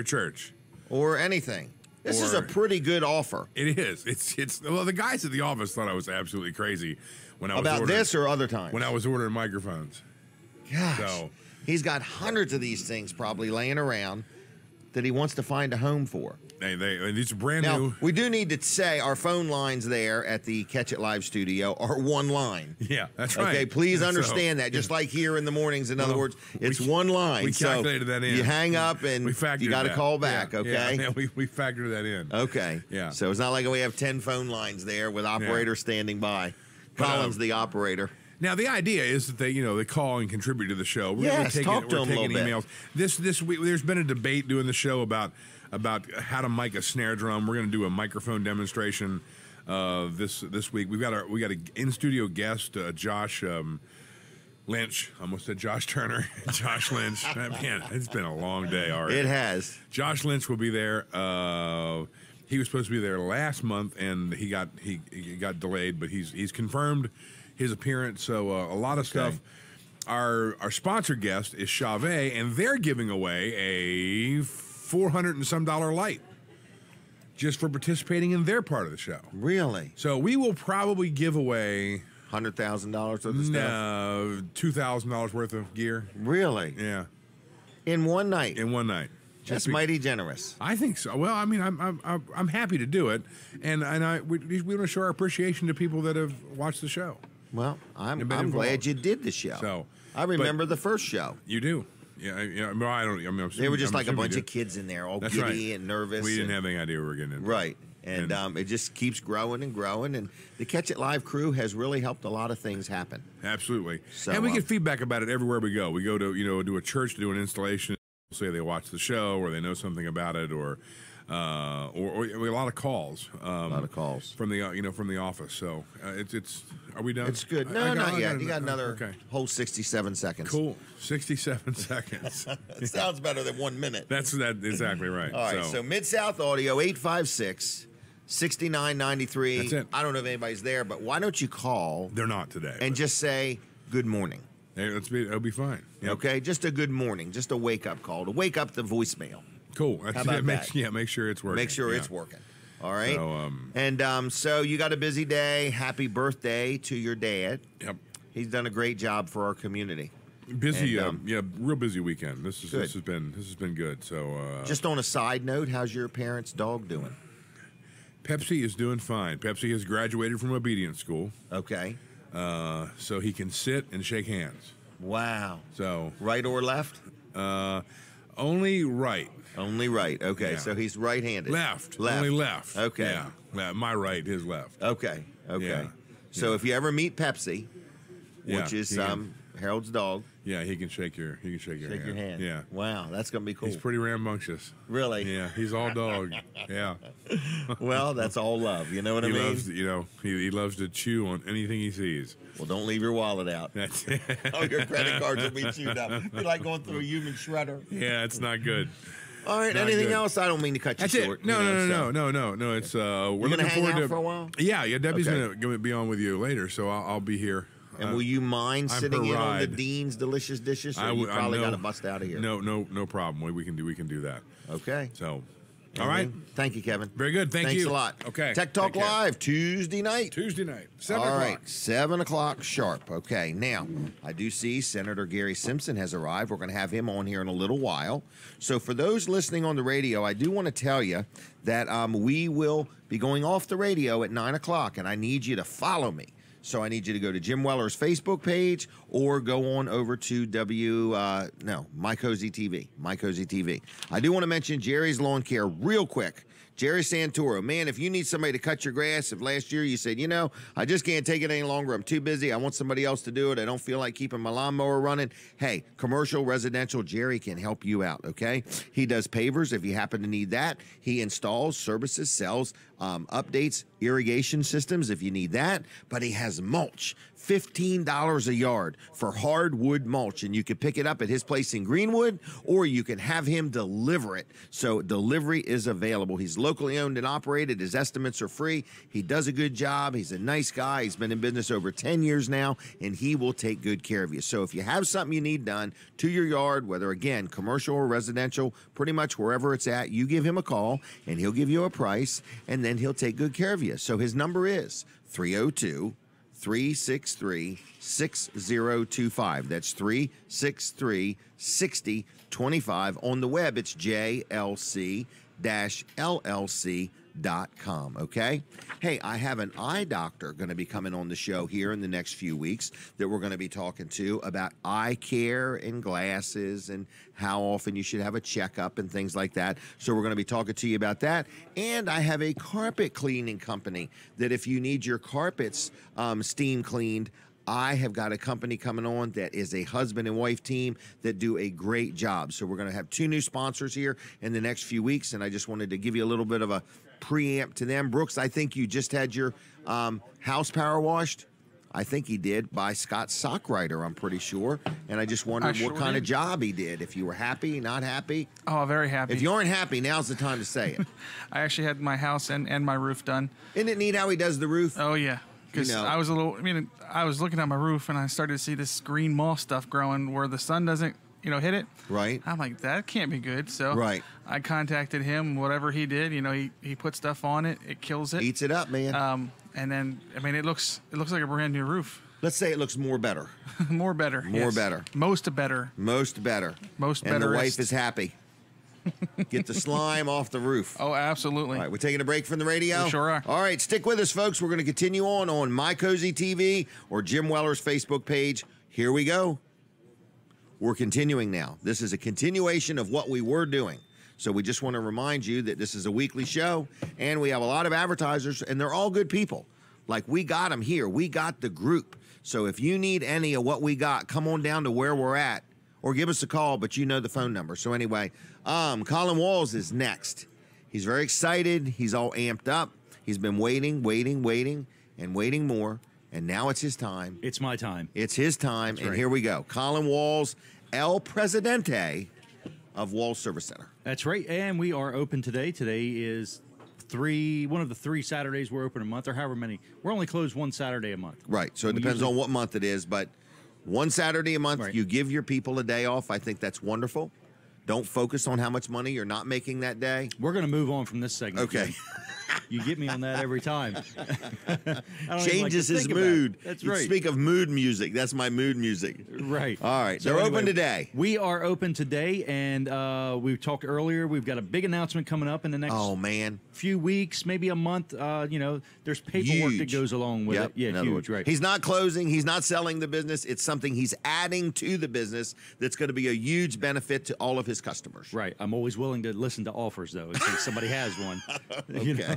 anything. This is a pretty good offer. It is. It's well, the guys at the office thought I was absolutely crazy when I was about ordering, this or other times. when I was ordering microphones. Gosh. So He's got hundreds of these things probably laying around that he wants to find a home for. These are brand Now, new. we do need to say our phone lines there at the Catch It Live studio are one line. Yeah, that's right. Okay, please So- understand that. Just like here in the mornings, in other words, it's one line. We calculated that in. You hang up and we factored you got to that. call back, Yeah, okay? Yeah, we factored that in. Okay. Yeah. So it's not like we have 10 phone lines there with operators standing by. Colin's the operator. Now the idea is that they call and contribute to the show. Yes, talk to we're them a taking little emails. This week there's been a debate doing the show about how to mic a snare drum. We're going to do a microphone demonstration this week. We got an in studio guest, Josh Lynch. I almost said Josh Turner. Josh Lynch. Man, it's been a long day already. It has. Josh Lynch will be there. He was supposed to be there last month, and he got delayed, but he's confirmed his appearance. So a lot of stuff. Our sponsor guest is Chauvet, and they're giving away a $400 and some light just for participating in their part of the show. Really? So we will probably give away $100,000 worth of stuff. No, $2,000 worth of gear. Really? Yeah. In one night. In one night. That's mighty generous. I think so. Well, I mean, I'm happy to do it, and we want to show our appreciation to people that have watched the show. Well, I'm involved. glad you did the show. So I remember the first show. You do. Yeah. Well, I don't. I mean, they were just like a bunch of kids in there, all giddy and nervous. We didn't have any idea we were getting into. Right. And it just keeps growing and growing. And the Catch It Live crew has really helped a lot of things happen. Absolutely. So, and we get feedback about it everywhere we go. We go to do a church to do an installation. Say they watch the show or they know something about it, or a lot of calls. A lot of calls from the from the office. So it's. Are we done? It's good. No, not yet. You got another whole 67 seconds. Cool. 67 seconds. It sounds better than 1 minute. That's exactly right. All right. So Mid-South Audio 856-6993. That's it. I don't know if anybody's there, but why don't you call? They're not today. And just say good morning. Hey, it'll be fine. Yep. Okay, just a good morning, just a wake up call to wake up the voicemail. Cool. How about that? Make sure it's working. Make sure it's working. All right. So, so you got a busy day. Happy birthday to your dad. Yep. He's done a great job for our community. Busy, real busy weekend. This has been good. So just on a side note, how's your parents' dog doing? Pepsi is doing fine. Pepsi has graduated from obedience school. Okay. So he can sit and shake hands. Wow. So right or left? Only right. Only right. Okay. Yeah. So he's right-handed. Left. Only left. Okay. Yeah. My right, his left. Okay. Yeah. So if you ever meet Pepsi, which is Harold's dog. Yeah, he can shake your hand. Yeah. Wow, that's gonna be cool. He's pretty rambunctious. Really? Yeah. He's all dog. Yeah. Well, that's all love. You know what I mean? Loves, he loves to chew on anything he sees. Well, don't leave your wallet out. That's all your credit cards will be chewed up. Be like going through a human shredder. Yeah, it's not good. All right. Not anything good. else? I don't mean to cut you short. No. It's we're gonna looking hang forward out to for a while. Yeah. Debbie's gonna be on with you later, so I'll be here. And will you mind I'm sitting her in on the ride. Dean's delicious dishes? Or you probably got to bust out of here. No problem. We can do that. Okay. So, all right. Thank you, Kevin. Very good. Thanks a lot. Okay. Tech Talk Take care. Live Tuesday night. 7 All o'clock. right, 7 o'clock sharp. Okay, now I do see Senator Gary Simpson has arrived. We're going to have him on here in a little while. So for those listening on the radio, I do want to tell you that we will be going off the radio at 9 o'clock, and I need you to follow me. So I need you to go to Jim Weller's Facebook page or go on over to My Cozy TV. My Cozy TV. I do want to mention Jerry's Lawn Care real quick. Jerry Santoro, man, if you need somebody to cut your grass, if last year you said, I just can't take it any longer, I'm too busy, I want somebody else to do it, I don't feel like keeping my lawnmower running, hey, commercial, residential, Jerry can help you out, okay? He does pavers if you happen to need that. He installs, services, sells, updates, irrigation systems if you need that, but he has mulch. $15 a yard for hardwood mulch, and you can pick it up at his place in Greenwood, or you can have him deliver it. So delivery is available. He's locally owned and operated. His estimates are free. He does a good job. He's a nice guy. He's been in business over 10 years now, and he will take good care of you. So if you have something you need done to your yard, whether, again, commercial or residential, pretty much wherever it's at, you give him a call, and he'll give you a price, and then he'll take good care of you. So his number is 302 363-6025. That's 363-6025. On the web, it's jlc-llc.com. Okay? Hey, I have an eye doctor going to be coming on the show here in the next few weeks that we're going to be talking to about eye care and glasses and how often you should have a checkup and things like that. So we're going to be talking to you about that. And I have a carpet cleaning company that if you need your carpets steam cleaned, I have got a company coming on that is a husband and wife team that do a great job. So we're going to have 2 new sponsors here in the next few weeks, and I just wanted to give you a little bit of a preamp to them. Brooks, I think you just had your house power washed. I think he did by Scott Sockrider, I'm pretty sure. And I just wondered what kind of job he did. If you were happy, not happy. Oh, very happy. If you aren't happy, now's the time to say it. I actually had my house and my roof done. Isn't it neat how he does the roof? Oh, yeah. Because I was I was looking at my roof and I started to see this green moss stuff growing where the sun doesn't, hit it. Right. I'm like, that can't be good. So right. I contacted him. Whatever he did, he put stuff on it. It kills it. Eats it up, man. And then, it looks like a brand new roof. Let's say it looks more better. More better. More better. Most better. Most better. Most better. And the wife is happy. Get the slime off the roof. Oh, absolutely. All right, we're taking a break from the radio? We sure are. All right, stick with us, folks. We're going to continue on My Cozy TV or Jim Weller's Facebook page. Here we go. We're continuing now. This is a continuation of what we were doing. So we just want to remind you that this is a weekly show, and we have a lot of advertisers, and they're all good people. Like, we got them here. We got the group. So if you need any of what we got, come on down to where we're at. Or give us a call, but you know the phone number. So anyway, Colin Walls is next. He's very excited. He's all amped up. He's been waiting, and waiting more. And now it's his time. It's my time. It's his time. That's and right. Here we go. Colin Walls, El Presidente of Walls Service Center. That's right. And we are open today. Today is one of the 3 Saturdays we're open a month, or however many. We're only closed 1 Saturday a month. Right. So it depends on what month it is, but 1 Saturday a month, you give your people a day off. I think that's wonderful. Don't focus on how much money you're not making that day. We're going to move on from this segment. Okay. You get me on that every time. Changes his mood. That's right. Speak of mood music. That's my mood music. Right. All right. So They're anyway, open today. We are open today, and we talked earlier. We've got a big announcement coming up in the next few weeks, maybe a month. There's paperwork that goes along with it. Yeah, huge. Right. He's not closing. He's not selling the business. It's something he's adding to the business that's going to be a huge benefit to all of his customers. Right. I'm always willing to listen to offers, though, in case somebody has one. Okay.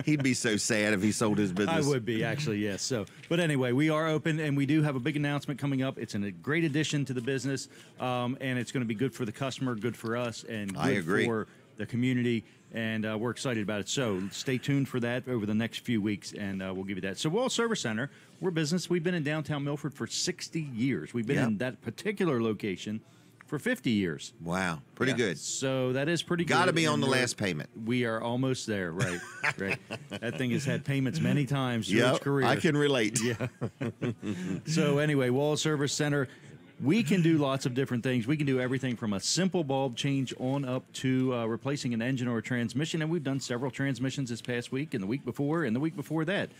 He'd be so sad if he sold his business. I would be, actually, yes. So, but anyway, we are open, and we do have a big announcement coming up. It's a great addition to the business, and it's going to be good for the customer, good for us, and good for the community, and we're excited about it. So stay tuned for that over the next few weeks, and we'll give you that. So Walls Service Center, we're business. We've been in downtown Milford for 60 years. We've been in that particular location for 50 years. Wow. Pretty good. So that is pretty good. Got to be on the last payment. We are almost there. Right. Right. That thing has had payments many times through its career. I can relate. Yeah. So anyway, Walls Service Center, we can do lots of different things. We can do everything from a simple bulb change on up to replacing an engine or a transmission. And we've done several transmissions this past week and the week before and the week before that.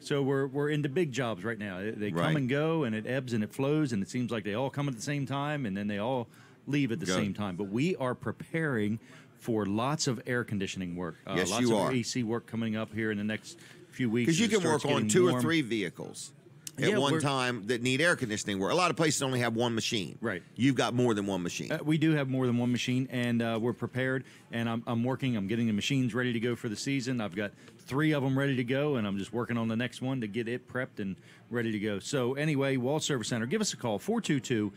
So we're into big jobs right now. They come and go, and it ebbs and it flows, and it seems like they all come at the same time, and then they all leave at the same time. But we are preparing for lots of air conditioning work. Yes, lots of AC work coming up here in the next few weeks. Because you can work on 2 or 3 vehicles at one time that need air conditioning work. A lot of places only have one machine. Right. You've got more than one machine. We do have more than one machine, and we're prepared. And I'm working. I'm getting the machines ready to go for the season. I've got 3 of them ready to go, and I'm just working on the next one to get it prepped and ready to go. So anyway, Walls Service Center, give us a call, 422-8110,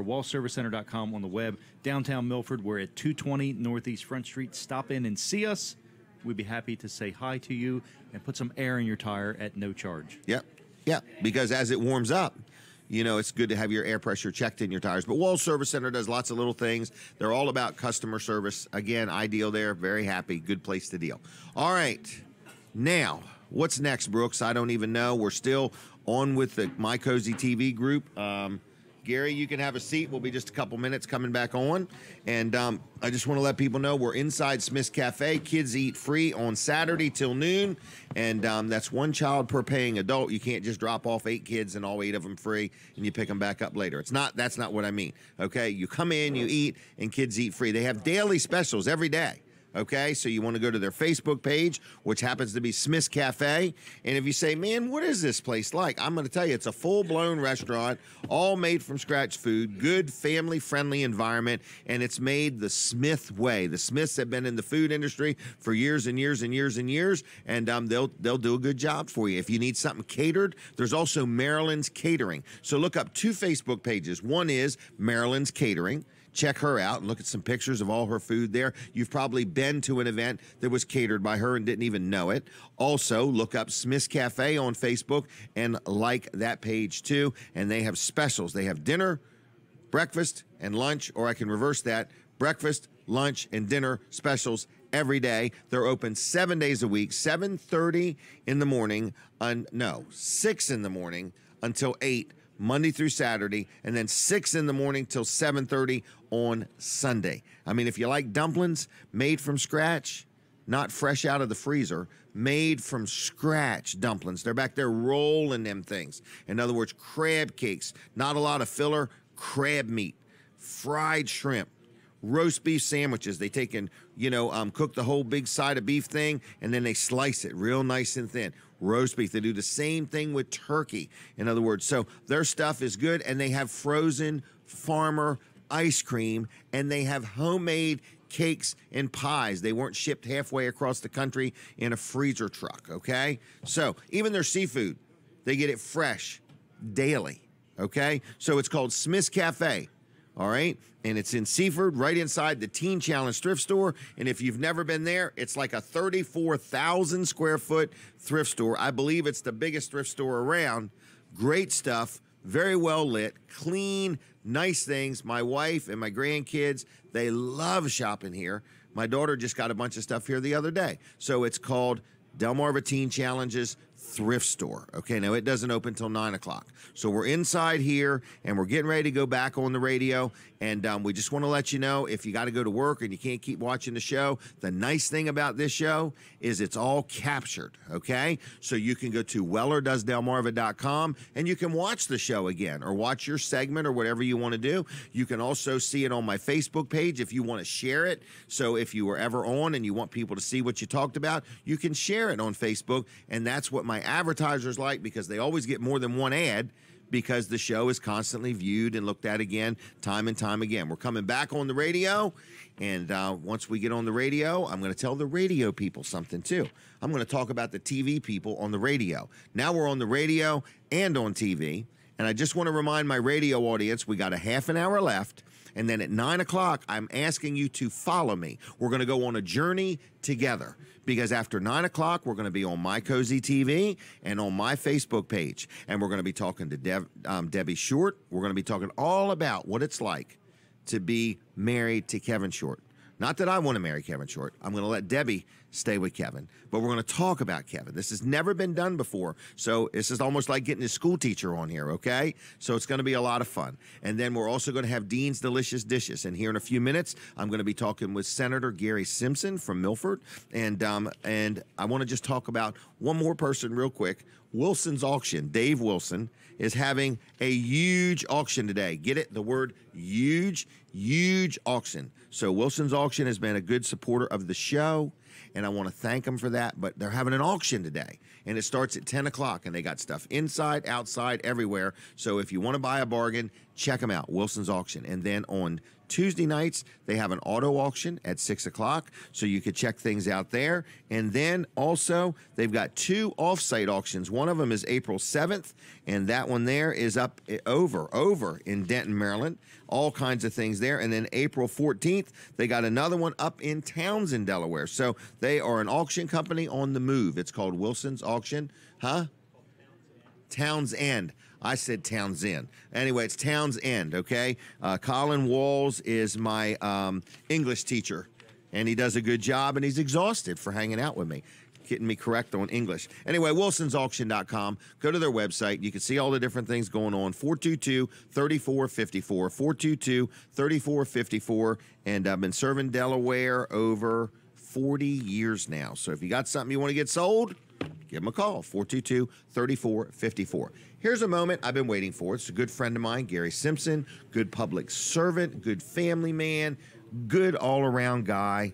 wallservicecenter.com on the web. Downtown Milford, we're at 220 Northeast Front Street. Stop in and see us. We'd be happy to say hi to you and put some air in your tire at no charge. Yep. Yeah, because as it warms up, it's good to have your air pressure checked in your tires. But Walls Service Center does lots of little things. They're all about customer service. Again, I deal there. Very happy. Good place to deal. All right. Now, what's next, Brooks? I don't even know. We're still on with the My Cozy TV group. Gary, you can have a seat. We'll be just a couple minutes coming back on. And I just want to let people know we're inside Smith's Cafe. Kids eat free on Saturday till noon. And that's one child per paying adult. You can't just drop off 8 kids and all 8 of them free and you pick them back up later. That's not what I mean. Okay, you come in, you eat, and kids eat free. They have daily specials every day. Okay, so you want to go to their Facebook page, which happens to be Smith's Cafe. And if you say, man, what is this place like? I'm going to tell you, it's a full-blown restaurant, all made from scratch food, good family-friendly environment, and it's made the Smith way. The Smiths have been in the food industry for years and years and years and years, and they'll do a good job for you. If you need something catered, there's also Maryland's Catering. So look up 2 Facebook pages. One is Maryland's Catering. Check her out and look at some pictures of all her food there. You've probably been to an event that was catered by her and didn't even know it. Also, look up Smith's Cafe on Facebook and like that page too. And they have specials. They have dinner, breakfast, and lunch, or I can reverse that, breakfast, lunch, and dinner specials every day. They're open 7 days a week, 7:30 in the morning, 6 in the morning until 8, Monday through Saturday, and then 6 in the morning till 7:30 on Sunday. I mean, if you like dumplings made from scratch, not fresh out of the freezer, made from scratch dumplings. They're back there rolling them things. In other words, crab cakes, not a lot of filler, crab meat, fried shrimp, roast beef sandwiches. They take and, cook the whole big side of beef thing, and then they slice it real nice and thin. Roast beef. They do the same thing with turkey. In other words, so their stuff is good, and they have frozen farmer ice cream, and they have homemade cakes and pies. They weren't shipped halfway across the country in a freezer truck, okay? So even their seafood, they get it fresh daily, okay? So it's called Smith's Cafe. All right, and it's in Seaford, right inside the Teen Challenge thrift store. And if you've never been there, it's like a 34,000 square foot thrift store. I believe it's the biggest thrift store around. Great stuff, very well lit, clean, nice things. My wife and my grandkids, they love shopping here. My daughter just got a bunch of stuff here the other day. So it's called Delmarva Teen Challenges Thrift Store. Okay, now it doesn't open till 9 o'clock. So we're inside here and we're getting ready to go back on the radio. And we just want to let you know, if you got to go to work and you can't keep watching the show, the nice thing about this show is it's all captured, okay? So you can go to wellerdoesdelmarva.com and you can watch the show again or watch your segment or whatever you want to do. You can also see it on my Facebook page if you want to share it. So if you were ever on and you want people to see what you talked about, you can share it on Facebook. And that's what my advertisers like, because they always get more than one ad, because the show is constantly viewed and looked at again, time and time again. We're coming back on the radio, and once we get on the radio, I'm going to tell the radio people something too. I'm going to talk about the TV people on the radio. Now we're on the radio and on TV, and I just want to remind my radio audience, we got a half an hour left, and then at 9 o'clock, I'm asking you to follow me. We're going to go on a journey together, because after 9 o'clock, we're going to be on My Cozy TV and on my Facebook page. And we're going to be talking to Debbie Short. We're going to be talking all about what it's like to be married to Kevin Short. Not that I want to marry Kevin Short. I'm going to let Debbie stay with Kevin. But we're going to talk about Kevin. This has never been done before. So this is almost like getting a school teacher on here, okay? So it's going to be a lot of fun. And then we're also going to have Dean's Delicious Dishes. And here in a few minutes, I'm going to be talking with Senator Gary Simpson from Milford. And I want to just talk about one more person real quick. Wilson's Auction. Dave Wilson is having a huge auction today. Get it? The word huge, huge auction. So Wilson's Auction has been a good supporter of the show, and I want to thank them for that. But they're having an auction today, and it starts at 10 o'clock, and they got stuff inside, outside, everywhere. So if you want to buy a bargain, check them out, Wilson's Auction. And then on Tuesday nights, they have an auto auction at 6 o'clock, so you could check things out there. And then also, they've got 2 off-site auctions. One of them is April 7th, and that one there is up over in Denton, Maryland. All kinds of things there. And then April 14th, they got another one up in Townsend, Delaware. So they are an auction company on the move. It's called Wilson's Auction. Townsend. I said Townsend. Anyway, it's Townsend, okay? Colin Walls is my English teacher, and he does a good job, and he's exhausted for hanging out with me. getting me correct on English. Anyway, wilsonsauction.com. Go to their website. You can see all the different things going on. 422-3454. 422-3454. And I've been serving Delaware over 40 years now. So if you got something you want to get sold, give them a call. 422-3454. Here's a moment I've been waiting for. It's a good friend of mine, Gary Simpson, good public servant, good family man, good all-around guy.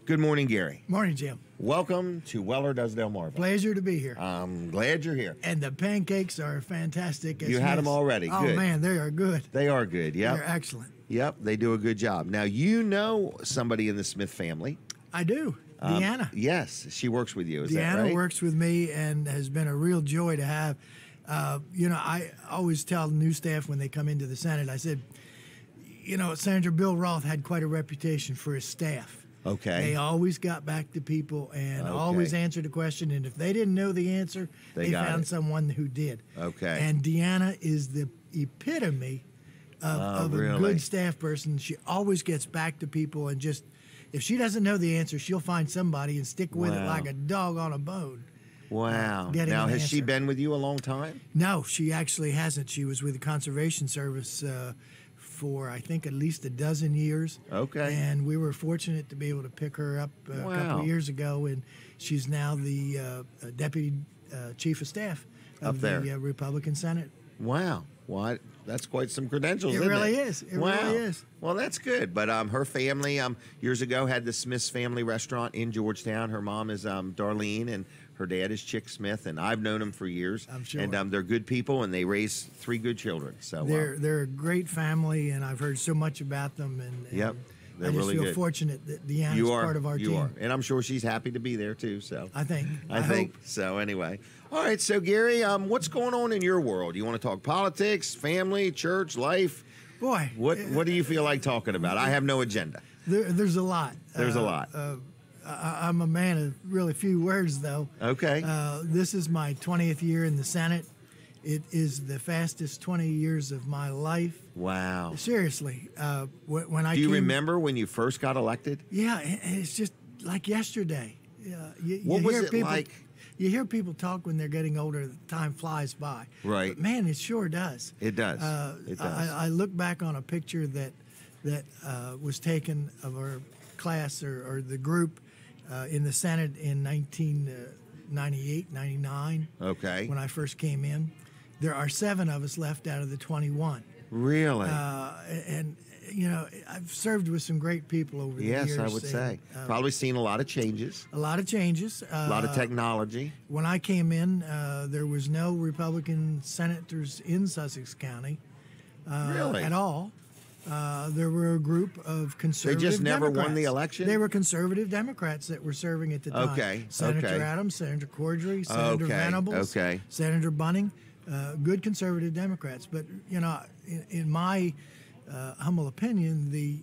Good morning, Gary. Morning, Jim. Welcome to Weller Does Delmarva. Pleasure to be here. I'm glad you're here. And the pancakes are fantastic. You had them already. Oh, good. Man, they are good. They are good, yeah. They're excellent. Yep, they do a good job. Now, you know somebody in the Smith family. I do. Deanna. Yes, she works with you. Is Deanna that right? works with me and has been a real joy to have. I always tell new staff when they come into the Senate, I said, Senator Bill Roth had quite a reputation for his staff. Okay. They always got back to people and always answered a question. And if they didn't know the answer, they found someone who did. Okay. And Deanna is the epitome of a good staff person. She always gets back to people and just, if she doesn't know the answer, she'll find somebody and stick with it like a dog on a bone. Wow. Now, has she been with you a long time? No, she actually hasn't. She was with the Conservation Service for, I think, at least a dozen years. Okay. And we were fortunate to be able to pick her up a couple of years ago, and she's now the Deputy Chief of Staff of the Republican Senate. Wow. Well, that's quite some credentials, It really is. It really is. Well, that's good. But her family years ago had the Smith's Family Restaurant in Georgetown. Her mom is Darlene, and her dad is Chick Smith, and I've known them for years. I'm sure. And they're good people, and they raise 3 good children. So they're a great family, and I've heard so much about them. And yep. They're I just really feel good. fortunate that Deanna is part of our team. You are, and I'm sure she's happy to be there too. So I think. I think so. Anyway, all right. So Gary, what's going on in your world? You want to talk politics, family, church, life? Boy, what do you feel like talking about? I have no agenda. There's a lot. There's a lot. I'm a man of really few words, though. Okay. This is my 20th year in the Senate. It is the fastest 20 years of my life. Wow. Seriously. When I Do you remember when you first got elected? Yeah, it's just like yesterday. What was it like? You hear people talk when they're getting older, time flies by. Right. But man, it sure does. It does. It does. I look back on a picture that was taken of our class or the group in the Senate in 1998, 99. Okay. When I first came in. There are 7 of us left out of the 21. Really? And, I've served with some great people over the years. Yes, I would say. Probably seen a lot of changes. A lot of changes. A lot of technology. When I came in, there was no Republican senators in Sussex County really? At all. There were a group of conservative They just never Democrats. won the election? They were conservative Democrats that were serving at the time. Okay. Senator Adams, Senator Cordray, Senator Venables, Senator Bunning. Good conservative Democrats, but in my humble opinion, the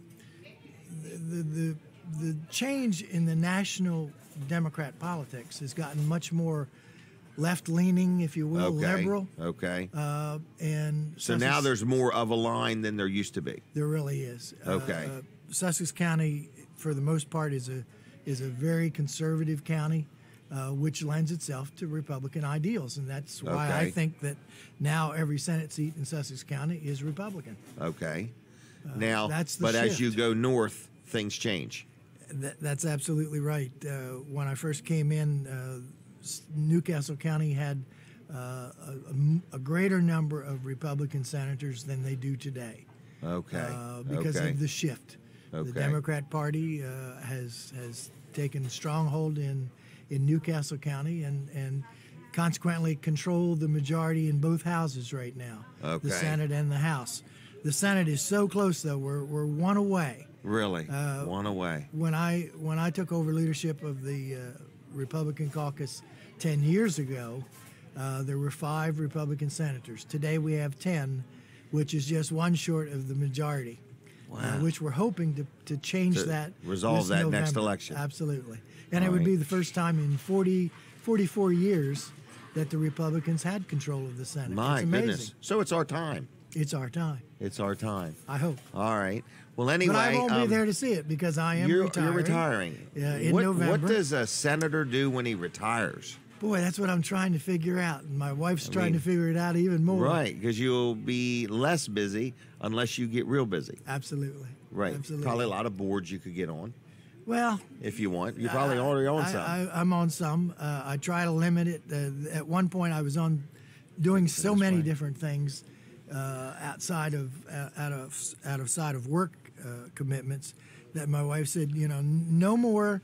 change in the national Democrat politics has gotten much more left-leaning, if you will, liberal. Okay. And so now there's more of a line than there used to be. There really is. Okay. Sussex County, for the most part, is a very conservative county. Which lends itself to Republican ideals, and that's why I think that now every Senate seat in Sussex County is Republican. Okay. Now, that's the but shift. as you go north, things change. That's absolutely right. When I first came in, Newcastle County had a greater number of Republican senators than they do today. Okay. Because of the shift. Okay. The Democrat Party has taken a stronghold in Newcastle County and consequently control the majority in both houses right now, the Senate and the House. The Senate is so close, though. We're one away. Really? One away. When I took over leadership of the Republican caucus 10 years ago, there were 5 Republican senators. Today we have 10, which is just one short of the majority. Wow. Which we're hoping to change that. Resolve that November. next election. Absolutely. And it would be the first time in 44 years that the Republicans had control of the Senate. My it's amazing. goodness. So it's our time. It's our time. It's our time. I hope. All right. Well, anyway. But I won't be there to see it because I am retiring. You're retiring. In November. What does a senator do when he retires? Boy, that's what I'm trying to figure out. And my wife's trying to figure it out even more. Right, because you'll be less busy unless you get real busy. Absolutely. Right. Absolutely. Probably a lot of boards you could get on. Well, if you want, you probably already own some. I'm on some. I try to limit it. At one point, I was on doing so many different things outside of work commitments that my wife said, no more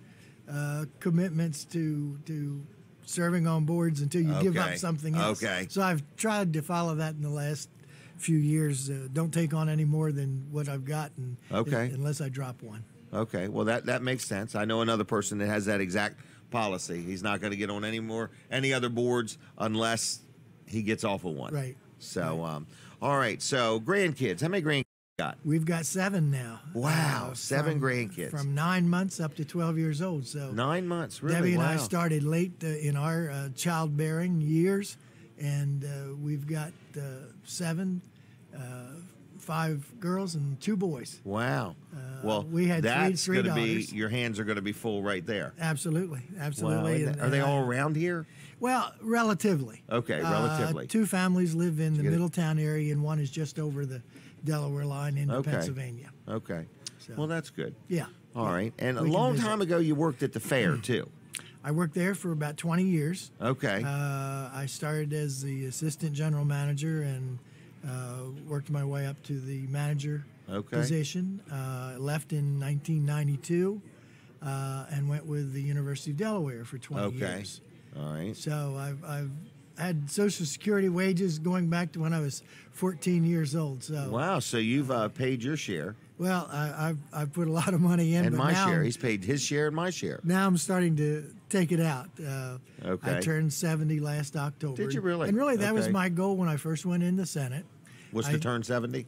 commitments to serving on boards until you give up something else. Okay. So I've tried to follow that in the last few years. Don't take on any more than what I've got, unless I drop one. Okay, well that makes sense. I know another person that has that exact policy. He's not going to get on any other boards unless he gets off of one. Right. So, all right. So grandkids, how many grandkids you got? We've got 7 now. Wow, 7 grandkids from 9 months up to 12 years old. So 9 months, really? Debbie and wow. I started late in our childbearing years, and we've got 7. 5 girls and 2 boys. Wow. Well, we had three daughters. Your hands are going to be full right there. Absolutely. Wow. Are they all around here? Well, relatively. Okay, relatively. 2 families live in the Middletown area, and one is just over the Delaware line into Pennsylvania. Okay. So, well, that's good. Yeah. All right. And a long time ago, you worked at the fair, too. I worked there for about 20 years. Okay. I started as the assistant general manager and worked my way up to the manager position. Left in 1992 and went with the University of Delaware for 20 years. All right. So I've had Social Security wages going back to when I was 14 years old. So wow. So you've paid your share. Well, I've put a lot of money in. And but my now, share. He's paid his share and my share. Now I'm starting to take it out. Okay. I turned 70 last October. Did you really? And really, that was my goal when I first went in the Senate. Was to turn 70?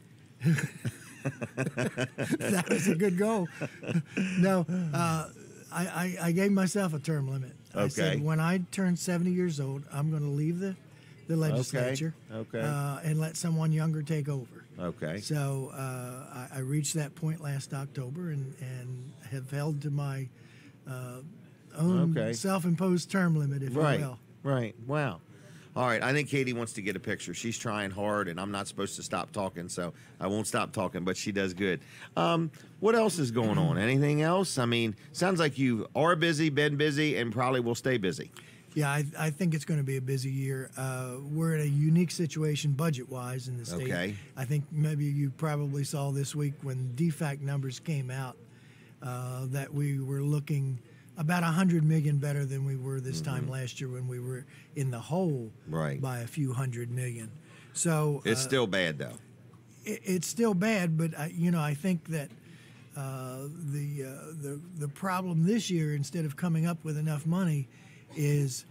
That was a good goal. No, I gave myself a term limit. I said when I turn 70 years old, I'm going to leave the legislature and let someone younger take over. Okay. So I reached that point last October and have held to my own self-imposed term limit, if you will. Right. Wow. All right, I think Katie wants to get a picture. She's trying hard, and I'm not supposed to stop talking, so I won't stop talking, but she does good. What else is going on? Anything else? I mean, sounds like you are busy, been busy, and probably will stay busy. Yeah, I think it's going to be a busy year. We're in a unique situation budget-wise in the state. Okay. I think maybe you probably saw this week when DFAC numbers came out that we were looking about $100 million better than we were this time last year when we were in the hole by a few $100 million. So it's still bad though. It's still bad, but I think that the problem this year, instead of coming up with enough money, is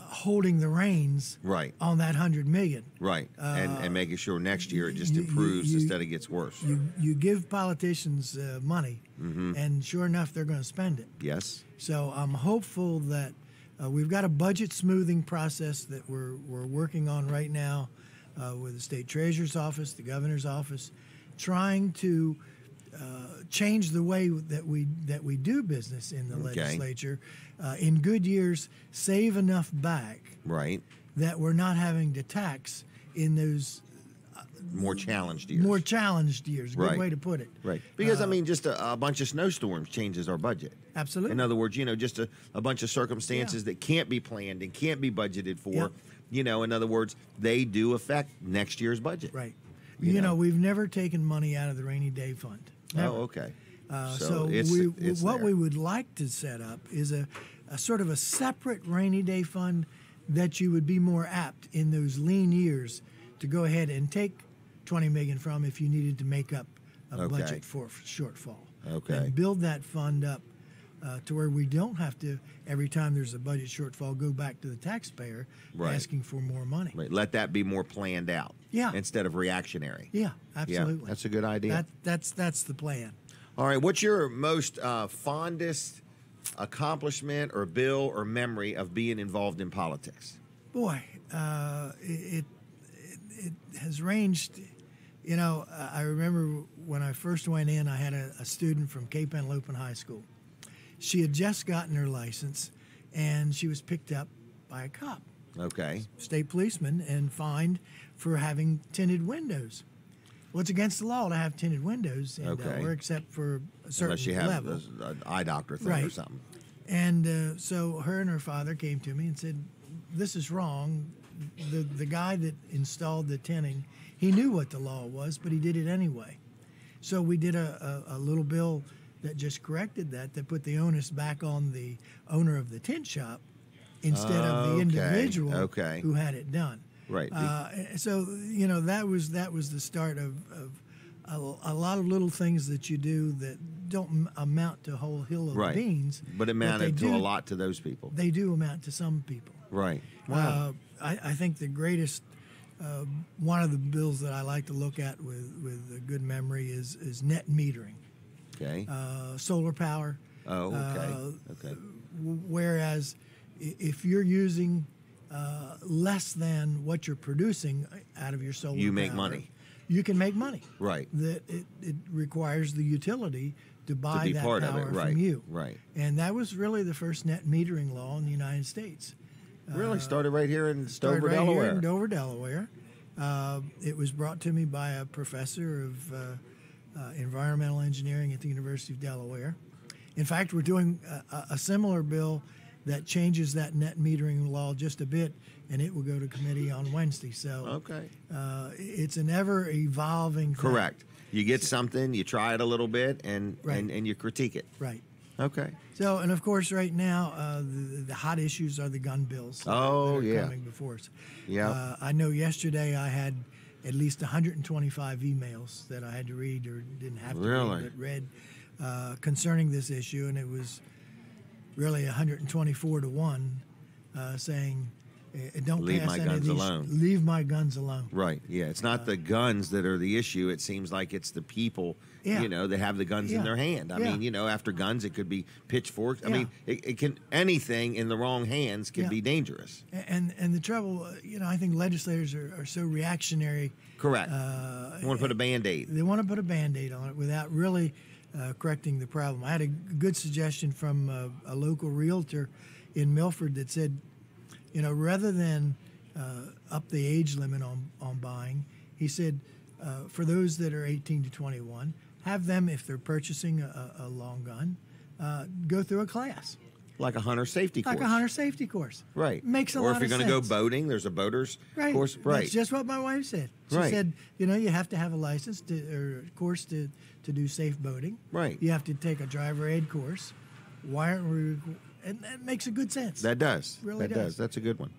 holding the reins on that $100 million. Right, and making sure next year it just improves instead of gets worse. You give politicians money, and sure enough, they're going to spend it. Yes. So I'm hopeful that we've got a budget smoothing process that we're working on right now with the state treasurer's office, the governor's office, trying to change the way that we do business in the legislature. In good years, save enough back that we're not having to tax in those more challenged years. More challenged years. Good way to put it. Right. Because, I mean, just a bunch of snowstorms changes our budget. Absolutely. In other words, just a bunch of circumstances that can't be planned and can't be budgeted for. In other words, they do affect next year's budget. Right. We've never taken money out of the rainy day fund. Never. Oh, okay. So what we would like to set up is a sort of a separate rainy day fund that you would be more apt in those lean years to go ahead and take $20 million from if you needed to make up a budget for shortfall. Okay. And build that fund up to where we don't have to, every time there's a budget shortfall, go back to the taxpayer asking for more money. Right. Let that be more planned out. Yeah. Instead of reactionary. Yeah, absolutely. Yeah, that's a good idea. That's the plan. All right. What's your most fondest accomplishment or bill or memory of being involved in politics? Boy, it has ranged You know, I remember when I first went in, I had a student from Cape Antelope High School. She had just gotten her license, and she was picked up by a cop. Okay. State policeman, and fined for having tinted windows. Well, it's against the law to have tinted windows in Delaware, except for a certain Unless you have level. an eye doctor thing or something. And so her and her father came to me and said, this is wrong. The guy that installed the tinting, he knew what the law was, but he did it anyway. So we did a little bill that just corrected that put the onus back on the owner of the tint shop instead of the individual who had it done. Right. So, you know, that was the start of a lot of little things that you do that don't amount to a whole hill of beans. But amounted to a lot to those people. They do amount to some people. Right. Wow. I think the greatest, one of the bills that I like to look at with a good memory is net metering. Okay. Solar power. Oh, okay. Whereas if you're using less than what you're producing out of your solar power, you make money. You can make money. Right. That it requires the utility to buy that part power of it. Right. from you. Right. And that was really the first net metering law in the United States. Really started right here in Dover, right Delaware. Here in Dover, Delaware. It was brought to me by a professor of environmental engineering at the University of Delaware. In fact, we're doing a similar bill that changes that net metering law just a bit, and it will go to committee on Wednesday. So it's an ever-evolving thing. Correct. You get something, you try it a little bit, and you critique it. Right. Okay. So, and of course, right now, the hot issues are the gun bills that are coming before us. Yeah. I know yesterday I had at least 125 emails that I had to read or didn't have to read, but read concerning this issue, and it was really 124 to 1 saying, don't leave pass my any guns of these, alone. Leave my guns alone. Right. Yeah. It's not the guns that are the issue. It seems like it's the people, you know, that have the guns in their hand. I mean, you know, after guns, it could be pitchforks. I mean, it can, anything in the wrong hands can be dangerous. And the trouble, you know, I think legislators are so reactionary. Correct. They want to put a Band-Aid. They want to put a Band-Aid on it without really correcting the problem. I had a good suggestion from a local realtor in Milford that said, you know, rather than up the age limit on buying, he said, for those that are 18 to 21, have them, if they're purchasing a long gun, go through a class. Like a hunter safety course. Like a hunter safety course. Right. Makes a lot of sense. Or if you're going to go boating, there's a boater's course. Right. That's just what my wife said. She said, you know, you have to have a license or a course to do safe boating. Right. You have to take a driver ed course. Why aren't we? And that makes a good sense. That does. Really that does. That's a good one.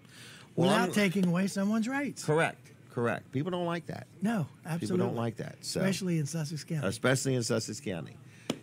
Without taking away someone's rights. Correct. People don't like that. No, absolutely. People don't like that. So. Especially in Sussex County. Especially in Sussex County.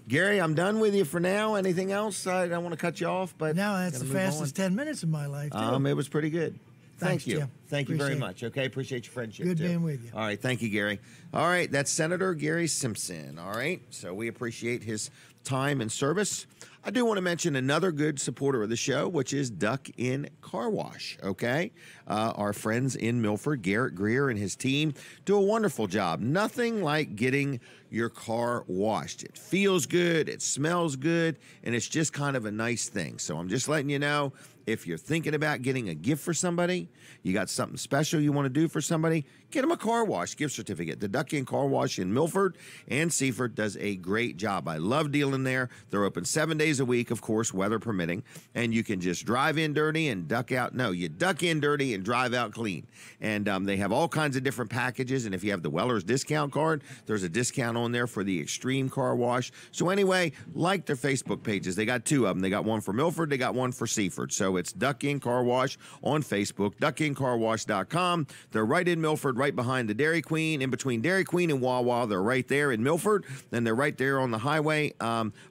Gary, I'm done with you for now. Anything else? I don't want to cut you off, but no, that's the fastest 10 minutes of my life. Too. It was pretty good. Thanks, Thank you. Jim. Thank you very much. Okay, appreciate your friendship. Good too. being with you. All right, thank you, Gary. All right, that's Senator Gary Simpson. All right, so we appreciate his time and service. I do want to mention another good supporter of the show, which is Duck Inn Car Wash, okay? Our friends in Milford, Garrett Greer and his team, do a wonderful job. Nothing like getting your car washed. It feels good, it smells good, and it's just kind of a nice thing. So I'm just letting you know, if you're thinking about getting a gift for somebody, you got something special you want to do for somebody, get them a car wash gift certificate. The Duck Inn Car Wash in Milford and Seaford does a great job. I love dealing there. They're open 7 days a week, of course, weather permitting, and you can just drive in dirty and duck out. No, you duck in dirty and drive out clean. And they have all kinds of different packages, and if you have the Weller's discount card, there's a discount on there for the Extreme Car Wash. So anyway, like their Facebook pages. They got two of them. They got one for Milford, they got one for Seaford. So it's Duck Inn Car Wash on Facebook, duckinncarwash.com. They're right in Milford, right behind the Dairy Queen, in between Dairy Queen and Wawa. They're right there in Milford, and they're right there on the highway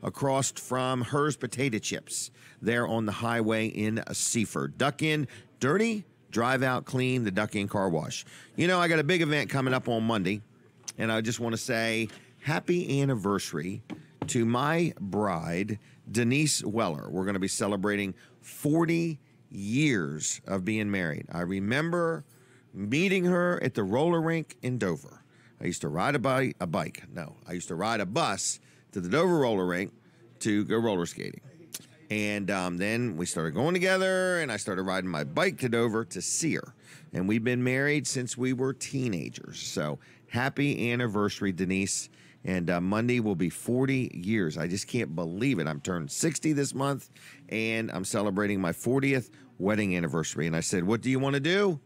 across from Hers Potato Chips. They're on the highway in Seaford. Duck Inn, dirty, drive out clean, the Duck Inn Car Wash. You know, I got a big event coming up on Monday, and I just want to say happy anniversary to my bride, Denise Weller. We're going to be celebrating 40 years of being married. I remember meeting her at the roller rink in Dover. I used to ride a bike. No, I used to ride a bus to the Dover roller rink to go roller skating. And then we started going together, and I started riding my bike to Dover to see her. And we've been married since we were teenagers. So happy anniversary, Denise. And Monday will be 40 years. I just can't believe it. I'm turning 60 this month, and I'm celebrating my 40th wedding anniversary. And I said, what do you want to do?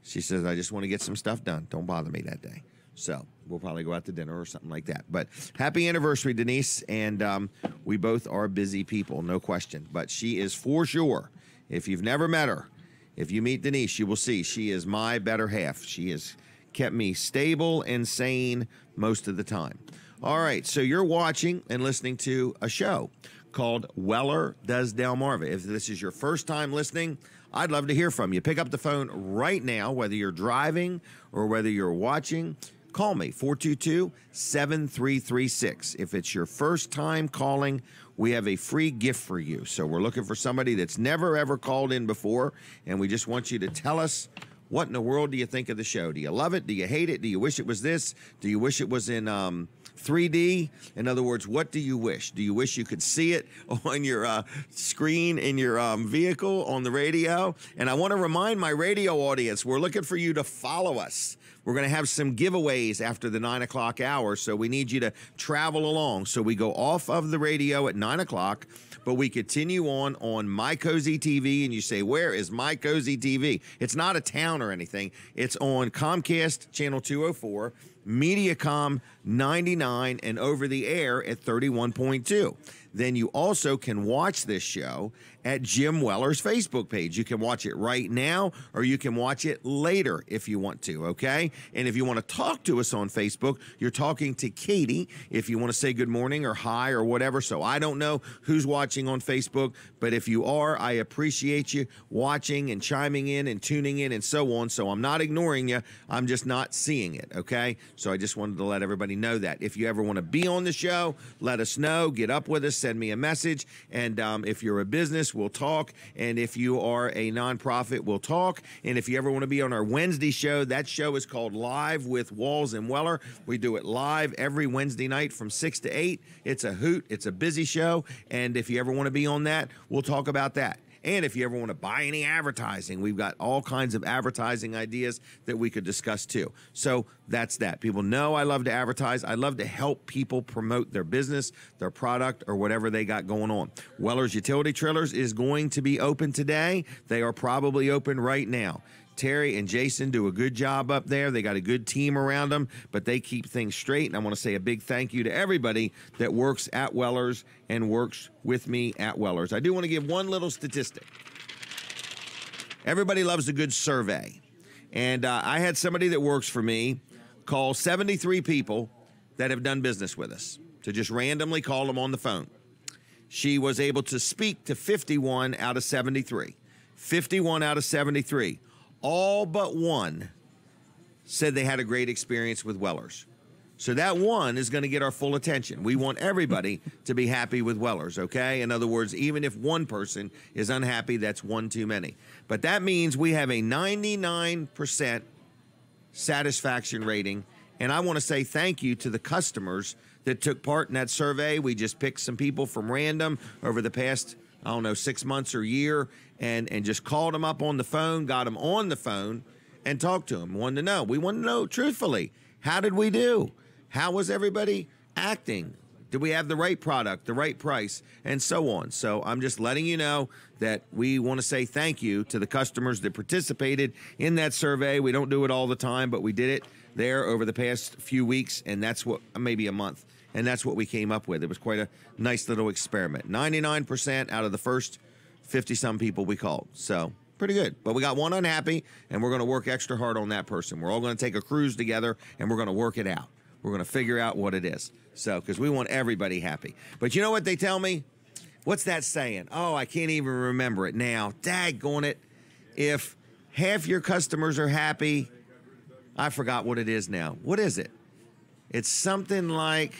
She says, I just want to get some stuff done. Don't bother me that day. So we'll probably go out to dinner or something like that. But happy anniversary, Denise. And we both are busy people, no question. But she is for sure. If you've never met her, if you meet Denise, you will see she is my better half. She has kept me stable and sane most of the time. All right, so you're watching and listening to a show called Weller Does Delmarva. If this is your first time listening, I'd love to hear from you. Pick up the phone right now, whether you're driving or whether you're watching. Call me, 422-7336. If it's your first time calling, we have a free gift for you. So we're looking for somebody that's never, ever called in before, and we just want you to tell us, what in the world do you think of the show? Do you love it? Do you hate it? Do you wish it was this? Do you wish it was in 3D? In other words, what do you wish? Do you wish you could see it on your screen in your vehicle, on the radio? And I want to remind my radio audience, we're looking for you to follow us. We're going to have some giveaways after the 9 o'clock hour, so we need you to travel along. So we go off of the radio at 9 o'clock, but we continue on My Cozy TV, and you say, where is My Cozy TV? It's not a town or anything. It's on Comcast Channel 204, Mediacom 99, and over the air at 31.2. Then you also can watch this show at Jim Weller's Facebook page. You can watch it right now, or you can watch it later if you want to, okay? And if you want to talk to us on Facebook, you're talking to Katie if you want to say good morning or hi or whatever. So I don't know who's watching on Facebook, but if you are, I appreciate you watching and chiming in and tuning in and so on. So I'm not ignoring you. I'm just not seeing it, okay? So I just wanted to let everybody know that. If you ever want to be on the show, let us know. Get up with us. Send me a message. And if you're a business, we'll talk. And if you are a nonprofit, we'll talk. And if you ever want to be on our Wednesday show, that show is called Live with Walls and Weller. We do it live every Wednesday night from 6 to 8. It's a hoot. It's a busy show. And if you ever want to be on that, we'll talk about that. And if you ever want to buy any advertising, we've got all kinds of advertising ideas that we could discuss too. So that's that. People know I love to advertise. I love to help people promote their business, their product, or whatever they got going on. Weller's Utility Trailers is going to be open today. They are probably open right now. Terry and Jason do a good job up there. They got a good team around them, but they keep things straight. And I want to say a big thank you to everybody that works at Weller's and works with me at Weller's. I do want to give one little statistic. Everybody loves a good survey. And I had somebody that works for me call 73 people that have done business with us, to just randomly call them on the phone. She was able to speak to 51 out of 73. 51 out of 73. All but one said they had a great experience with Weller's. So that one is going to get our full attention. We want everybody to be happy with Weller's, okay? In other words, even if one person is unhappy, that's one too many. But that means we have a 99% satisfaction rating. And I want to say thank you to the customers that took part in that survey. We just picked some people from random over the past, 6 months or a year, and just called them up on the phone, got them on the phone, and talked to them. Wanted to know. We wanted to know, truthfully, how did we do? How was everybody acting? Did we have the right product, the right price, and so on? So I'm just letting you know that we want to say thank you to the customers that participated in that survey. We don't do it all the time, but we did it there over the past few weeks, and that's what, maybe a month, and that's what we came up with. It was quite a nice little experiment. 99% out of the first 50-some people we called. So pretty good. But we got one unhappy, and we're going to work extra hard on that person. We're all going to take a cruise together, and we're going to work it out. We're going to figure out what it is. So, because we want everybody happy. But you know what they tell me? What's that saying? Oh, I can't even remember it now. Daggone it. If half your customers are happy, I forgot what it is now. What is it? It's something like,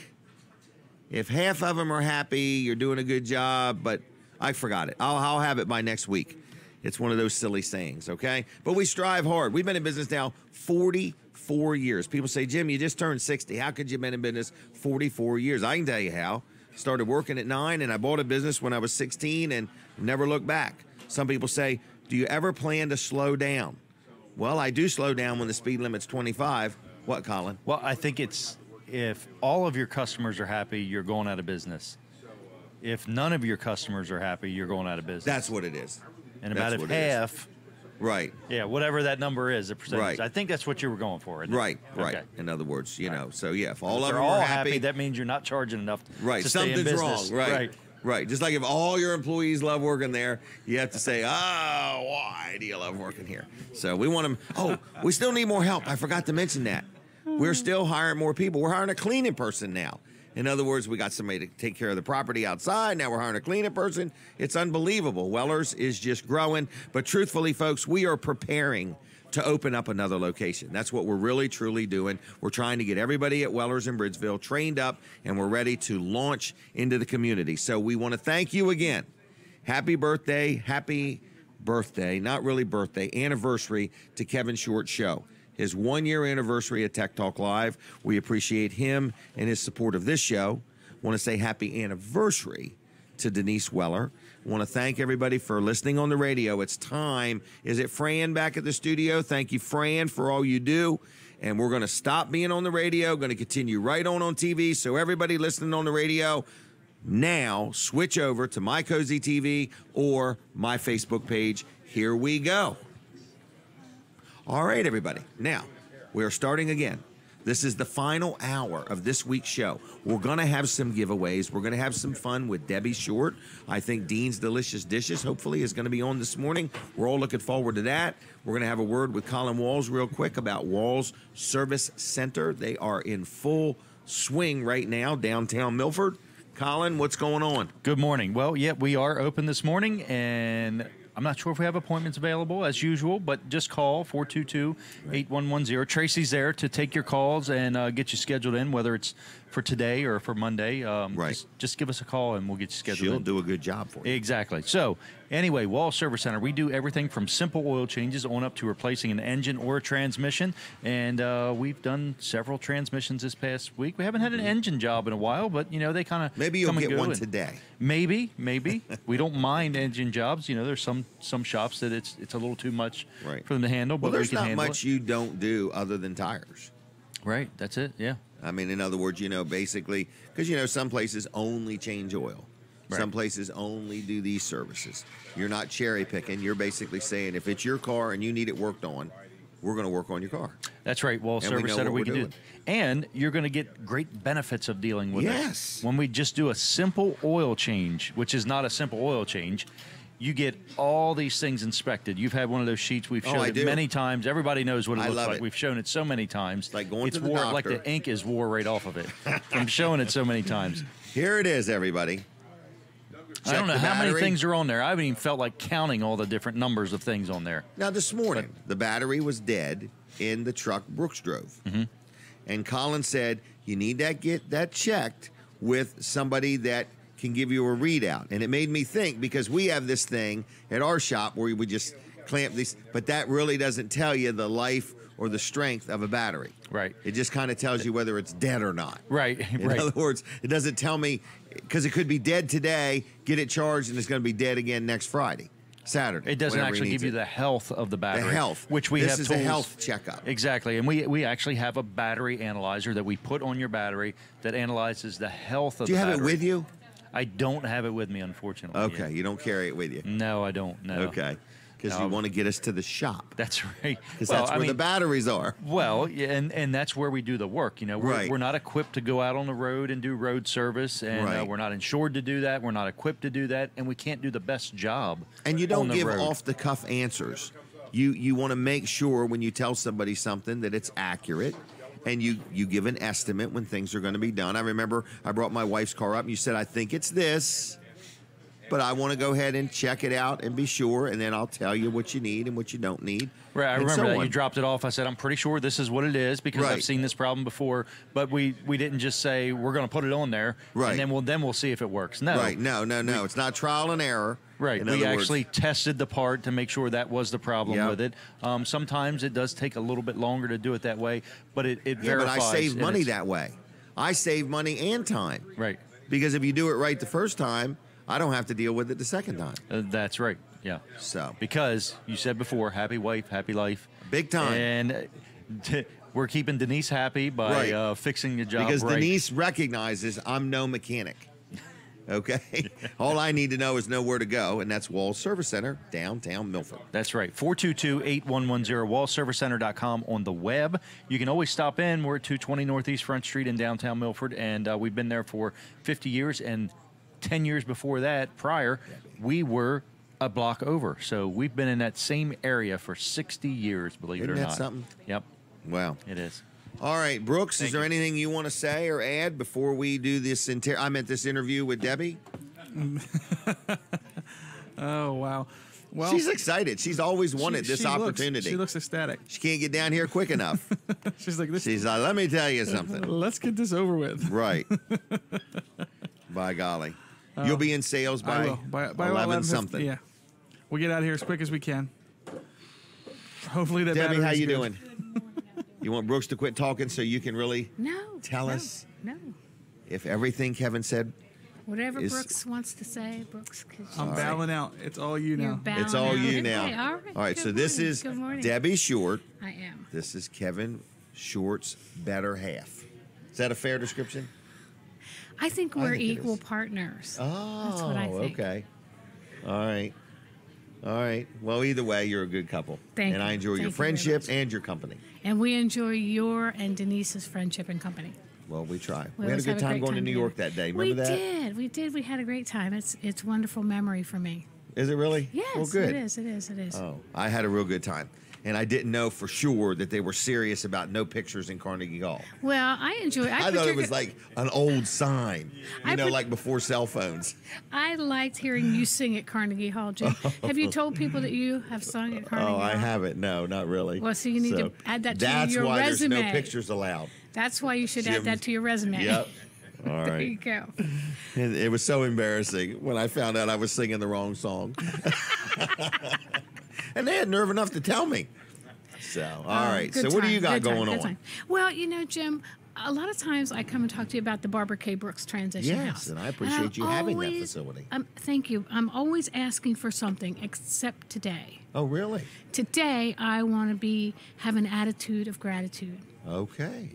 if half of them are happy, you're doing a good job, but I forgot it. I'll have it by next week. It's one of those silly sayings, okay? But we strive hard. We've been in business now 44 years. People say, Jim, you just turned 60. How could you have been in business 44 years? I can tell you how. Started working at 9, and I bought a business when I was 16 and never looked back. Some people say, do you ever plan to slow down? Well, I do slow down when the speed limit's 25. What, Colin? Well, I think it's if all of your customers are happy, you're going out of business. If none of your customers are happy, you're going out of business. That's what it is. And about half. Right. Yeah, whatever that number is, the percentage. Right. I think that's what you were going for. Isn't it? Right. Okay. In other words, you know, so yeah, if all If of they're them all are happy, that means you're not charging enough right, to stay in something's business. wrong. Right. Just like if all your employees love working there, you have to say, oh, why do you love working here? So we want them. Oh, we still need more help. I forgot to mention that. We're still hiring more people. We're hiring a cleaning person now. In other words, we got somebody to take care of the property outside. Now we're hiring a cleaning person. It's unbelievable. Weller's is just growing. But truthfully, folks, we are preparing to open up another location. That's what we're really, truly doing. We're trying to get everybody at Weller's in Bridgeville trained up, and we're ready to launch into the community. So we want to thank you again. Happy birthday, not really birthday, anniversary to Kevin Short Show. His 1-year anniversary at Tech Talk Live. We appreciate him and his support of this show. Want to say happy anniversary to Denise Weller. Want to thank everybody for listening on the radio. It's time. Is it Fran back at the studio? Thank you, Fran, for all you do. And we're going to stop being on the radio, going to continue right on TV. So everybody listening on the radio, now switch over to My Cozy TV or my Facebook page. Here we go. All right, everybody. Now, we are starting again. This is the final hour of this week's show. We're going to have some giveaways. We're going to have some fun with Debbie Short. I think Dean's Delicious Dishes, hopefully, is going to be on this morning. We're all looking forward to that. We're going to have a word with Colin Walls real quick about Walls Service Center. They are in full swing right now, downtown Milford. Colin, what's going on? Good morning. Well, yeah, we are open this morning, and I'm not sure if we have appointments available as usual, but just call 422-8110. Tracy's there to take your calls and get you scheduled in, whether it's for today or for Monday. Just give us a call and we'll get you scheduled in. She'll do a good job for you. Exactly. So anyway, Wall Service Center, we do everything from simple oil changes on up to replacing an engine or a transmission. And we've done several transmissions this past week. We haven't had an engine job in a while, but, you know, they kind of maybe you'll get one today. Maybe. We don't mind engine jobs. You know, there's some shops that it's a little too much for them to handle. Well, but there's we can not handle much it. you don't do other than tires. Right. That's it. Yeah. I mean, in other words, you know, basically, because, you know, some places only change oil. Right. Some places only do these services. You're not cherry picking. You're basically saying if it's your car and you need it worked on, we're going to work on your car. That's right. Wall Service Center, we can do it. And you're going to get great benefits of dealing with us. When we just do a simple oil change, which is not a simple oil change, you get all these things inspected. You've had one of those sheets. We've shown it many times. Everybody knows what it looks like. We've shown it so many times. It's like going to the doctor. Like the ink is wore right off of it from showing it so many times. Here it is, everybody. I don't know how many things are on there. I haven't even felt like counting all the different numbers of things on there. Now, this morning, the battery was dead in the truck Brooks drove. Mm-hmm. And Colin said, you need to get that checked with somebody that can give you a readout. And it made me think, because we have this thing at our shop where we just clamp these, but that really doesn't tell you the life or the strength of a battery. Right. It just kind of tells you whether it's dead or not. Right. In other words, it doesn't tell me, because it could be dead today, get it charged, and it's going to be dead again next Friday, Saturday. It doesn't actually give you the health of the battery. The health. Which we this have is tools. a health checkup. Exactly. And we actually have a battery analyzer that we put on your battery that analyzes the health of the battery. Do you have it with you? I don't have it with me, unfortunately. Okay, you don't carry it with you. No, I don't. No. Okay, because you want to get us to the shop. That's right. Because that's where the batteries are. Well, and that's where we do the work. You know, Right. we're not equipped to go out on the road and do road service, and we're not insured to do that. We're not equipped to do that, and we can't do the best job. And you don't on the give road. off the cuff answers. You want to make sure when you tell somebody something that it's accurate. And you give an estimate when things are going to be done. I remember I brought my wife's car up, and you said, I think it's this, but I want to go ahead and check it out and be sure, and then I'll tell you what you need and what you don't need. Right, I remember that. You dropped it off. I said, I'm pretty sure this is what it is because I've seen this problem before, but we didn't just say we're going to put it on there, and then we'll see if it works. No. Right, no. It's not trial and error. Right. We actually tested the part to make sure that was the problem with it. Sometimes it does take a little bit longer to do it that way, but it verifies. But I save money that way. I save money and time. Right. Because if you do it right the first time, I don't have to deal with it the second time. That's right. Yeah. So because you said before, happy wife, happy life. Big time. And we're keeping Denise happy by fixing the job because right. Denise recognizes I'm no mechanic. Okay? All I need to know is know where to go, and that's Walls Service Center, downtown Milford. That's right. 422-8110, wallservicecenter.com on the web. You can always stop in. We're at 220 Northeast Front Street in downtown Milford, and we've been there for 50 years, and 10 years before that, prior, we were a block over. So we've been in that same area for 60 years, believe it or not. Isn't that something? Yep. Wow. It is. All right, Brooks, is there anything you want to say or add before we do this this interview with Debbie? Oh, wow. Well, she's excited. She's always wanted this opportunity. She looks ecstatic. She can't get down here quick enough. She's like, let me tell you something. Let's get this over with. Right. By golly. You'll be in sales by 11 something. Yeah. We'll get out of here as quick as we can. Hopefully that Debbie, how you good. doing? You want Brooks to quit talking so you can really tell us No. if everything Kevin said? Whatever Brooks wants to say, Brooks. I'm bowing out. It's all you now. It's all you now. Okay, all right. So this is Debbie Short. I am. This is Kevin Short's better half. Is that a fair description? I think we're equal partners. Oh, that's what I think. Okay. All right. All right. Well, either way, you're a good couple. Thank you. And I enjoy your friendship and your company. And we enjoy your and Denise's friendship and company. Well, we try. We We had a always good have a time great going to time New together. York that day. Remember that? We did. We had a great time. It's wonderful memory for me. Is it really? Yes, well, good. it is. Oh, I had a real good time. And I didn't know for sure that they were serious about no pictures in Carnegie Hall. Well, I enjoy. I thought it was like an old sign, like before cell phones. I liked hearing you sing at Carnegie Hall, Jim. Have you told people that you have sung at Carnegie Hall? I haven't. No, not really. Well, so you need to add that to that's your why resume. There's no pictures allowed. That's why you should add that to your resume. Yep. All right. There you go. And it was so embarrassing when I found out I was singing the wrong song. And they had nerve enough to tell me. So, all right. So, what do you got going on? Well, Jim, a lot of times I come and talk to you about the Barbara K. Brooks Transition House. Yes, and I appreciate you having that facility. Thank you. I'm always asking for something except today. Oh, really? Today, I want to have an attitude of gratitude. Okay.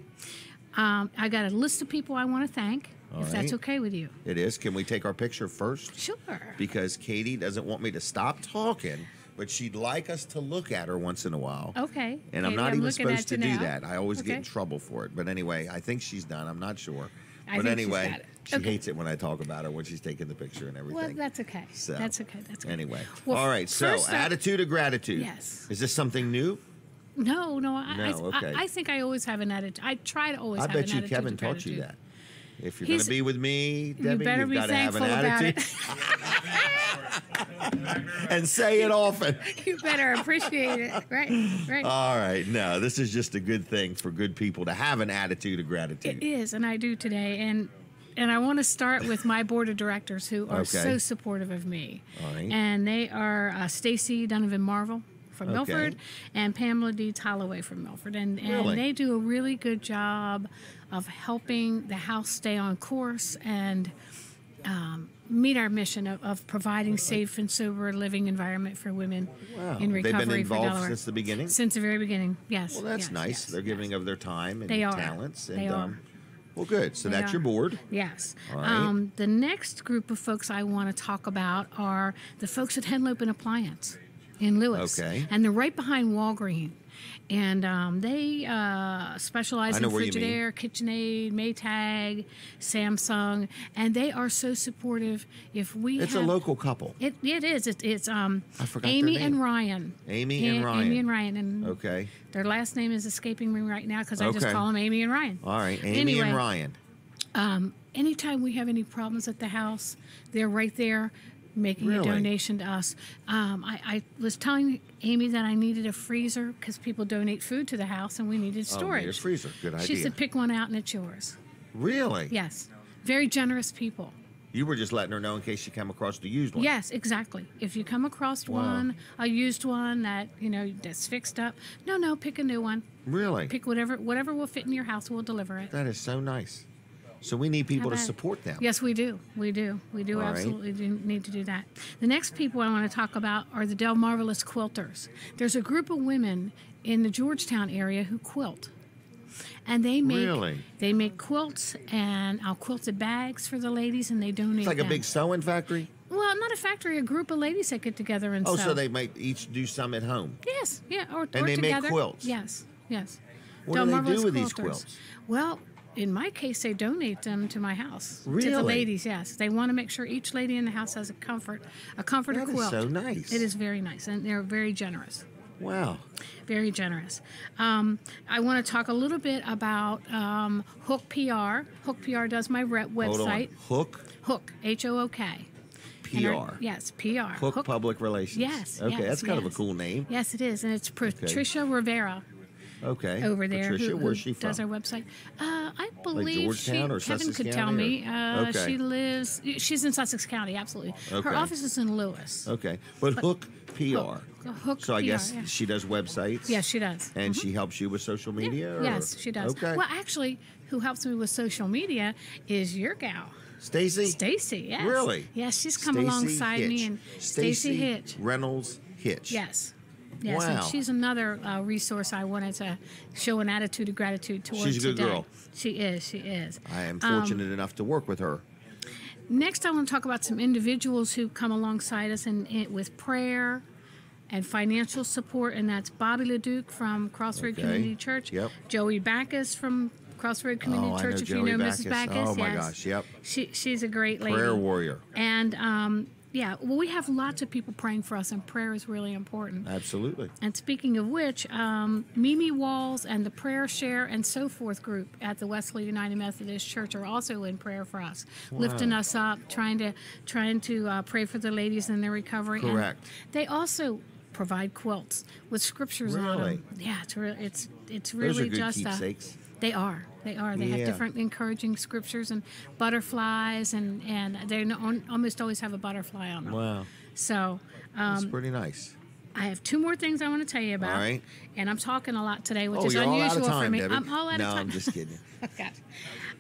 I got a list of people I want to thank, if that's okay with you. It is. Can we take our picture first? Sure. Because Katie doesn't want me to stop talking, but she'd like us to look at her once in a while. Okay. And Katie, I'm not even supposed to do now. that. I always get in trouble for it. But anyway, I think she's done. I'm not sure. I but think anyway, she's got it. she hates it when I talk about her when she's taking the picture and everything. Well, that's okay. So, that's okay. Anyway. Well, all right. So, attitude of gratitude. Yes. Is this something new? No. Okay. I think I always have an attitude. I try to always have an attitude. I bet you Kevin of taught gratitude. you that. If you're going to be with me, Debbie, you better you've be got to have an thankful attitude. And say it often. You better appreciate it. Right. All right. No, this is just a good thing for good people to have an attitude of gratitude. It is, and I do today. And I want to start with my board of directors who are so supportive of me. All right. And they are Stacy Donovan Marvel from Milford and Pamela D. Holloway from Milford. And they do a really good job of helping the house stay on course and meet our mission of providing safe and sober living environment for women in recovery. They've been for involved Delaware. since the beginning? Since the very beginning, yes. Well, that's nice. Yes, They're giving of their time and talents. And, they are. Well, good. So that's your board. Yes. All right. The next group of folks I want to talk about are the folks at Henlope and Appliance in Lewis. Okay. And they're right behind Walgreen. And they specialize in Frigidaire, KitchenAid, Maytag, Samsung, and they are so supportive. It's a local couple. It is. It's I forgot Amy their name. and Ryan. Amy and Ryan. And their last name is escaping me right now because I just Okay. call them Amy and Ryan. All right, Amy and Ryan. Anytime we have any problems at the house, they're right there making a donation to us. I was telling Amy that I needed a freezer because people donate food to the house and we needed storage. Oh, a freezer. Good idea. She said, pick one out and it's yours. Really? Yes. Very generous people. You were just letting her know in case she came across the used one. Yes, exactly. If you come across one, a used one that that's fixed up, no, pick a new one. Really? Pick whatever will fit in your house. We'll deliver it. That is so nice. So we need people to support them. Yes, we do. We absolutely do need to do that. The next people I want to talk about are the Delmarva quilters. There's a group of women in the Georgetown area who quilt. And they make quilts and quilted bags for the ladies, and they donate. It's like a big sewing factory. Well, not a factory. A group of ladies that get together and sew. So they might each do some at home. Yes, yeah, or and they together. make quilts. Yes. What do they do with these quilts? Well, in my case, they donate them to my house. Really? To the ladies, yes. They want to make sure each lady in the house has a comforter quilt. That is so nice. It is very nice, and they're very generous. Wow. Very generous. I want to talk a little bit about Hook PR. Hook PR does my website. Hold on. Hook, H-O-O-K. PR. Yes, PR. Hook Public Relations. Yes. Okay, that's kind of a cool name. Yes, it is, and it's Patricia Rivera. Okay. Over there. Patricia, where's she from? Does our website. I believe Georgetown or Kevin Sussex could County, tell me. She's in Sussex County, absolutely. Okay. Her office is in Lewis. Okay. But Hook PR. Hook so I PR, guess yeah. she does websites? Yes, she does. And she helps you with social media? Yes, she does. Okay. Well, actually, who helps me with social media is your gal. Stacy? Stacy, yes. Really? Yes, she's come alongside me. And Stacy Hitch. Reynolds Hitch. Yes. Yes, wow. And she's another resource I wanted to show an attitude of gratitude towards today. She's a good girl. She is. I am fortunate enough to work with her. Next, I want to talk about some individuals who come alongside us with prayer and financial support, and that's Bobby LeDuc from Crossroad Community Church, Joey Backus from Crossroad Community Church, if you know Mrs. Backus. Oh, my gosh, yep. She's a great lady. Prayer warrior. And, we have lots of people praying for us, and prayer is really important. Absolutely. And speaking of which, Mimi Walls and the Prayer Share and So Forth group at the Wesley United Methodist Church are also in prayer for us, lifting us up, trying to pray for the ladies in their recovery. Correct. And they also provide quilts with scriptures on them. Yeah, it's really Those are good just keepsakes. They are. They have different encouraging scriptures and butterflies, and they almost always have a butterfly on them. Wow. So that's pretty nice. I have two more things I want to tell you about. All right. And I'm talking a lot today, which is you're unusual all out of time, for me. Debbie. I'm all out of time. No, I'm just kidding. Okay.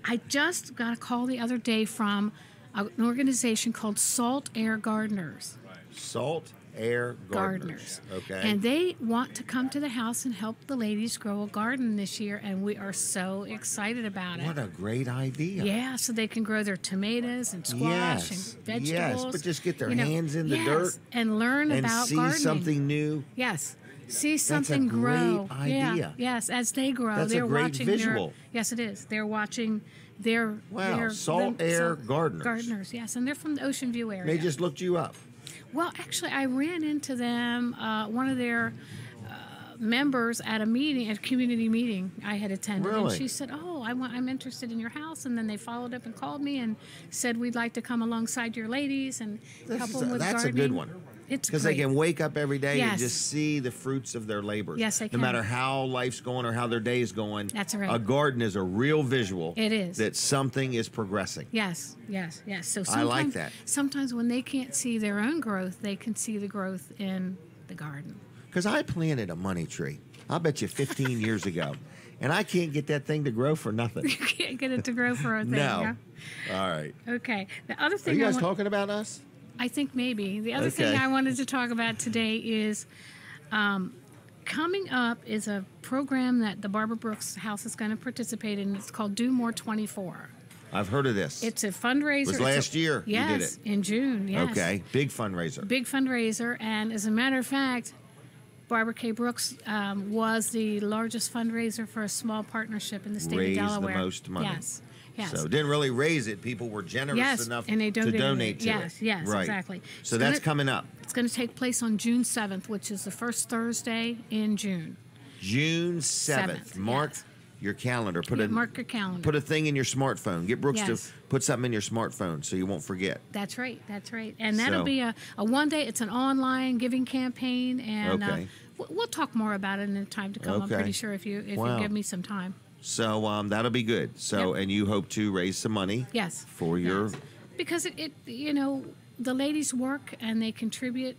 I just got a call the other day from an organization called Salt Air Gardeners. Salt Air Gardeners. Okay. And they want to come to the house and help the ladies grow a garden this year, and we are so excited about it. What a great idea. Yeah, so they can grow their tomatoes and squash and vegetables. Yes, but just get their hands in the dirt and learn about gardening. And see something new. Yes. See something grow. That's a great idea. Yeah. Yes, as they grow, That's they're a great watching visual. Yes, it is. They're watching their Salt Air Gardeners. Gardeners, yes, and they're from the Ocean View area. They just looked you up. Well, actually, I ran into them, one of their members at a community meeting I had attended. Really? And she said, I'm interested in your house. And then they followed up and called me and said, we'd like to come alongside your ladies and help them with that's gardening. A good one. It's because they can wake up every day and Yes. just see the fruits of their labors. Yes, they can. No matter how life's going or how their day is going. That's right. A garden is a real visual. It is. That something is progressing. Yes. So I like that. Sometimes when they can't see their own growth, they can see the growth in the garden. Because I planted a money tree, I'll bet you 15 years ago, and I can't get that thing to grow for nothing. You can't get it to grow for a thing. No. Yeah? All right. Okay. The other thing Are you guys talking about us? I think maybe. The other thing I wanted to talk about today is coming up is a program that the Barbara Brooks House is going to participate in. It's called Do More 24. I've heard of this. It's a fundraiser. It was last year yes, you did it. In June, yes. Okay, big fundraiser. Big fundraiser. And as a matter of fact, Barbara K. Brooks was the largest fundraiser for a small partnership in the state Raised of Delaware. the most money. Yes. So didn't really raise it. People were generous enough and they to donate to it. Yes, right. exactly. So that's coming up. It's going to take place on June 7th, which is the first Thursday in June. June 7th. Mark your calendar. Mark your calendar. Put a thing in your smartphone. Get Brooks to Yes. put something in your smartphone so you won't forget. That's right. And that'll be a one day. It's an online giving campaign, and we'll talk more about it in the time to come. I'm pretty sure if you give me some time. So that'll be good. So and you hope to raise some money. Yes. For your Because it the ladies work and they contribute,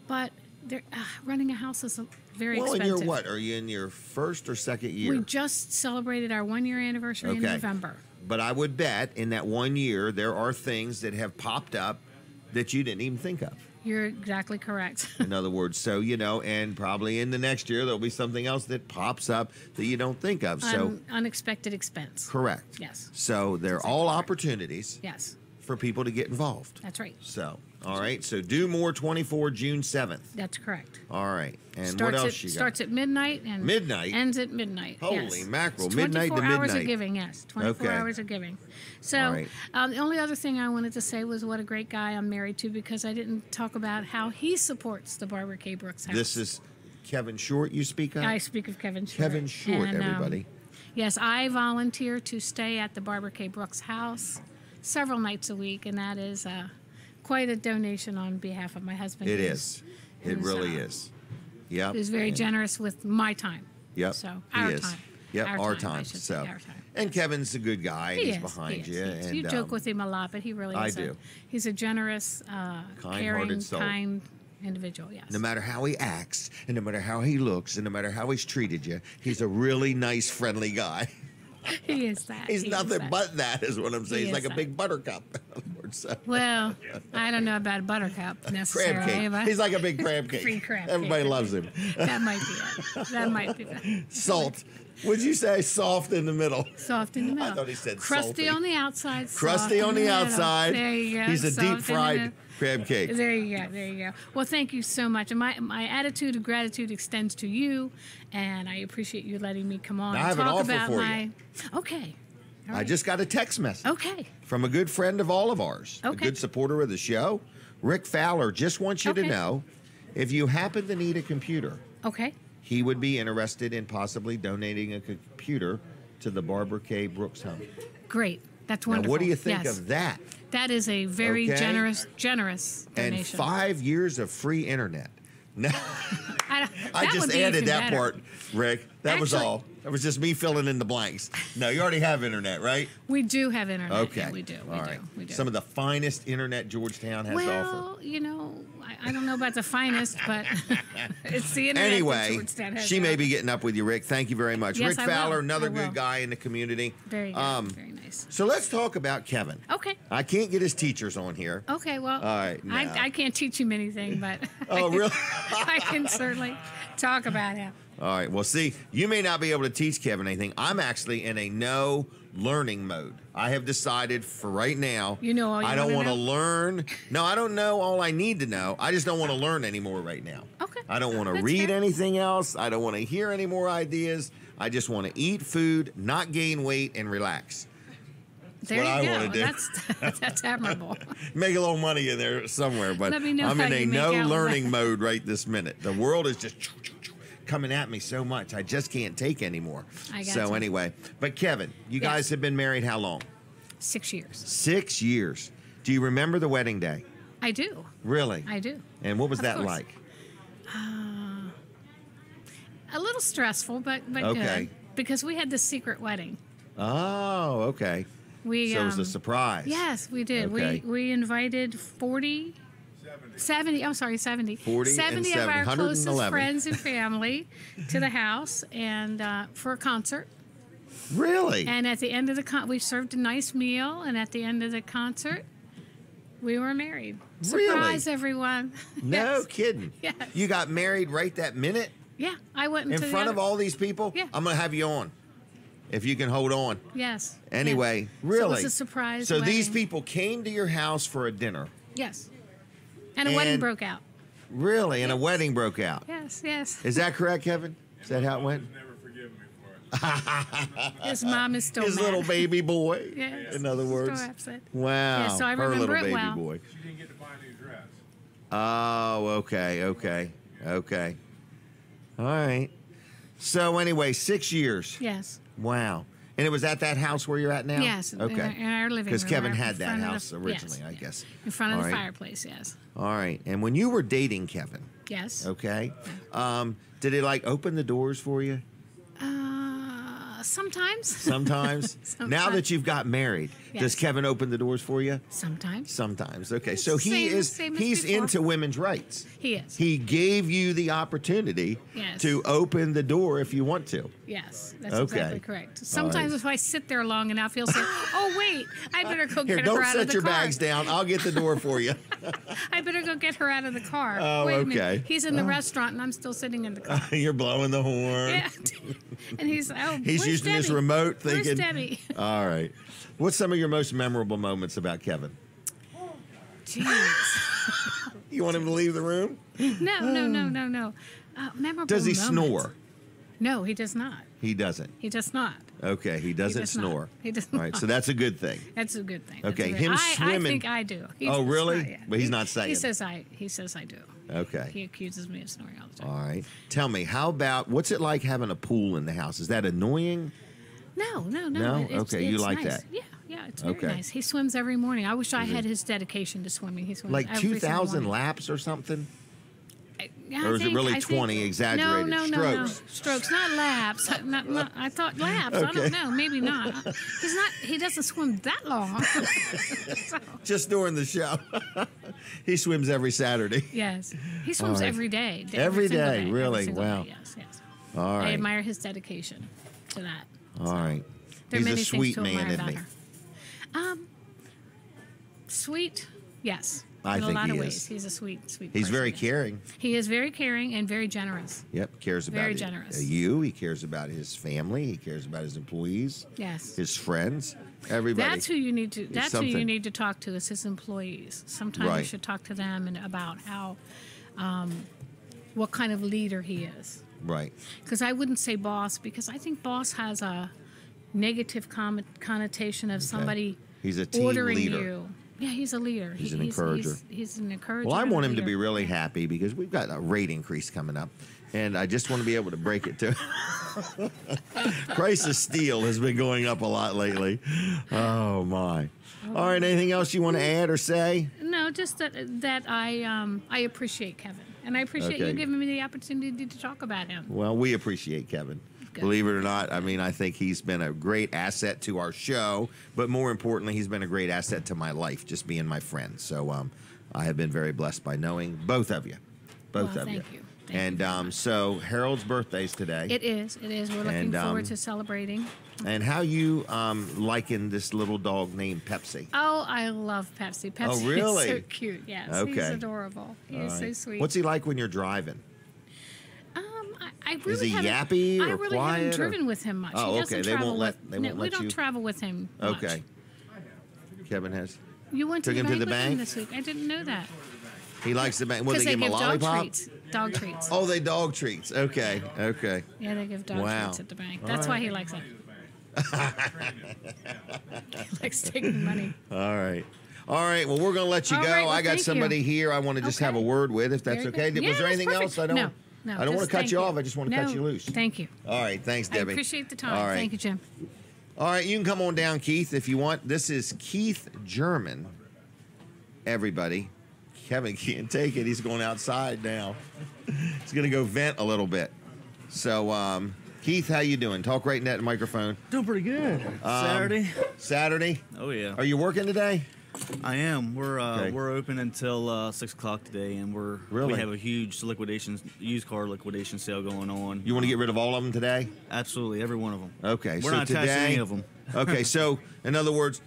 but they're running a house is very expensive. Well, and you're what? Are you in your first or second year? We just celebrated our 1-year anniversary in November. But I would bet in that 1 year there are things that have popped up that you didn't even think of. You're exactly correct. In other words, so and probably in the next year there'll be something else that pops up that you don't think of. So unexpected expense. Correct. Yes. So they're all opportunities. Yes. For people to get involved. That's right. So, all right. So Do More 24 June 7th. That's correct. All right. And starts what else you got? Starts at midnight and ends at midnight. Holy yes. mackerel! It's midnight to midnight. 24 hours of giving. Yes. 24 hours of giving. So right. The only other thing I wanted to say was what a great guy I'm married to, because I didn't talk about how he supports the Barbara K. Brooks house. This is Kevin Short you speak of? I speak of Kevin Short. Kevin Short, and, everybody. Yes, I volunteer to stay at the Barbara K. Brooks house several nights a week, and that is quite a donation on behalf of my husband. It is. It really is. Yeah. He's very generous with my time. Yep. So our time. Yep, our time. So, our time. And Kevin's a good guy. And he's behind you. And you joke with him a lot, but he really is. He's a generous, caring, kind individual. Yes. No matter how he acts, and no matter how he looks, and no matter how he's treated you, he's a really nice, friendly guy. He is that. He's nothing but that, is what I'm saying. He's like a big buttercup. Well, I don't know about a buttercup necessarily. Crab cake. He's like a big crab cake. Free crab Everybody cake. loves him. That might be it. That might be it. Salt. Would you say soft in the middle? Soft in the middle. I thought he said crusty salty. on the outside. Crusty on the outside. There you go. He's a Soft deep fried crab cake. There you go. There you go. Well, thank you so much. And my attitude of gratitude extends to you, and I appreciate you letting me come on I and have an talk offer about for my. you. Okay. I just got a text message. Okay. From a good friend of all of ours, a good supporter of the show. Rick Fowler just wants you to know, if you happen to need a computer, he would be interested in possibly donating a computer to the Barbara K. Brooks home. Great. That's wonderful. Now, what do you think Yes. of that? That is a very generous donation. And 5 years of free internet. Now, I just added that part, Rick. That was all. That was just me filling in the blanks. No, you already have internet, right? We do have internet. Okay. Yeah, we do. We do. Some of the finest internet Georgetown has to offer. Well, I don't know about the finest, but it's the internet. Anyway, Georgetown has she to may offer. be getting up with you, Rick. Thank you very much. Yes, Rick I Fowler, will. another I will. good guy in the community. Very good. Very nice. So let's talk about Kevin. Okay. I can't get his teachers on here. Okay, well, All right, I can't teach him anything, but Oh, really? I can certainly talk about him. All right. Well, see, you may not be able to teach Kevin anything. I'm actually in a no learning mode. I have decided for right now. You know all you I don't want wanna to know? learn. No, I don't know all I need to know. I just don't want to learn anymore right now. Okay. I don't want to That's read fair. anything else. I don't want to hear any more ideas. I just want to eat food, not gain weight, and relax. There what you I go. wanna do. That's admirable. Make a little money in there somewhere, but Let me know I'm how in a you make no out with learning that. mode right this minute. The world is just coming at me so much. I just can't take anymore. I got So you. anyway, but Kevin, you Yes. guys have been married how long? 6 years. 6 years. Do you remember the wedding day? I do. Really? I do. And what was Of that course. like? A little stressful, but Okay. good because we had this secret wedding. Oh, okay. We So it was a surprise. Yes, we did. Okay. We invited 70. I'm sorry, 70. 40 and 70 of 70, our closest 111. friends and family to the house and for a concert. Really? And at the end of the we served a nice meal, and at the end of the concert, we were married. Really? Surprise, everyone! No Yes. kidding. Yes. You got married right that minute? Yeah, I went In into front the of all these people? Yeah. I'm going to have you on. If you can hold on. Yes. Anyway, yes. really? So it was a surprise. So these wedding. people came to your house for a dinner. Yes. And a wedding And- broke out. Really? And a wedding broke out. Yes, yes. Is that correct, Kevin? Is that how it went? His mom is still His mad. little baby boy. Yes. In other words. Still upset. Wow. Yeah, so I her remember little it baby well. boy. She didn't get to buy a new dress. Oh, okay. All right. So anyway, 6 years. Yes. Wow. And it was at that house where you're at now? Yes. Okay. In our living room. Because Kevin right had in that front of house the- originally, yes, I guess. In front of All the right. fireplace, yes. All right. And when you were dating Kevin, Yes. okay, did it like open the doors for you? Sometimes. Sometimes. Now that you've got married, does Kevin open the doors for you? Sometimes. Sometimes. Okay. So he's into women's rights. He is. He gave you the opportunity to open the door if you want to. Yes, that's exactly correct. Sometimes if I sit there long enough, he'll say, "Oh wait, I better go get her out of the car." Don't set your bags down. I'll get the door for you. I better go get her out of the car. Oh, wait a okay. minute. He's in the restaurant and I'm still sitting in the car. You're blowing the horn. Yeah. And he's using his remote, thinking. Where's Debbie? All right. What's some of your most memorable moments about Kevin? Jeez. You want him to leave the room? No. Memorable Does he moments. snore? No, he does not. He doesn't. He does not. Okay, he doesn't does snore. not. He does All right, not. so that's a good thing. That's a good thing. Okay, That's a him I swimming. think I do. Oh, really? Not, yeah. But he's not saying. He says I do. Okay. He accuses me of snoring all the time. All right. Tell me, how about what's it like having a pool in the house? Is that annoying? No. No? Okay, you like nice. that? Yeah, it's very nice. He swims every morning. I wish I had his dedication to swimming. He swims like every single 2,000 morning. laps or something? Yeah, Or is it really 20 exaggerated? No. Strokes? Strokes, not laps. Not, I thought laps. I don't know. Maybe not. He doesn't swim that long. So, Just during the show. He swims every Saturday. yes. He swims right. every day. Every single day, really? every single Wow. day, yes. All right. I admire his dedication to that. All right. There are He's many a sweet things to man, admire isn't about he? her. Sweet, yes. I in think a lot he of is. ways. He's a sweet He's person, very yes. caring. He is very caring and very generous. Yep, cares about Very generous. you. He cares about his family. He cares about his employees. Yes. His friends. Everybody. That's who you need to. That's who you something. need to talk to. Is his employees. Sometimes you Right. should talk to them and about how, what kind of leader he is. Right. Because I wouldn't say boss, because I think boss has a negative connotation of somebody He's a team ordering leader. you. Yeah, he's a leader. He's an encourager. He's an encourager. Well, I and a want him to leader. be really happy because we've got a rate increase coming up, and I just want to be able to break it to price of steel has been going up a lot lately. Oh my! All right, anything else you want to add or say? No, just that I appreciate Kevin, and I appreciate Okay. you giving me the opportunity to talk about him. Well, we appreciate Kevin. Good. Believe it or not, I mean, I think he's been a great asset to our show, but more importantly, he's been a great asset to my life, just being my friend. So I have been very blessed by knowing both of you. Both Well, of you. thank you. And so Harold's birthday's today. It is. We're looking forward to celebrating. And how you liking this little dog named Pepsi? Oh, I love Pepsi. Pepsi Oh, really? is so cute. Yes, Okay. he's adorable. He is so sweet. What's he like when you're driving? I really Is he haven't- yappy I or really quiet, haven't or- driven with him much. Oh, he okay. doesn't They travel won't let- with- they no, won't we let don't you- travel with him much. Okay. Kevin has. You went to Took the him bank to the with him bank? this week. I didn't know that. He likes the bank. Will Because they give him a give lollipop? dog treats. Dog treats. Oh, they dog treats. Okay. Okay. Yeah, they give dog Wow. treats at the bank. All That's why right. he likes it. He likes taking money. All right. All right. Well, we're going to let you All go. right, well, I got thank somebody you. here I want to just have a word with, if that's Very okay. good. Was Yeah, there that's anything perfect. else? I don't. No, I don't want just to cut thank you off. I just want to cut No, you loose. Thank you. All right. Thanks, I Debbie. appreciate the time. All right. Thank you, Jim. All right. You can come on down, Keith, if you want. This is Keith German. Everybody. Kevin can't take it. He's going outside now. He's going to go vent a little bit. So, Keith, how you doing? Talk right in that microphone. Doing pretty good. Saturday. Saturday? Oh yeah. Are you working today? I am. We're Okay. we're open until 6 o'clock today, and Really? we have a huge used car liquidation sale going on. You want to get rid of all of them today? Absolutely, every one of them. Okay, We're so not attached to today, any of them. Okay, so in other words,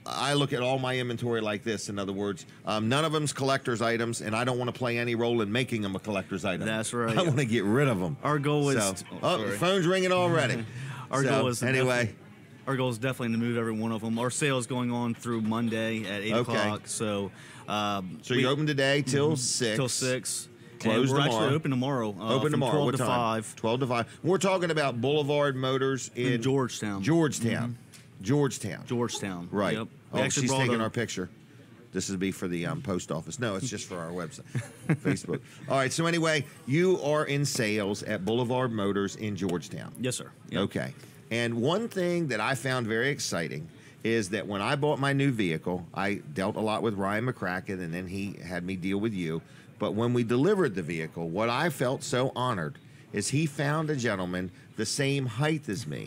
I look at all my inventory like this. In other words, none of them's collector's items, and I don't want to play any role in making them a collector's item. That's right. I want to get rid of them. Our goal is. The phone's ringing already. Our So, goal is anyway. Our goal is definitely to move every one of them. Our sale is going on through Monday at 8 Okay. o'clock. So, you're open today till 6. Till 6. Closed and we're tomorrow. actually open tomorrow. Open from tomorrow. 12 What to time? 5. 12 to 5. We're talking about Boulevard Motors in Georgetown. Georgetown. Georgetown. Georgetown. Right. Yep. We Oh, actually she's brought taking a- our picture. This would be for the post office. No, it's just for our website, Facebook. All right. So anyway, you are in sales at Boulevard Motors in Georgetown. Yes, sir. Yep. Okay. And one thing that I found very exciting is that when I bought my new vehicle, I dealt a lot with Ryan McCracken, and then he had me deal with you. But when we delivered the vehicle, what I felt so honored is he found a gentleman the same height as me.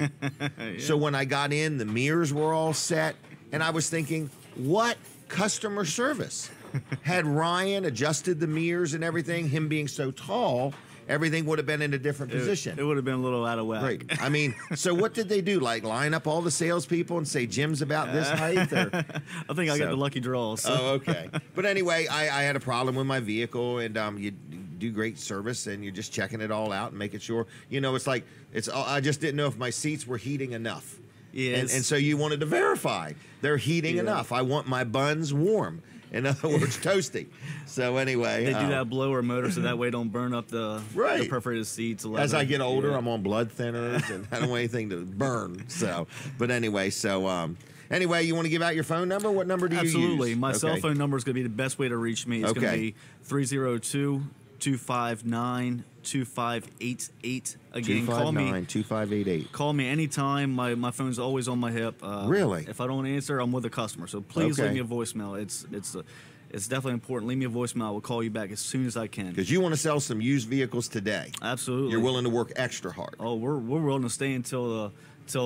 So when I got in, the mirrors were all set, and I was thinking, what customer service? Had Ryan adjusted the mirrors and everything, him being so tall, everything would have been in a different position. It would have been a little out of whack. Right. I mean, so what did they do? Like line up all the salespeople and say Jim's about this height? Or? I think I got the lucky draw. So. Oh, okay. But anyway, I had a problem with my vehicle, and you do great service, and you're just checking it all out and making sure. You know, it's like I just didn't know if my seats were heating enough. Yes. And so you wanted to verify they're heating enough. I want my buns warm. In other words, toasty. So anyway, they do that blower motor so that way it don't burn up the perforated seats. As I get older, I'm on blood thinners and I don't want anything to burn. So, but anyway, anyway, you want to give out your phone number? What number do you use? Absolutely. My cell phone number is going to be the best way to reach me. It's going to be 302-259-2588. Again, call me. 2588. Call me anytime. My phone's always on my hip. Really? If I don't answer, I'm with a customer. So please leave me a voicemail. It's definitely important. Leave me a voicemail. I will call you back as soon as I can. Because you want to sell some used vehicles today. Absolutely. You're willing to work extra hard. Oh, we're willing to stay until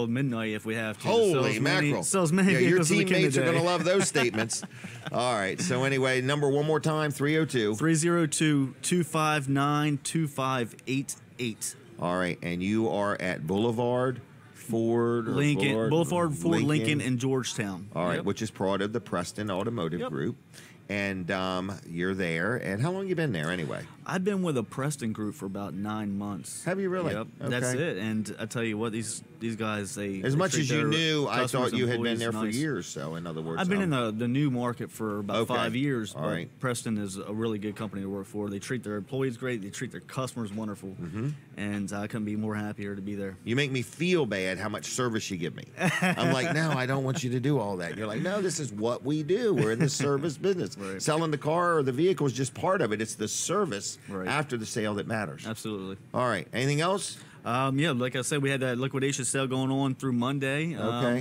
midnight if we have to. Holy mackerel. Your teammates are going to love those statements. All right. So anyway, number one more time, 302. 302-259-2588. All right. And you are at Boulevard Ford Boulevard Ford Lincoln in Georgetown. All right, which is part of the Preston Automotive Group. And you're there. And how long you been there anyway? I've been with a Preston group for about 9 months. Have you really? Yep, that's it. And I tell you what, these guys, as much as you knew, I thought you had been there for years. So in other words, I've been in the new market for about 5 years. All right. Preston is a really good company to work for. They treat their employees great. They treat their customers wonderful. And I couldn't be more happier to be there. You make me feel bad how much service you give me. I'm like, no, I don't want you to do all that. And you're like, no, this is what we do. We're in the service business. Selling the car or the vehicle is just part of it. It's the service after the sale that matters. Absolutely. All right. Anything else? Yeah, like I said, we had that liquidation sale going on through Monday.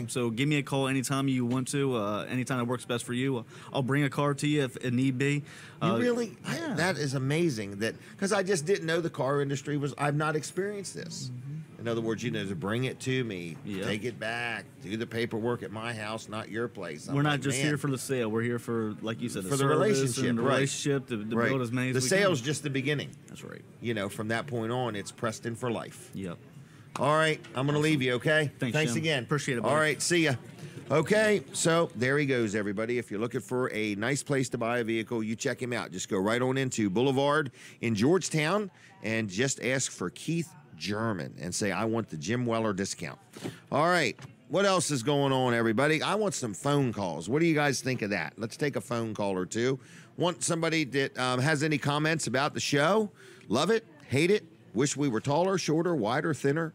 So give me a call anytime you want to, anytime that works best for you. I'll bring a car to you if it need be. You really? That is amazing. Because I just didn't know the car industry I've not experienced this. In other words, to bring it to me, take it back, do the paperwork at my house, not your place. We're not just here for the sale. We're here for, like you said, for the relationship. The relationship, to build as many as we can. The sale's just the beginning. That's right. From that point on, it's Preston for life. Yep. All right. I'm going to leave you, okay? Thanks Jim. Again. Appreciate it, buddy. All right. See ya. Okay, so there he goes, everybody. If you're looking for a nice place to buy a vehicle, you check him out. Just go right on into Boulevard in Georgetown and just ask for Keith German and say, I want the Jim Weller discount. All right. What else is going on, everybody? I want some phone calls. What do you guys think of that? Let's take a phone call or two. Want somebody that has any comments about the show? Love it? Hate it? Wish we were taller, shorter, wider, thinner?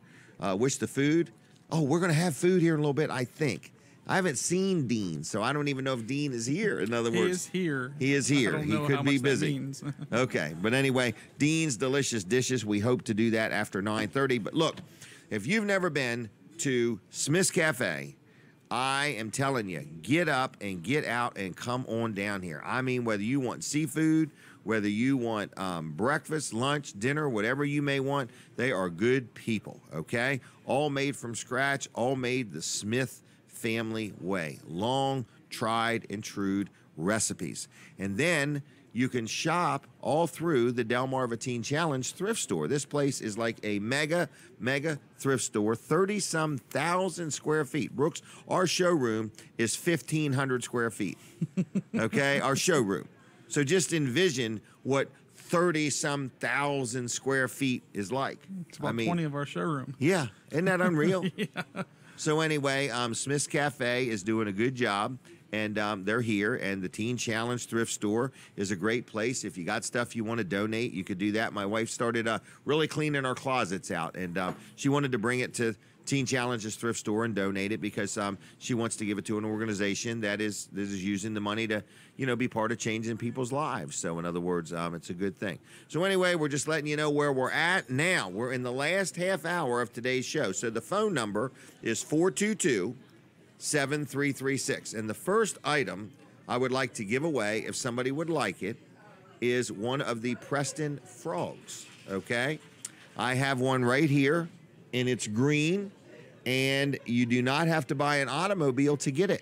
Wish the food? Oh, we're going to have food here in a little bit, I think. I haven't seen Dean, so I don't even know if Dean is here. In other words, he is here. He is here. I don't He know could how be much that busy. means. Okay, but anyway, Dean's Delicious Dishes. We hope to do that after 9:30. But look, if you've never been to Smith's Cafe, I am telling you, get up and get out and come on down here. I mean, whether you want seafood, whether you want breakfast, lunch, dinner, whatever you may want, they are good people, okay? All made from scratch, all made the Smith family way. Long, tried, and true recipes. And then you can shop all through the Delmarva Teen Challenge thrift store. This place is like a mega thrift store, 30-some thousand square feet. Brooks, our showroom is 1,500 square feet, okay? Our showroom. So just envision what 30-some thousand square feet is like. It's about 20 of our showroom. Yeah. Isn't that unreal? Yeah. So anyway, Smith's Cafe is doing a good job, and they're here. And the Teen Challenge thrift store is a great place. If you got stuff you want to donate, you could do that. My wife started really cleaning our closets out, and she wanted to bring it to Teen Challenge's thrift store and donate it because she wants to give it to an organization that is using the money to, be part of changing people's lives. So in other words, it's a good thing. So anyway, we're just letting you know where we're at now. We're in the last half hour of today's show. So the phone number is 422-7336. And the first item I would like to give away, if somebody would like it, is one of the Preston frogs, okay? I have one right here, and it's green, and you do not have to buy an automobile to get it.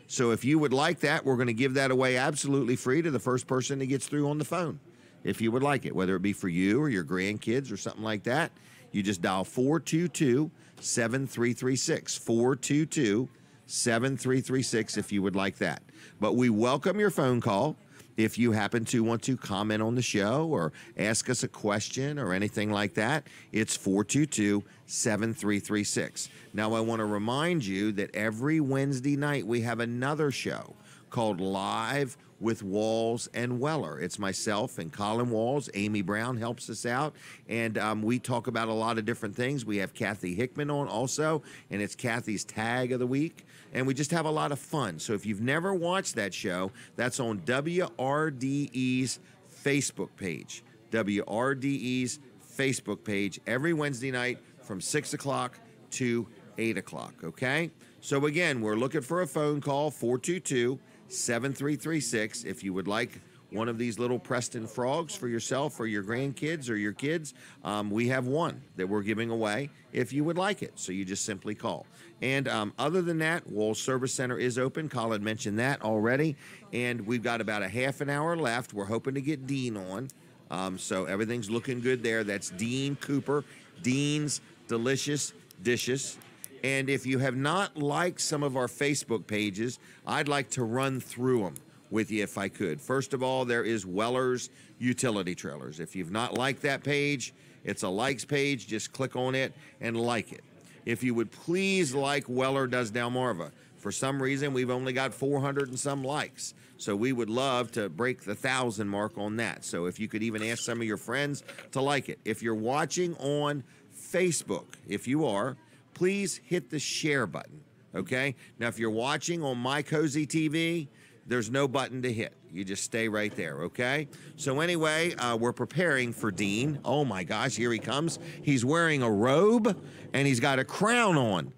So if you would like that, we're going to give that away absolutely free to the first person that gets through on the phone. If you would like it, whether it be for you or your grandkids or something like that, you just dial 422-7336. 422-7336 if you would like that. But we welcome your phone call if you happen to want to comment on the show or ask us a question or anything like that. It's 422-7336. Now, I want to remind you that every Wednesday night we have another show called Live with Walls and Weller. It's myself and Colin Walls. Amy Brown helps us out, and we talk about a lot of different things. We have Kathy Hickman on also, and it's Kathy's Tag of the Week, and we just have a lot of fun. So if you've never watched that show, that's on WRDE's Facebook page. WRDE's Facebook page every Wednesday night from 6 o'clock to 8 o'clock, okay? So again, we're looking for a phone call, 422-7336. If you would like one of these little Preston frogs for yourself or your grandkids or your kids, we have one that we're giving away if you would like it. So you just simply call. And other than that, Walls Service Center is open. Colin mentioned that already. And we've got about a half an hour left. We're hoping to get Dean on. So everything's looking good there. That's Dean Cooper, Dean's Delicious Dishes. And if you have not liked some of our Facebook pages, I'd like to run through them with you if I could. First of all, there is Weller's Utility Trailers. If you've not liked that page, it's a likes page. Just click on it and like it. If you would please like Weller Does Delmarva. For some reason, we've only got 400 and some likes. So we would love to break the 1,000 mark on that. So if you could even ask some of your friends to like it. If you're watching on Facebook, if you are, please hit the share button, okay? Now, if you're watching on My Cozy TV, there's no button to hit. You just stay right there, okay? So anyway, we're preparing for Dean. Oh, my gosh, here he comes. He's wearing a robe, and he's got a crown on.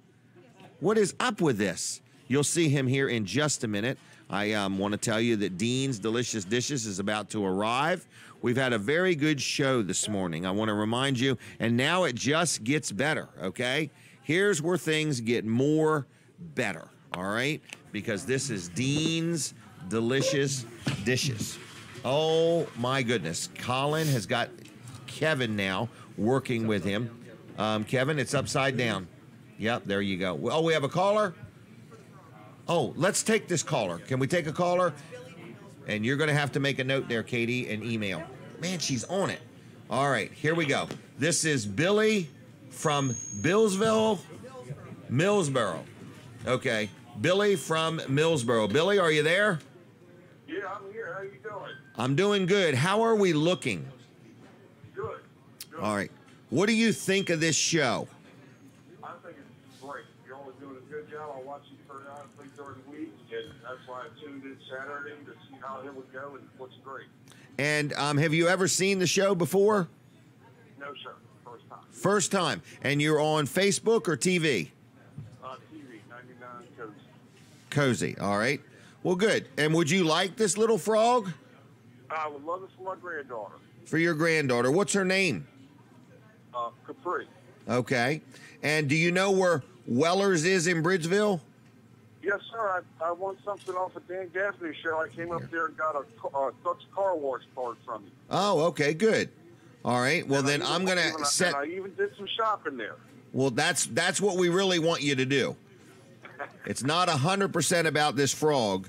What is up with this? You'll see him here in just a minute. I want to tell you that Dean's Delicious Dishes is about to arrive. We've had a very good show this morning. I want to remind you, and now it just gets better, okay? Here's where things get more better, all right? Because this is Dean's Delicious Dishes. Oh, my goodness. Colin has got Kevin now working with him. Kevin, it's upside down. Yep, there you go. Oh, we have a caller? Oh, let's take this caller. Can we take a caller? And you're going to have to make a note there, Katie, and email. Man, she's on it. All right, here we go. This is Billy from Millsboro. Okay, Billy from Millsboro. Billy, are you there? Yeah, I'm here. How you doing? I'm doing good. How are we looking? Good. All right. What do you think of this show? I think it's great. You're always doing a good job. I watch you periodically during the week, and that's why I tuned in Saturday to see how it would go, and it looks great. And have you ever seen the show before? No, sir. First time. First time. And you're on Facebook or TV? TV, 99 Cozy. Cozy. All right. Well, good. And would you like this little frog? I would love it for my granddaughter. For your granddaughter. What's her name? Capri. Okay. And do you know where Weller's is in Bridgeville? Yes, sir. I won something off of Dan Gaffney's show. I came up there and got a Duck's Car Wash card from you. Oh, okay. Good. All right. Well, then I'm going to set... I even did some shopping there. Well, that's what we really want you to do. It's not 100% about this frog.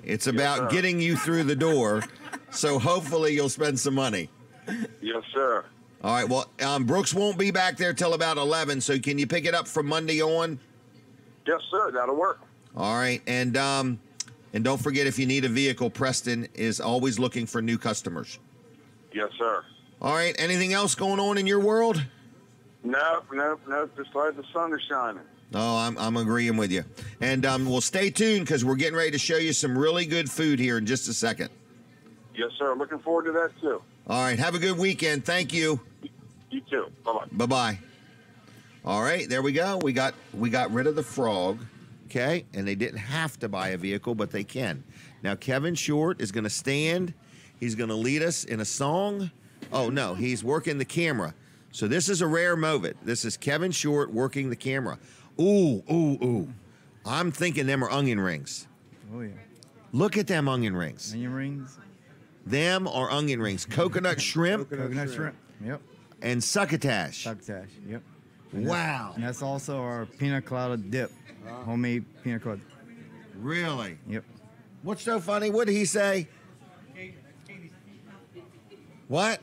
It's about getting you through the door. So hopefully you'll spend some money. Yes, sir. All right. Well, Brooks won't be back there till about 11. So can you pick it up from Monday on? Yes, sir. That'll work. All right. And don't forget, if you need a vehicle, Preston is always looking for new customers. Yes, sir. All right. Anything else going on in your world? No. Just like the sun is shining. Oh, I'm agreeing with you. And we'll stay tuned because we're getting ready to show you some really good food here in just a second. Yes, sir. Looking forward to that, too. All right. Have a good weekend. Thank you. You too. Bye-bye. Bye-bye. All right. There we go. We got rid of the frog. Okay. And they didn't have to buy a vehicle, but they can. Now, Kevin Short is going to stand. He's going to lead us in a song. Oh, no. He's working the camera. So this is a rare moment. This is Kevin Short working the camera. Ooh. I'm thinking them are onion rings. Oh, yeah. Look at them onion rings. Onion rings? Them are onion rings. Coconut shrimp. Coconut shrimp. Yep. And succotash. Succotash. Yep. Wow. And that's also our pina colada dip. Homemade pina colada. Really? Yep. What's so funny? What did he say? What?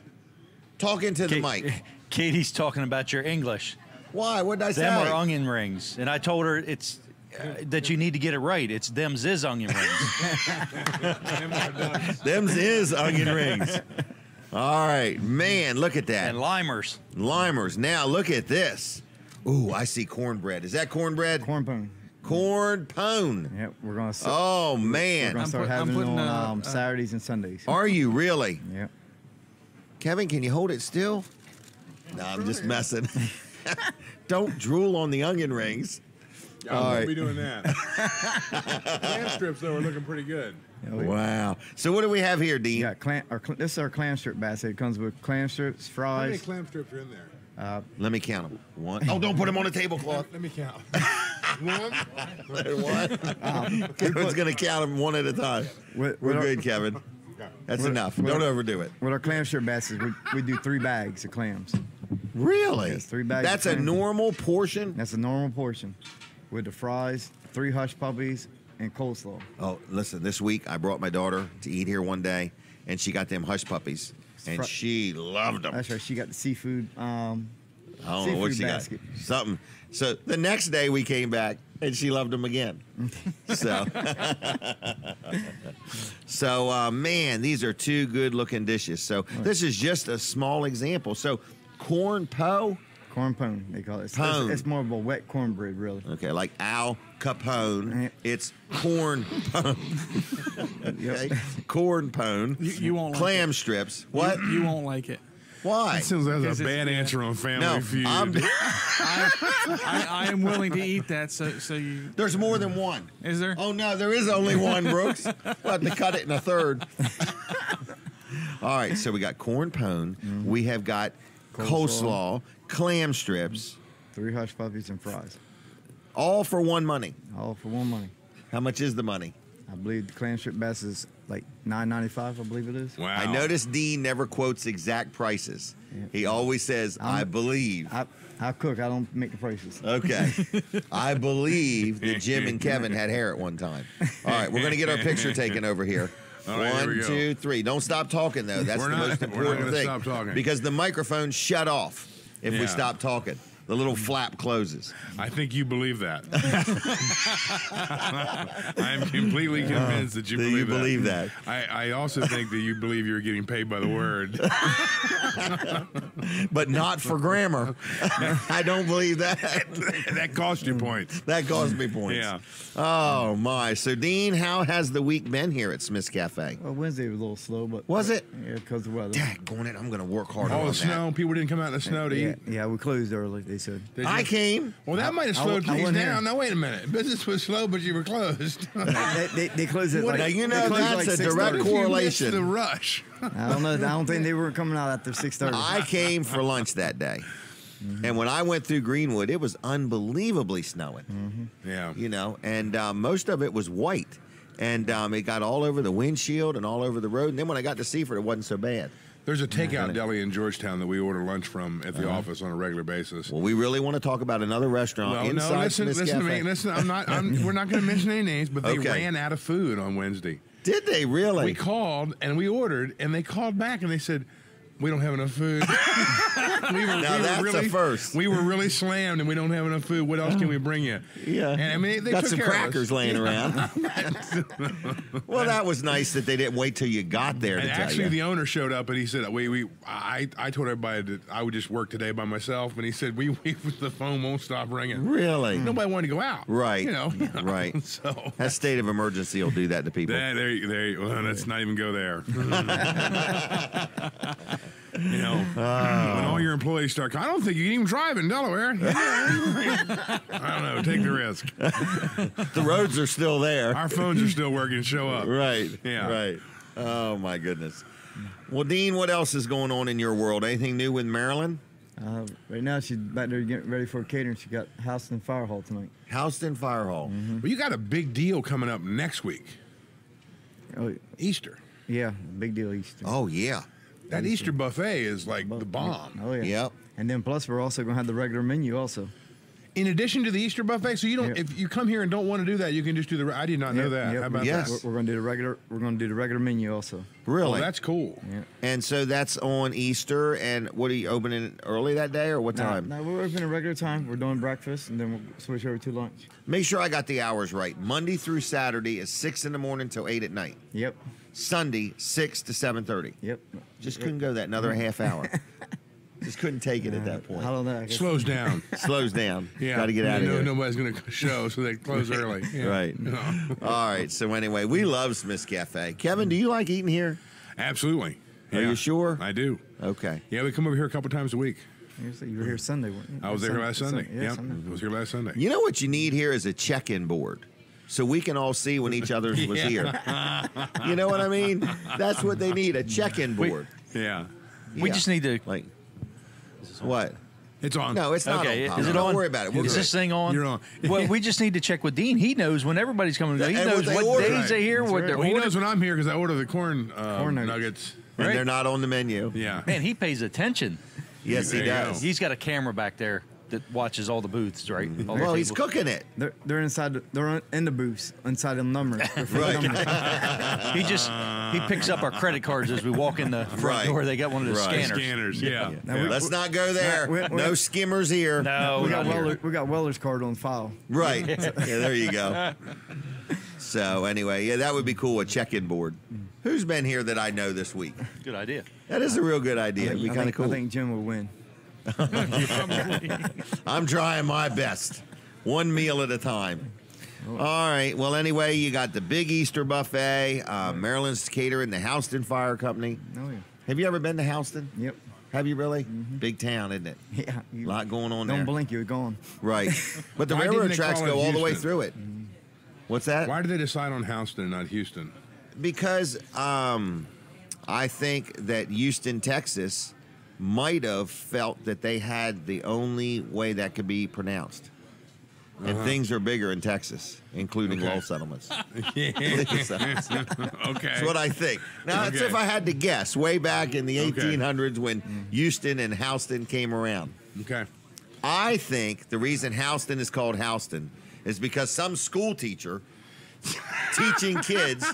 Talking to the mic. Katie's talking about your English. Why? What did I say? Them are onion rings. And I told her it's that you need to get it right. It's them's is onion rings. Them's is onion rings. All right. Man, look at that. And limers. Limers. Now, look at this. Ooh, I see cornbread. Is that cornbread? Corn pone. Corn pone. Yep, we're going to Oh, man. We're going to start having it on Saturdays and Sundays. Are you really? Yep. Kevin, can you hold it still? No, I'm just messing. Don't drool on the onion rings. I won't be doing that. Clam strips, though, are looking pretty good. Wow. So what do we have here, Dean? This is our clam strip basket. It comes with clam strips, fries. How many clam strips are in there? Let me count them. One. Oh, don't put them on the tablecloth. Let me count. One. Kevin's going to count them one at a time. We're good, Kevin. That's enough. Don't overdo it. With our clam strip baskets, we do 3 bags of clams. Really? Yes, 3 bags. That's a normal portion? That's a normal portion. With the fries, 3 hush puppies, and coleslaw. Oh, listen, this week I brought my daughter to eat here one day, and she got them hush puppies, and she loved them. That's right. She got the seafood. I don't know what she basket. got. Something. So the next day we came back, and she loved them again. So, man, these are 2 good-looking dishes. So this is just a small example. So corn pone. Corn pone, they call it. It's more of a wet cornbread, really. Okay, like Al Capone. It's corn pone. Okay, corn pone. You won't like clam it. strips. What? You won't like it. Why? That sounds like a bad answer on Family Feud. I am willing to eat that. So you. There's more than one. Is there? Oh no, there is only one, Brooks. We'll have to cut it in a third. All right, so we got corn pone. Mm-hmm. We have got coleslaw, clam strips, 3 hush puppies, and fries. All for one money. All for one money. How much is the money? I believe the clam strip bass is like $9.95. I believe it is. Wow. I noticed Dean never quotes exact prices. Yeah. He always says, "I believe." I cook. I don't make the prices. Okay. I believe that Jim and Kevin had hair at one time. All right, we're going to get our picture taken over here. All right, 1, 2, 3. Don't stop talking, though. That's the most important thing. Stop talking. Because the microphone shut off if we stop talking. The little flap closes. I think you believe that. I'm completely convinced that you believe that. I also think that you believe you're getting paid by the word. But not for grammar. I don't believe that. That cost you points. That cost me points. Yeah. Oh, my. So, Dean, how has the week been here at Smith's Cafe? Well, Wednesday was a little slow, but... Was it? Yeah, because of the weather. Daggone it. I'm going to work harder on the that. snow. People didn't come out in the snow to eat. Yeah, we closed early, they said. I came. Well, that might have slowed things down. Now, wait a minute. Business was slow, but you were closed. they closed it like... Now, you know that's a direct correlation. The rush. I don't know. I don't think they were coming out after 6:30. I came for lunch that day. Mm-hmm. And when I went through Greenwood, it was unbelievably snowing. Mm-hmm. Yeah. You know, and most of it was white. And it got all over the windshield and all over the road. And then when I got to Seaford, it wasn't so bad. There's a takeout deli in Georgetown that we order lunch from at the office on a regular basis. Well, we really want to talk about another restaurant inside Smith's listen Cafe. to me. Listen, we're not going to mention any names, but they ran out of food on Wednesday. Did they really? We called and we ordered, and they called back and they said, "We don't have enough food." That's a first. We were really slammed, and we don't have enough food. What else can we bring you? Yeah, and I mean, they got took some care crackers of us. laying around. Well, that was nice that they didn't wait till you got there. And to tell actually, you. the owner showed up, and he said, I told everybody that I would just work today by myself, and he said, the phone won't stop ringing. Really? Nobody wanted to go out. Right. You know. Right. So that state of emergency will do that to people. Well, let's not even go there. You know, when all your employees start, I don't think you can even drive in Delaware. I don't know. Take the risk. The roads are still there. Our phones are still working. Show up. Right. Yeah. Right. Oh, my goodness. Well, Dean, what else is going on in your world? Anything new with Maryland? Right now, she's back there getting ready for catering. She got Houston Fire Hall tonight. Houston Fire Hall. Well, you got a big deal coming up next week. Oh, Easter. Yeah, big deal Easter. Oh, yeah. That Easter buffet is like the bomb. Oh, yeah. Yep. And then plus, we're also going to have the regular menu also. In addition to the Easter buffet, so you don't. If you come here and don't want to do that, you can just do the. I did not know that. How about that? We're going to do the regular. We're going to do the regular menu also. Really? Oh, that's cool. Yeah. And so that's on Easter. And what are you opening early that day, or what time? No, we're open at regular time. We're doing breakfast, and then we'll switch over to lunch. Make sure I got the hours right. Monday through Saturday is 6 in the morning till 8 at night. Yep. Sunday 6 to 7:30. Yep. Just couldn't go that another half hour. Just couldn't take it at that point. I don't know. Slows down. Slows down. Yeah. Got to get out of here. Nobody's going to show, so they close early. Yeah. Right. All right. So anyway, we love Smith's Cafe. Kevin, do you like eating here? Absolutely. Are you sure? I do. Okay. Yeah, we come over here a couple times a week. You were here Sunday, weren't you? I was there last Sunday. Yeah, Sunday. I was here last Sunday. You know what you need here is a check-in board, so we can all see when each other was here. You know what I mean? That's what they need, a check-in board. Yeah. We just need to like. What? It's on. No, it's not okay, on. is it Don't on? worry about it. Is this thing on? You're on. Well, we just need to check with Dean. He knows when everybody's coming to go. He And knows what they what order. days they're here, what they're Well, he ordering. knows when I'm here because I order the corn nuggets. And Right. they're not on the menu. Yeah. Man, he pays attention. Yes, he There you does. He's got a camera back there that watches all the booths, right? All the Well, he's tables. cooking it. They're inside. They're in the booths inside the numbers. Right. He picks up our credit cards as we walk in the front door. They got one of the scanners. Scanners, yeah. Let's not go there. No skimmers here. No, we not got here. we got Weller's card on file. Right. Yeah, there you go. So anyway, yeah, that would be cool, a check-in board. Who's been here that I know this week? Good idea. That is a real good idea. It'd be kind of cool. I think Jim will win. I'm trying my best. One meal at a time. All right. Well, anyway, you got the big Easter buffet, Maryland's catering, the Houston Fire Company. Oh, yeah. Have you ever been to Houston? Yep. Have you really? Big town, isn't it? Yeah. A lot going on Don't there. blink, you're gone. Right. But the Why railroad didn't they tracks call it go all the way Houston? through it. What's that? Why did they decide on Houston and not Houston? Because I think that Houston, Texas might have felt that they had the only way that could be pronounced. And things are bigger in Texas, including law settlements. Okay. That's what I think. Now, that's if I had to guess, way back in the 1800s when Houston and Houston came around. Okay. I think the reason Houston is called Houston is because some school teacher teaching kids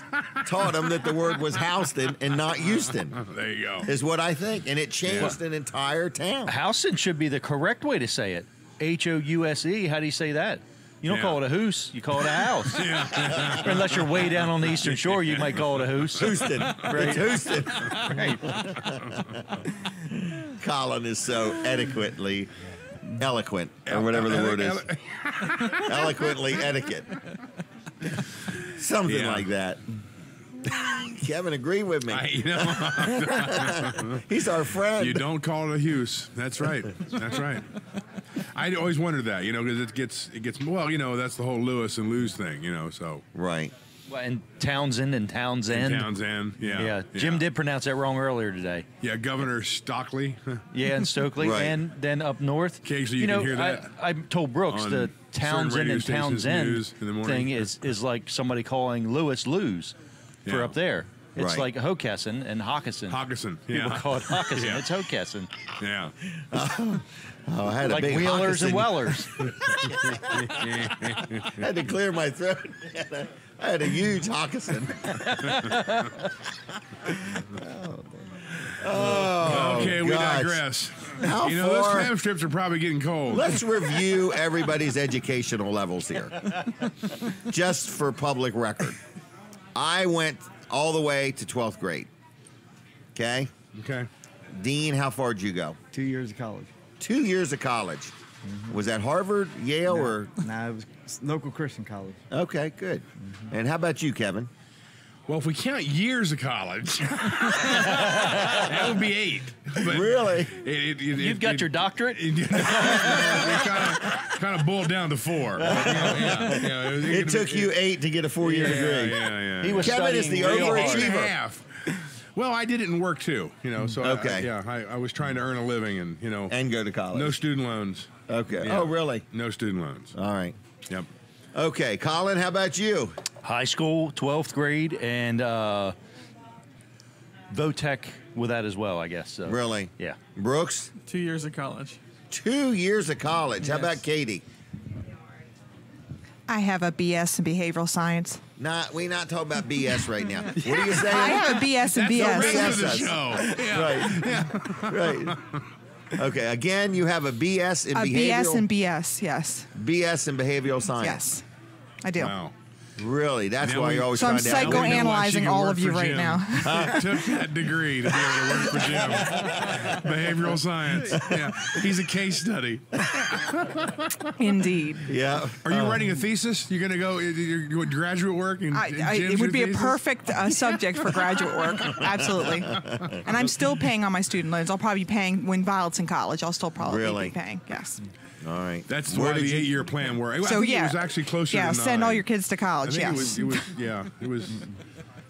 taught them that the word was Houston and not Houston. There you go. Is what I think. And it changed an entire town. Houston should be the correct way to say it. House. How do you say that? You don't call it a hoose. You call it a house. Or unless you're way down on the eastern shore, you might call it a hoose. Houston. Right. It's Houston. Right. Colin is so eloquent, or whatever the word is. Eloquently etiquette. Something like that. Kevin, agree with me. He's our friend. You don't call it a Hughes. That's right. That's right. I always wondered that, because it gets. Well, that's the whole Lewis and Lewis thing, so. Right. Well, and Townsend and Townsend. Townsend, yeah. Jim did pronounce that wrong earlier today. Yeah, Governor Stockley. Yeah, and Stokely. Right. And then up north. Occasionally you can hear that I told Brooks on the certain Townsend radio and stations' Townsend news in the morning. thing is like somebody calling Lewis Lose for Yeah. up there. It's Right. like Hockessin and Hockessin. Hawkinson, People yeah. call it Hockessin. Yeah. It's Hockessin. Yeah. Oh, I had Like a big Wheelers and Hawkinson. Wellers. I had to clear my throat. I had a huge Hawkinson. Oh, Okay, we gosh. digress. How those far- clam strips are probably getting cold. Let's review everybody's educational levels here, just for public record. I went all the way to 12th grade. Okay? Okay. Dean, how far did you go? 2 years of college. 2 years of college. Was that Harvard, Yale, or? Nah, it was local Christian college. Okay, good. And how about you, Kevin? Well, if we count years of college, that would be 8. But Really? You've got your doctorate? It kind of boiled down to 4. It took you 8 to get a 4-year degree. Yeah. He was Kevin is the studying real hard. overachiever. Half. Well, I did it in work too, So Okay. I was trying to earn a living, and go to college. No student loans. Okay. Yeah. Oh, really? No student loans. All right. Yep. Okay, Colin, how about you? High school, 12th grade, and Votech with that as well, I guess. So. Really? Yeah. Brooks? 2 years of college. 2 years of college. How about Katie? I have a BS in behavioral science. We're not talking about BS right now. What are you saying? I have a BS in BS. That's the show. Right. Okay. Again, you have a BS in behavioral. BS in BS. Yes. BS in behavioral science. Yes, I do. Wow. Really? That's Now why we- you're always So I'm trying to. psychoanalyzing all of you right Jim. now. Took that degree to be able to work for Jim. Behavioral science. Yeah, he's a case study. Indeed. Yeah. Are you writing a thesis? You're going to go your graduate work? And It would be a perfect subject for graduate work. Absolutely. And I'm still paying on my student loans. I'll probably be paying when Violet's in college. I'll still probably Really? be paying. Yes. All right. That's Where why did the you- 8-year plan worked. So I think yeah, it was actually closer yeah. to Send 9. all your kids to I college. think Yes. it was. It was.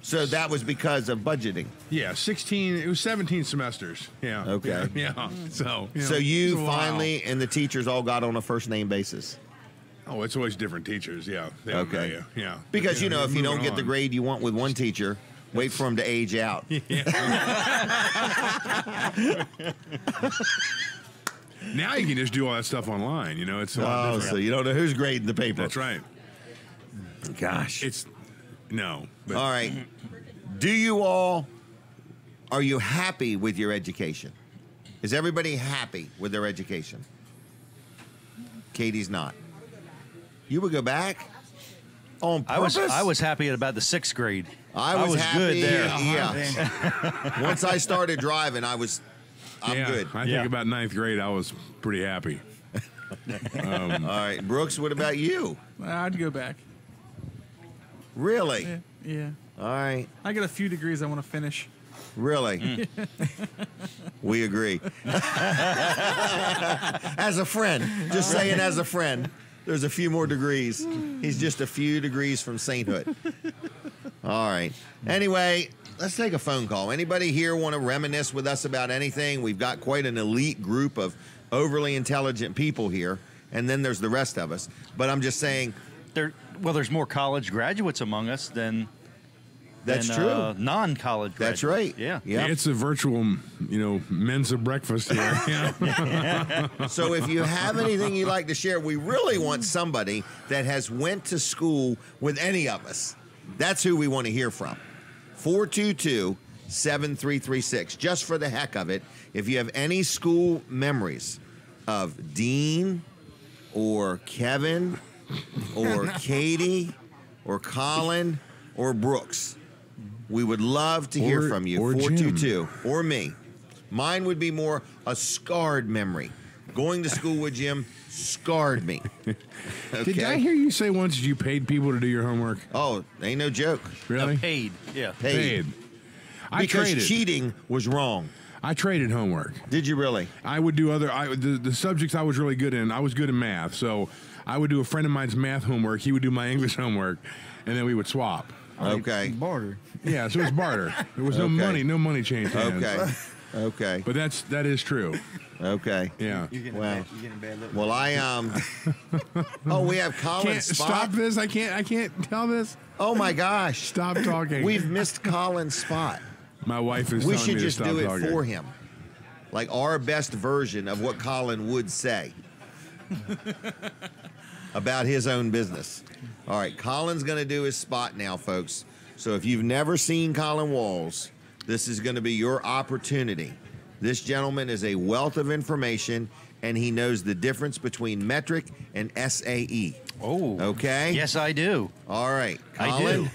So that was because of budgeting. Yeah, 16. It was 17 semesters. Yeah. Okay. Yeah. So. So it you was a while. finally and the teachers all got on a first name basis. Oh, it's always different teachers. Yeah. They don't know Okay. you. Yeah. Because But, if you don't moving get the on. grade you want with one teacher, wait for him to age out. Now you can just do all that stuff online. It's a lot different. So you don't know who's grading the paper. That's right. Gosh. It's no. But All right. Are you happy with your education? Is everybody happy with their education? Katie's not. You would go back on purpose? I was happy at about the 6th grade. I was happy. good there. Yeah. Once I started driving, I'm good. I think about 9th grade, I was pretty happy. All right, Brooks. What about you? I'd go back. Really? Yeah. All right. I got a few degrees I want to finish. Really? We agree. As a friend, just saying as a friend, there's a few more degrees. He's just a few degrees from sainthood. All right. Anyway, let's take a phone call. Anybody here want to reminisce with us about anything? We've got quite an elite group of overly intelligent people here, and then there's the rest of us. But I'm just saying. There's more college graduates among us than That's true. Non-college graduates. That's right. Yeah. It's a virtual, Mensa breakfast here. So if you have anything you'd like to share, we really want somebody that has went to school with any of us. That's who we want to hear from. 422-7336. Just for the heck of it, if you have any school memories of Dean or Kevin or Katie or Colin or Brooks, we would love to hear from you. Or 422 or me. Mine would be more a scarred memory. Going to school with Jim scarred me. Okay? Did I hear you say once you paid people to do your homework? Oh, ain't no joke. Really? Paid. Yeah. Paid. Because traded. cheating was wrong. I traded homework. Did you really? I would do the subjects I was really good in. I was good in math, so I would do a friend of mine's math homework. He would do my English homework, and then we would swap. Okay. Barter. Yeah, so it was barter. There was no money changed hands. Okay. Okay. But that is true. Okay. Yeah. You're getting Well, a bad look. Well, Oh, we have Colin Can't Spot. stop this. I can't tell this. Oh my gosh. Stop talking. We've missed Colin's spot. My wife is We telling should me to just stop do it talking. for him. Like our best version of what Colin would say about his own business. All right, Colin's going to do his spot now, folks. So if you've never seen Colin Walls, this is going to be your opportunity. This gentleman is a wealth of information, and he knows the difference between metric and SAE. Oh. Okay? Yes, I do. All right. I Colin,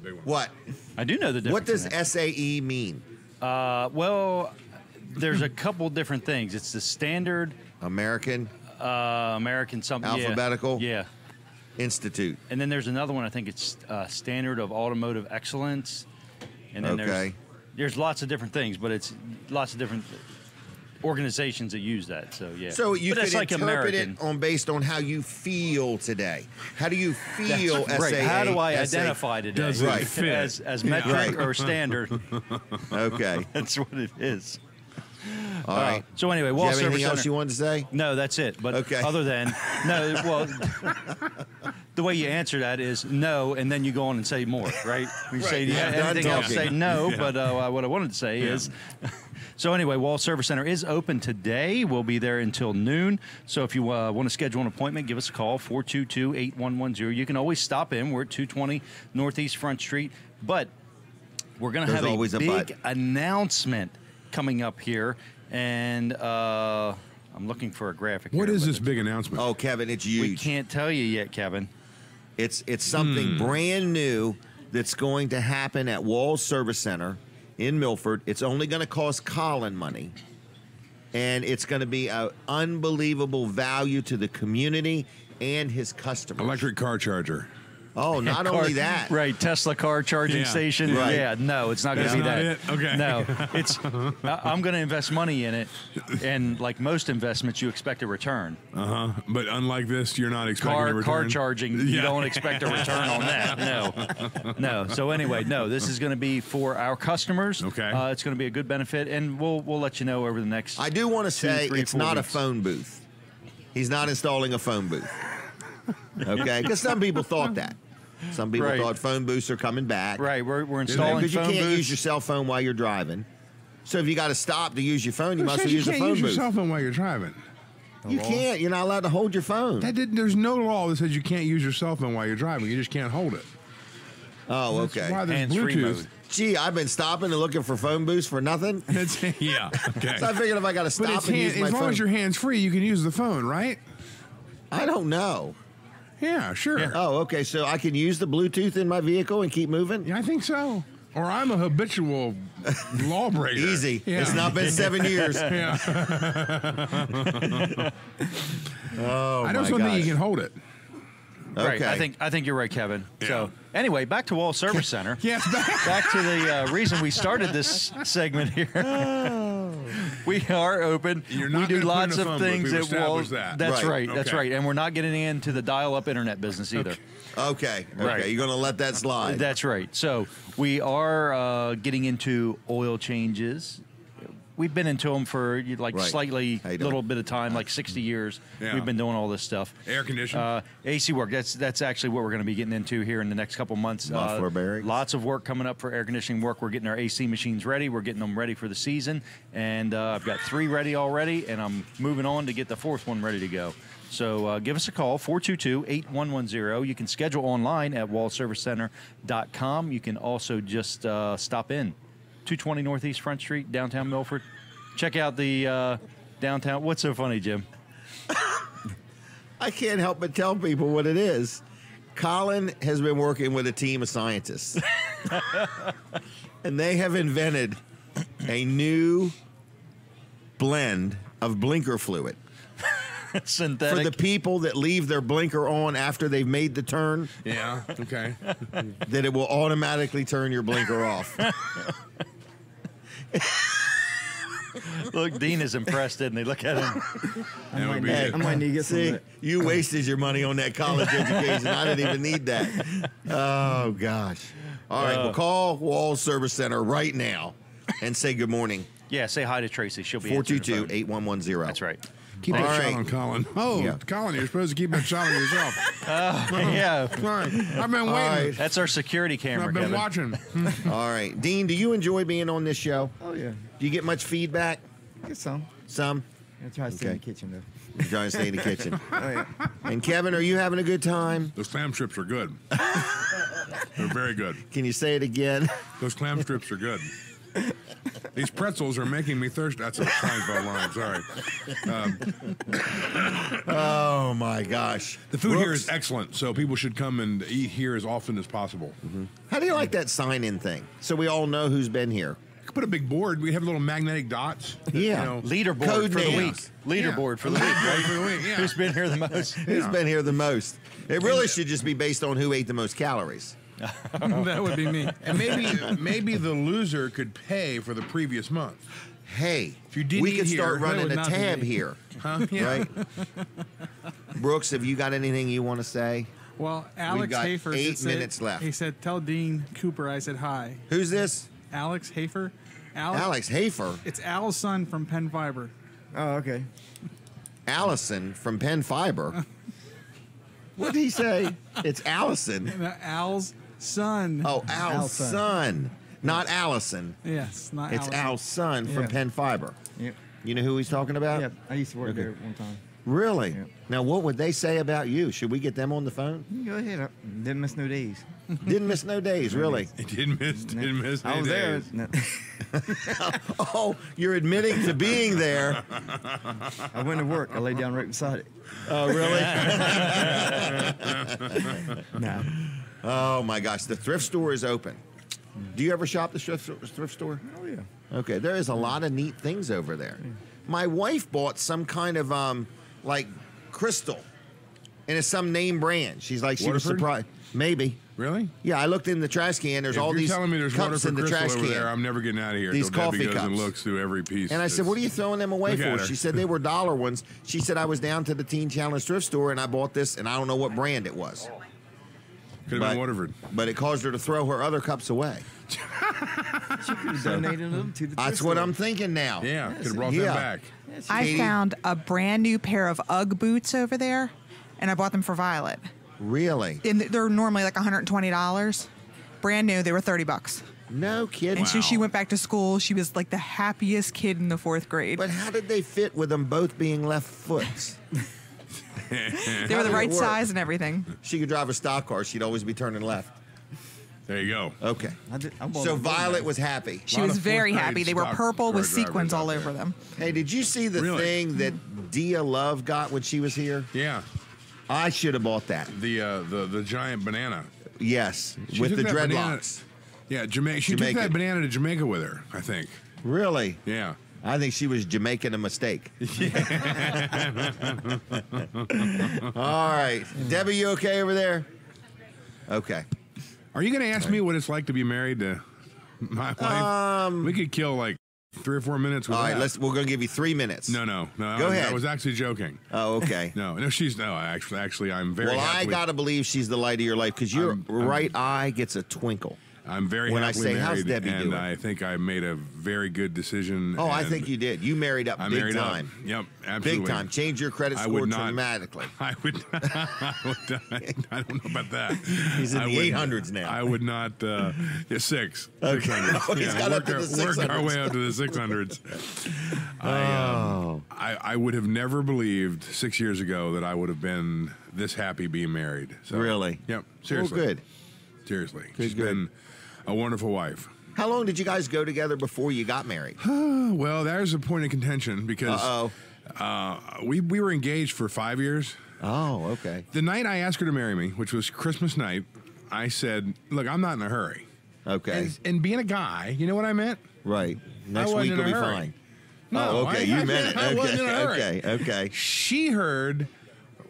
do. what? I do know the difference. What does in that. SAE mean? Well, there's a couple different things. It's the standard American something. Alphabetical? Yeah. Institute. And then there's another one. I think it's Standard of Automotive Excellence. And then Okay. there's lots of different things, but it's lots of different. organizations that use that. So yeah. So you but could like interpret American. it based on how you feel today. How do you feel? That's right. SAA, How do I SA? identify today? Does it fit? As metric or standard? Okay, that's what it is. All right. So anyway, Do Wall you have Service anything else Center- you wanted to say? No, that's it. But Okay. other than no, well, the way you answer that is no, and then you go on and say more, right? You say Right. do you Yeah, have done anything else, talking. say no. Yeah. But what I wanted to say is. So anyway, Wall Service Center is open today. We'll be there until noon. So if you want to schedule an appointment, give us a call, 422-8110. You can always stop in. We're at 220 Northeast Front Street. But we're going to have always a a big but. announcement coming up here. And I'm looking for a graphic. What here, is but this big announcement? Oh, Kevin, it's huge. we can't tell you yet, Kevin. It's something brand new that's going to happen at Wall Service Center in Milford. It's only going to cost Colin money, and it's going to be an unbelievable value to the community and his customers. Electric car charger. Oh, not Car- only that. Right, Tesla car charging Yeah. station. Right. Yeah, no, it's not going to be That's that. not it? Okay. No, it's. I'm going to invest money in it, and like most investments, you expect a return. But unlike this, you're not expecting a return. Car charging, you Yeah. don't expect a return on that. No. So anyway, no, this is going to be for our customers. Okay. It's going to be a good benefit, and we'll let you know over the next. I do want to 2, say 3, it's 4 not weeks. a phone booth. He's not installing a phone booth. Okay? Because some people thought that. Some people Right. thought phone booths are coming back. Right, we're installing Because you phone can't booths. use your cell phone while you're driving. So if you got to stop to use your phone, you Who must says well use a can't phone use your booth. cell phone while you're driving? You can't. You're not allowed to hold your phone. There's no law that says you can't use your cell phone while you're driving. You just can't hold it. Oh, That's okay. why there's Hands-free Bluetooth. mode. Gee, I've been stopping and looking for phone booths for nothing. Yeah. Okay. So I figured if I got to But stop it's and use my as long phone. as your hands free, you can use the phone, right? I don't know. Yeah, sure. Oh, okay. So I can use the Bluetooth in my vehicle and keep moving? Yeah, I think so. Or I'm a habitual lawbreaker. Easy. Yeah. It's not been 7 years. Yeah. Oh, I just my don't think you gosh. can hold it. Right, Okay. I think you're right, Kevin. Yeah. So anyway, back to Wall Service Center. Yes, Back to the reason we started this segment here. We are open. You're We not do gonna put lots in a of phone booth. things We've at Wall. established that. That's Right. right. That's Okay. right. And we're not getting into the dial-up internet business either. Okay. Right. You're going to let that slide. That's right. So we are getting into oil changes. We've been into them for like Right. slightly How you doing? little bit of time, like 60 years. Yeah. We've been doing all this stuff. Air conditioning. AC work. That's actually what we're going to be getting into here in the next couple months. Muffler bearings. Lots of work coming up for air conditioning work. We're getting our AC machines ready. We're getting them ready for the season, and I've got 3 ready already, and I'm moving on to get the 4th one ready to go. So give us a call, 422-8110. You can schedule online at wallservicecenter.com. You can also just stop in, 220 Northeast Front Street, downtown Milford. Check out the downtown. What's so funny, Jim? I can't help but tell people what it is. Colin has been working with a team of scientists, and they have invented a new blend of blinker fluid. Synthetic. For the people that leave their blinker on after they've made the turn, Yeah. Okay. that it will automatically turn your blinker off. Look, Dean is impressed, isn't he? Look at him. That would be I it. might need to get some of See, that. you wasted your money on that college education. I didn't even need that. Oh, gosh. All right, well, call Wall Service Center right now and say good morning. Yeah, say hi to Tracy. She'll be answering the phone. 422-8110. That's right. Keep All that shot right. on Colin. Oh, Yeah. Colin, you're supposed to keep that shot on yourself. Yeah, Sorry. I've been waiting. right. that's our security camera, I've been Kevin. watching. All right. Dean, do you enjoy being on this show? Oh, yeah. Do you get much feedback? Get some. Some? I try to stay in Okay. the kitchen, though. You're trying to stay in the kitchen. Oh, yeah. And Kevin, are you having a good time? Those clam strips are good. They're very good. Can you say it again? Those clam strips are good. These pretzels are making me thirsty. That's a Seinfeld line. Sorry. Oh, my gosh. The food here Brooks, is excellent, so people should come and eat here as often as possible. how do you like that sign-in thing? So we all know who's been here. Could put a big board. We have little magnetic dots. Yeah. Leaderboard Code for the names. week. Leaderboard for the week, right? For the week, yeah. Who's been here the most? Who's been here the most? It really should just be based on who ate the most calories. That would be me. And maybe the loser could pay for the previous month. Hey, if you didn't we eat could here, start that running would a not be tab me. here. Huh? Yeah. Right? Brooks, have you got anything you want to say? Well, We've Alex got Hafer. 8 minutes left. He said, "Tell Dean Cooper I said hi." Who's this? Alex Hafer. Alex Hafer? It's Al's son from Penn Fiber. Oh, okay. Allison from Penn Fiber. What did he say? It's Allison. Al's son. Oh, Al's son. Not Allison. Yes, not It's Allison. Al's son from Yeah. Penn Fiber. Yep. You know who he's talking about? Yep. I used to work Okay. there one time. Really? Yep. Now, what would they say about you? Should we get them on the phone? Go ahead. Didn't miss no days. Didn't miss no days, really. Didn't miss I any was there. days. Oh, you're admitting to being there. I went to work. I laid down right beside it. Oh, really? No. Oh, my gosh. The thrift store is open. Do you ever shop the thrift store? Oh, yeah. Okay, there is a lot of neat things over there. My wife bought some kind of like crystal, and it's some name brand. She's like, she was Waterford? surprised. Maybe. Really? Yeah, I looked in the trash can. There's If all you're these telling me there's cups in Waterford the crystal trash over can. there, I'm never getting out of here. These till Debbie coffee goes cups. and looks through every piece. And I said, "What are you throwing them away Look for?" at her. She said they were dollar ones. She said, "I was down to the Teen Challenge thrift store and I bought this, and I don't know what brand it was." Could have been Waterford. But it caused her to throw her other cups away. She could have donated them to the That's what I'm thinking now. Yeah, could have brought them back. I Katie? found a brand new pair of UGG boots over there, and I bought them for Violet. Really? And they're normally like $120. Brand new, they were $30. No kidding. And so she went back to school. She was like the happiest kid in the 4th grade. But how did they fit with them both being left foots? They were the right size and everything. She could drive a stock car. She'd always be turning left. There you go. Okay. I bought So them Violet was happy. She was very happy. They were purple with sequins all over them. Hey, did you see the Really? thing that Dia Love got when she was here? Yeah. I should have bought that. The giant banana. Yes, She with took the that banana- dreadlocks. Yeah, Jamaica. She took Jamaican. that banana to Jamaica with her, I think. Really? Yeah. I think she was Jamaican a mistake. All right. Debbie, you okay over there? Okay. Are you going to ask me what it's like to be married to my wife? We could kill like 3 or 4 minutes with All right, that. we're going to give you 3 minutes. No. Go ahead. I was actually joking. Oh, okay. No, actually, I'm very Well, I happily- got to believe she's the light of your life because your right eye gets a twinkle. I'm very when I happily say, married, how's Debbie and doing? I think I made a very good decision. Oh, I and think you did. You married up I big married time. Up. Yep, absolutely. Big time. Change your credit I score would not- dramatically. I don't know about that. He's in I the would- 800s now. I would not. Yeah, 6. Okay. 600s. Oh, he's got up to the Work our 600s. way up to the 600s. I would have never believed 6 years ago that I would have been this happy being married. So, Really? Yep. Seriously. Well, good. Seriously. She's been a wonderful wife. How long did you guys go together before you got married? Well, there's a point of contention because we were engaged for 5 years. Oh, okay. The night I asked her to marry me, which was Christmas night, I said, "Look, I'm not in a hurry." Okay. And being a guy, you know what I meant? Right. Next I wasn't week in will a be hurry. fine. No, Oh, okay. You meant it. I wasn't in a hurry. Okay. She heard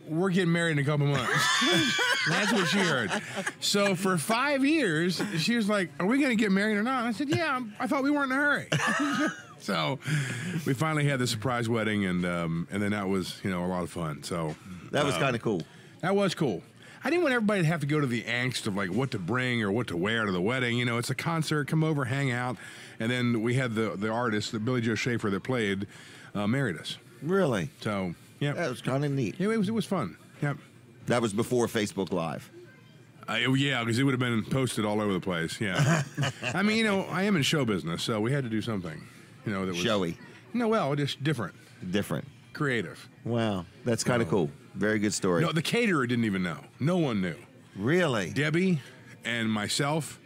we're getting married in a couple months. That's what she heard. So for 5 years, she was like, "Are we going to get married or not?" I said, "Yeah, I thought we weren't in a hurry." So we finally had the surprise wedding, and then that was a lot of fun. So That was kind of cool. That was cool. I didn't want everybody to have to go to the angst of like what to bring or what to wear to the wedding. It's a concert. Come over, hang out, and then we had the artist, the Billy Joe Schaefer that played, married us. Really? So yeah, that was kind of neat. Yeah, it was fun. Yep. That was before Facebook Live. Yeah, because it would have been posted all over the place. Yeah. I mean, I am in show business, so we had to do something. That was showy. No, well, just different. Different. Creative. Wow, that's kind of cool. Very good story. No, the caterer didn't even know. No one knew. Really? Debbie and myself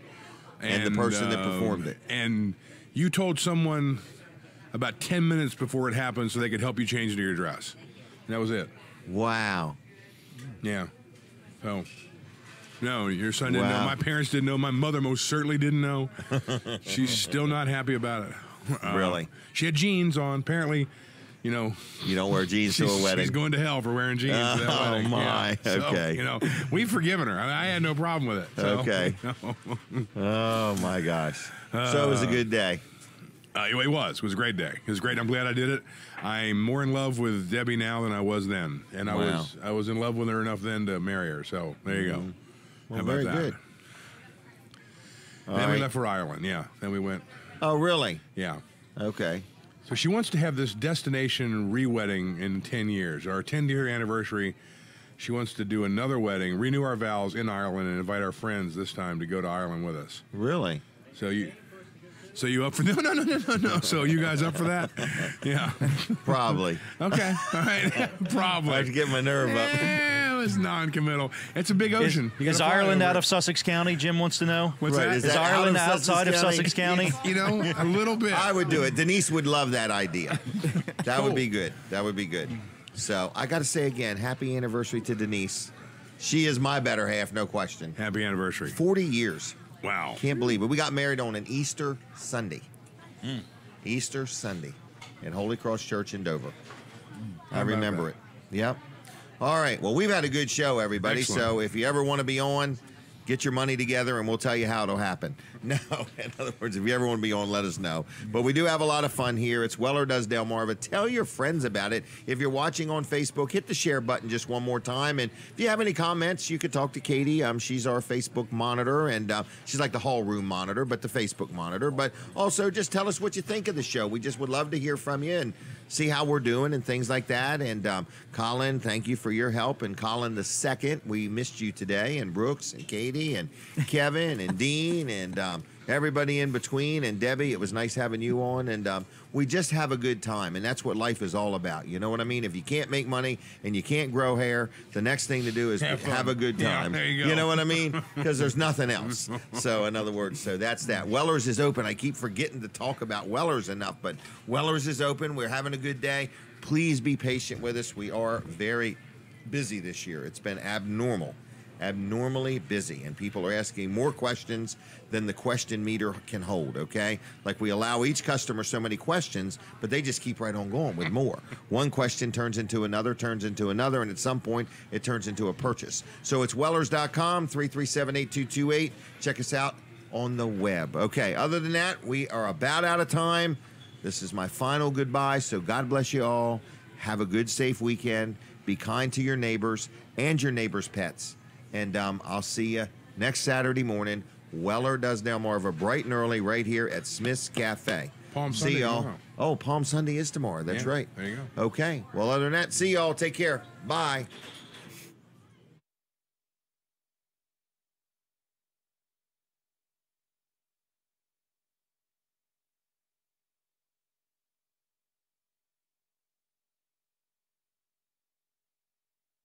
And the person that performed it. And you told someone about 10 minutes before it happened so they could help you change into your dress. And that was it. Wow. Yeah. So, no, your son didn't know. Wow. My parents didn't know. My mother most certainly didn't know. She's still not happy about it. Really? She had jeans on. Apparently, you don't wear jeans to a wedding. She's going to hell for wearing jeans. To that Oh, wedding. my. Yeah. So, Okay. we've forgiven her. I had no problem with it. So, Okay. Oh, my gosh. So it was a good day. It was a great day. It was great. I'm glad I did it. I'm more in love with Debbie now than I was then, and I was in love with her enough then to marry her. So there you go. Well, How about very that? good. Then we left for Ireland. Yeah. Then we went. Oh, really? Yeah. Okay. So she wants to have this destination re-wedding in 10 years. Our 10-year anniversary, she wants to do another wedding, renew our vows in Ireland, and invite our friends this time to go to Ireland with us. Really? So you up for no. So you guys up for that? Yeah. Probably. Okay. All right. Probably. I have to get my nerve up. It was non-committal. It's a big ocean. Is Ireland out of Sussex County? Jim wants to know. What's that? Is Ireland outside of Sussex County? You know, a little bit. I would do it. Denise would love that idea. That would be good. That would be good. So I got to say again, happy anniversary to Denise. She is my better half, no question. Happy anniversary. 40 years. Wow. Can't believe it. We got married on an Easter Sunday. Easter Sunday at Holy Cross Church in Dover. I remember it. Yep. All right. Well, we've had a good show, everybody. Excellent. So if you ever want to be on, get your money together and we'll tell you how it'll happen. No, in other words, if you ever want to be on, let us know. But we do have a lot of fun here. It's Weller Does Delmarva. Tell your friends about it. If you're watching on Facebook, hit the share button just one more time. And if you have any comments, you could talk to Katie. She's our Facebook monitor, and she's like the hall room monitor, but the Facebook monitor. But also just tell us what you think of the show. We just would love to hear from you and see how we're doing and things like that. And Colin, thank you for your help. And Colin the second, we missed you today. And Brooks and Katie and Kevin and Dean and everybody in between. And Debbie, it was nice having you on. And we just have a good time. And that's what life is all about. You know what I mean? If you can't make money and you can't grow hair, the next thing to do is have a good time. Yeah, there you go. You know what I mean? Because there's nothing else. So in other words, so that's that. Weller's is open. I keep forgetting to talk about Weller's enough, but Weller's is open. We're having a good day. Please be patient with us. We are very busy this year. It's been abnormally busy, and people are asking more questions than the question meter can hold, okay? Like we allow each customer so many questions, but they just keep right on going with more. One question turns into another, and at some point it turns into a purchase. So it's Wellers.com, 337-8228. Check us out on the web. Okay, other than that, we are about out of time. This is my final goodbye, so God bless you all. Have a good, safe weekend. Be kind to your neighbors and your neighbors' pets. And I'll see you next Saturday morning. Weller Does Delmarva bright and early right here at Smith's Cafe. Palm Sunday see y'all. tomorrow. Oh, Palm Sunday is tomorrow. That's right. There you go. Okay. Well, other than that, see y'all. Take care. Bye.